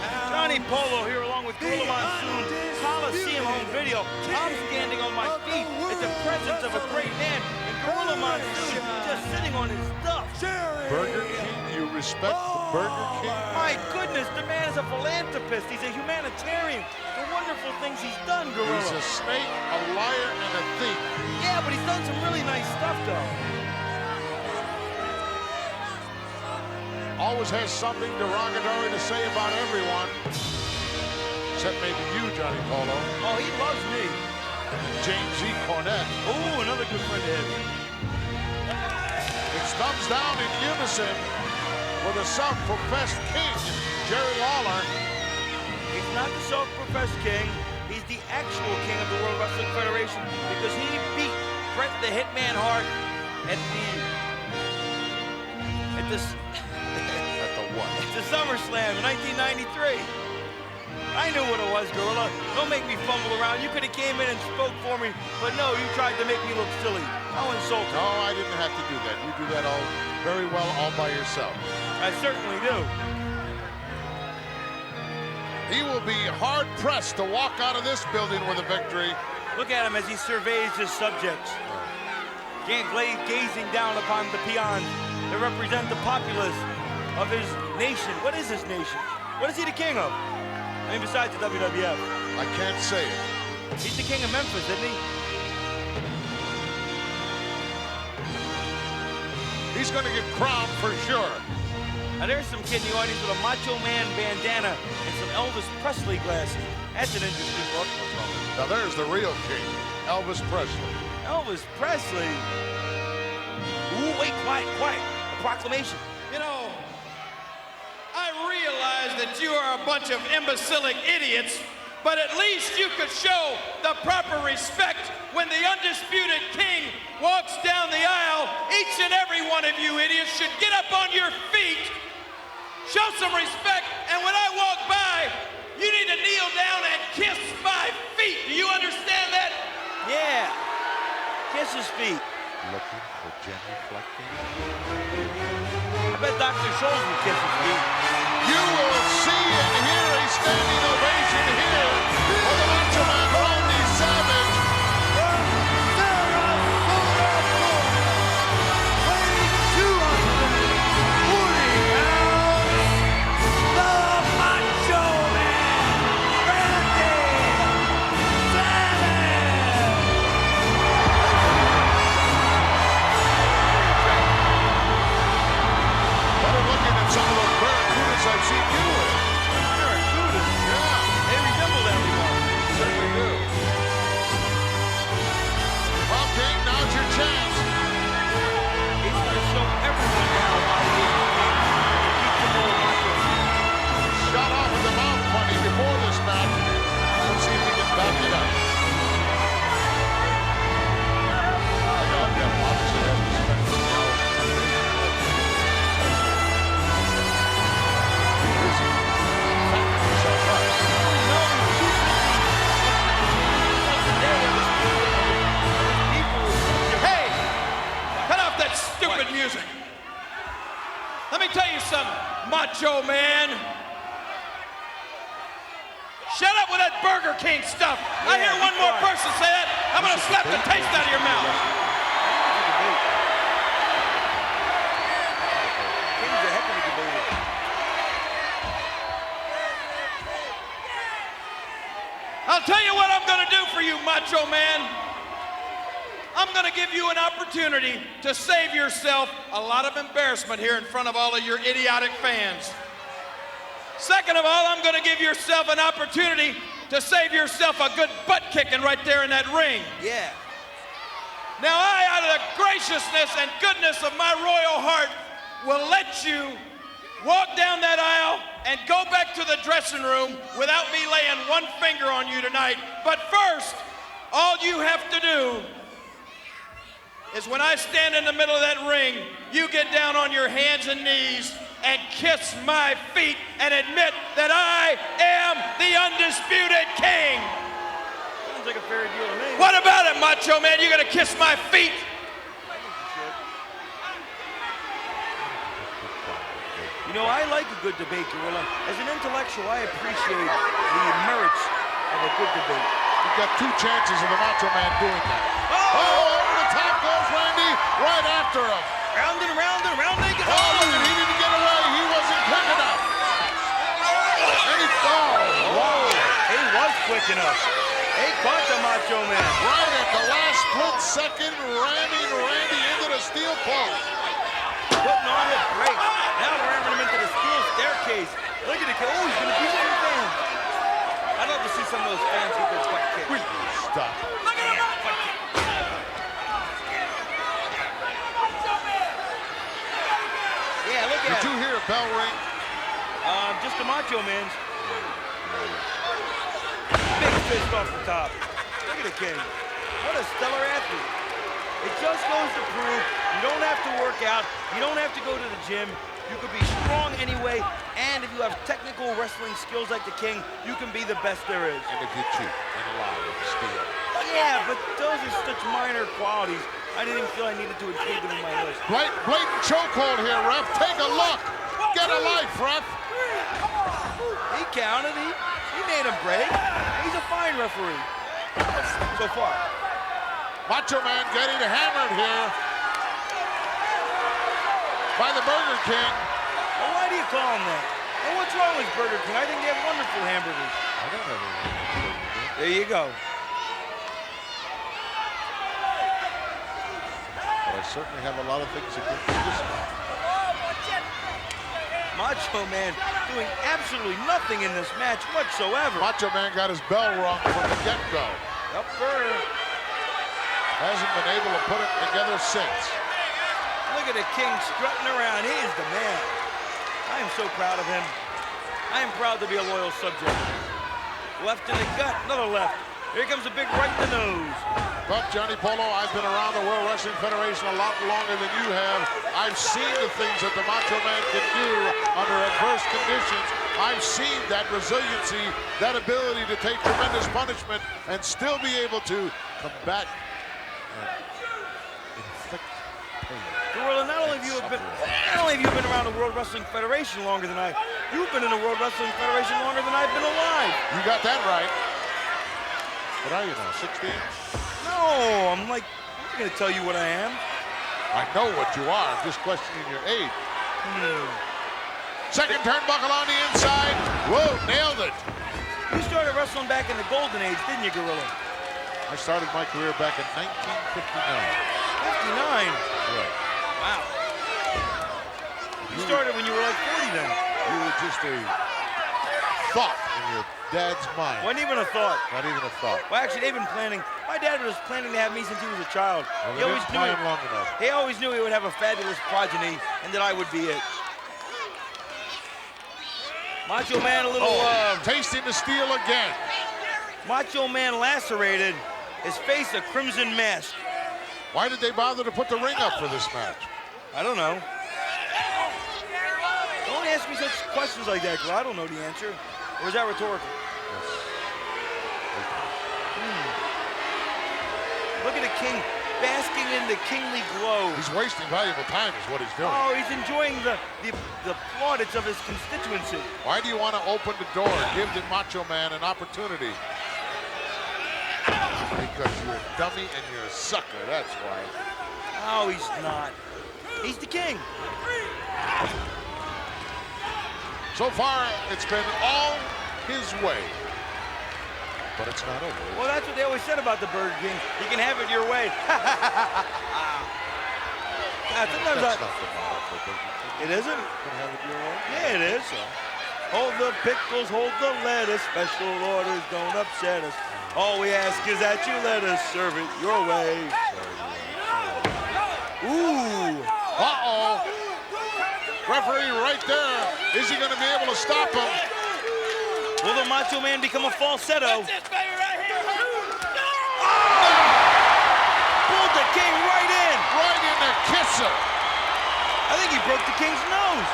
pounds. Johnny Polo here along with Gorilla Monsoon. Coliseum Home Video. I'm standing on my feet at the presence of a great man. And Gorilla Monsoon just sitting on his stuff. Burger King, you respect the Burger King? My goodness, the man is a philanthropist. He's a humanitarian. The wonderful things he's done, Gorilla. He's a snake, a liar, and a thief. Yeah, but he's done some really nice stuff, though. Always has something derogatory to say about everyone. Except maybe you, Johnny Polo. Oh, he loves me. James E. Cornette. Oh, another good friend of his. It's thumbs down in unison with a self-professed king, Jerry Lawler. He's not the self-professed king. He's the actual king of the World Wrestling Federation because he beat Bret the Hitman Hart at the SummerSlam in 1993. I knew what it was, Gorilla. Don't make me fumble around. You could have came in and spoke for me, but no, you tried to make me look silly. How insulting. No, I didn't have to do that. You do that all very well all by yourself. I certainly do. He will be hard-pressed to walk out of this building with a victory. Look at him as he surveys his subjects. Gazing down upon the peons that represent the populace of his nation. What is his nation? What is he the king of? I mean, besides the WWF. I can't say it. He's the king of Memphis, isn't he? He's going to get crowned for sure. Now there's some kid in the audience with a Macho Man bandana and some Elvis Presley glasses. That's an interesting look. Now there's the real king, Elvis Presley. Elvis Presley? Ooh, wait, quiet. A proclamation. You know, I realize that you are a bunch of imbecilic idiots but at least you could show the proper respect when the undisputed king walks down the aisle. Each and every one of you idiots should get up on your feet, show some respect, and when I walk by, you need to kneel down and kiss my feet. Do you understand that? Yeah. Kiss his feet. Looking for genuflecting. I bet Dr. Scholl's would kiss his feet. You will see and hear a standing ovation here for the Macho Man Randy Savage. Some of those barracudas I've seen you with. Barracudas? Yeah. They resemble everyone. Certainly do. Well, King, now's your chance. He's going to show everyone now why he is Shot off in the mouth funny before this match. Let's see if he can back it up. I know, obviously has respect for the Hey, cut off that stupid music. Let me tell you something, Macho Man. Shut up with that Burger King stuff. I hear one more person say that, I'm gonna slap the taste out of your mouth. King's a heck of a debater. I'll tell you what I'm gonna do for you, Macho Man. I'm gonna give you an opportunity to save yourself a lot of embarrassment here in front of all of your idiotic fans. Second of all, I'm gonna give yourself an opportunity to save yourself a good butt kicking right there in that ring. Yeah. Now I, out of the graciousness and goodness of my royal heart, will let you walk down that aisle and go back to the dressing room without me laying one finger on you tonight. But first, all you have to do is when I stand in the middle of that ring, you get down on your hands and knees and kiss my feet and admit that I am the undisputed king. Sounds like a fair deal to me. What about it, Macho Man? You gonna kiss my feet? You know, I like a good debate, Gorilla. As an intellectual, I appreciate the merits of a good debate. You've got two chances of the Macho Man doing that. Oh, over the top goes Randy, right after him. Round and round and round they go. Oh, look at, he didn't get away. He wasn't quick enough. And He was quick enough. He caught the Macho Man. Right at the last split second, ramming Randy into the steel post. Putting on the brakes. Now ramming him into the steel staircase. Look at it go. Oh, he's going to beat some fans. I'd love to see some of those fans get their butt kicked. Stop. Look at him. Butt kick. Yeah, look at Did you hear a bell ring? Just the Macho Man's. Big fist off the top. Look at the King. What a stellar athlete. It just goes to prove you don't have to work out. You don't have to go to the gym. You could be strong anyway, and if you have technical wrestling skills like the King, you can be the best there is. And if you cheat and lie with steel. Yeah, but those are such minor qualities. I didn't even feel I needed to include them in my list. Blatant chokehold here, ref. Take a look. Get a life, ref. He counted. He made him break. He's a fine referee. So far. Macho Man getting hammered here by the Burger King. Well, why do you call him that? And what's wrong with Burger King? I think they have wonderful hamburgers. I don't have any. There you go. But I certainly have a lot of things against this man. Macho Man doing absolutely nothing in this match whatsoever. Macho Man got his bell rung from the get-go. Up burner. Hasn't been able to put it together since. Look at the King strutting around. He is the man. I am so proud of him. I am proud to be a loyal subject. Left in the gut, another left. Here comes a big right in the nose. But Johnny Polo, I've been around the World Wrestling Federation a lot longer than you have. I've seen the things that the Macho Man can do under adverse conditions. I've seen that resiliency, that ability to take tremendous punishment and still be able to combat and inflict pain. Gorilla, not only have you been around the World Wrestling Federation longer than you've been in the World Wrestling Federation longer than I've been alive. You got that right. What are you now, 16? No, I'm not gonna tell you what I am. I know what you are, I'm just questioning your age. Second turnbuckle on the inside. Whoa, nailed it. You started wrestling back in the golden age, didn't you, Gorilla? I started my career back in 1959. 59? Right. Wow. You started when you were like 40 then. You were just a thought in your dad's mind. Wasn't even a thought. Not even a thought. Well, actually, they've been planning. My dad was planning to have me since he was a child. Well, He always knew long enough. He always knew he would have a fabulous progeny and that I would be it. Macho Man a little tasting the steel again. Macho Man lacerated, his face a crimson mask. Why did they bother to put the ring up for this match? I don't know. Don't ask me such questions like that, because I don't know the answer. Or is that rhetorical? Look at the King basking in the kingly glow. He's wasting valuable time is what he's doing. Oh, he's enjoying the plaudits of his constituency. Why do you want to open the door and give the Macho Man an opportunity? Because you're a dummy and you're a sucker, that's why. Oh, he's not. He's the king. So far, it's been all his way. But it's not over. Well, that's what they always said about the Burger King. You can have it your way. Sometimes That's not the model for Burger King. It isn't? You can have it your way? Yeah, it is. Hold the pickles, hold the lettuce. Special orders don't upset us. All we ask is that you let us serve it your way. Ooh. Uh-oh. Referee right there. Is he going to be able to stop him? Will the Macho Man become a falsetto? That's it, baby, right here. Pulled the King right in. Right in the kisser. I think he broke the King's nose.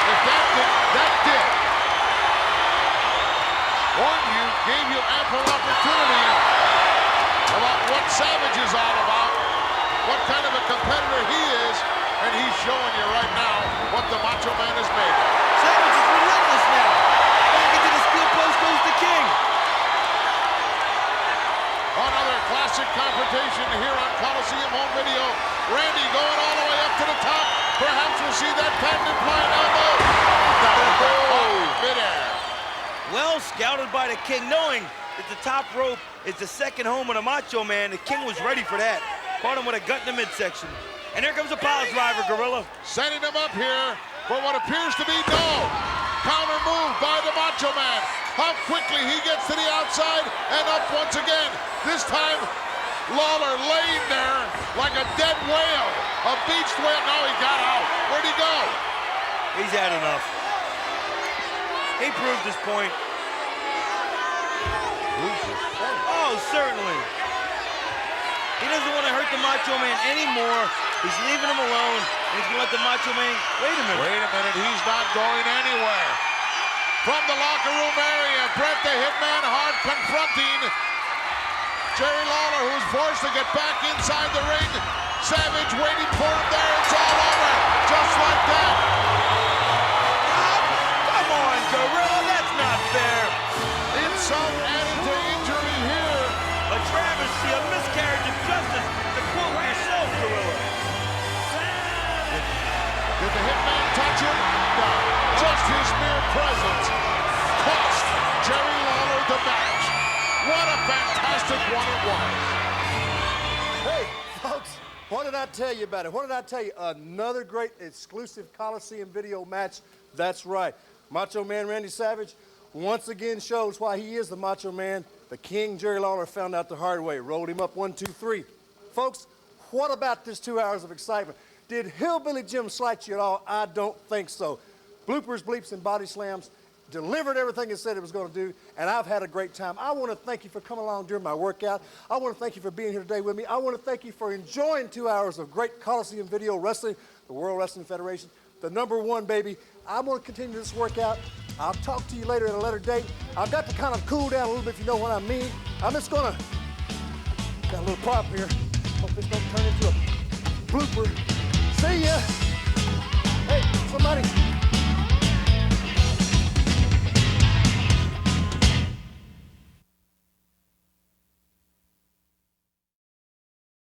If that did. Warned you, gave you ample opportunity about what Savage is all about, what kind of a competitor he is, and he's showing you right now what the Macho Man is made of. Savage is relentless now. Back into the steel post goes the King. Another classic confrontation here on Coliseum Home Video. Randy going all the way up to the top. Perhaps we'll see that patented flying elbow. Midair. Well scouted by the King, knowing that the top rope is the second home of the Macho Man. The King was ready for that. Caught him with a gut in the midsection. And here comes a pile driver, Gorilla. Setting him up here for what appears to be no counter move by the Macho Man. How quickly he gets to the outside and up once again. This time, Lawler laying there like a dead whale, a beached whale. No, he got out. Where'd he go? He's had enough. He proved his point. Oh, certainly. He doesn't want to hurt the Macho Man anymore. He's leaving him alone, and he's going to let the Macho Man... Wait a minute. Wait a minute, he's not going anywhere. From the locker room area, Bret the Hitman Hart confronting Jerry Lawler, who's forced to get back inside the ring. Savage waiting for him there. It's all over, just like that. Come on, Gorilla, that's not fair. Insult added to injury here. A travesty, a miscarriage of justice, to quote yourself, Gorilla. Did the Hitman touch him? No, just his mere presence cost Jerry Lawler the match. What a fantastic one it was. Hey, folks, what did I tell you about it? What did I tell you? Another great exclusive Coliseum video match. That's right. Macho Man Randy Savage once again shows why he is the Macho Man. The King, Jerry Lawler, found out the hard way. Rolled him up 1, 2, 3. Folks, what about this 2 hours of excitement? Did Hillbilly Jim slight you at all? I don't think so. Bloopers, bleeps, and body slams delivered everything it said it was going to do, and I've had a great time. I want to thank you for coming along during my workout. I want to thank you for being here today with me. I want to thank you for enjoying 2 hours of great Coliseum Video Wrestling, the World Wrestling Federation, the #1, baby. I'm going to continue this workout. I'll talk to you later at a later date. I've got to kind of cool down a little bit, if you know what I mean. I'm just going to, got a little prop here. Hope this don't turn into a blooper. See ya.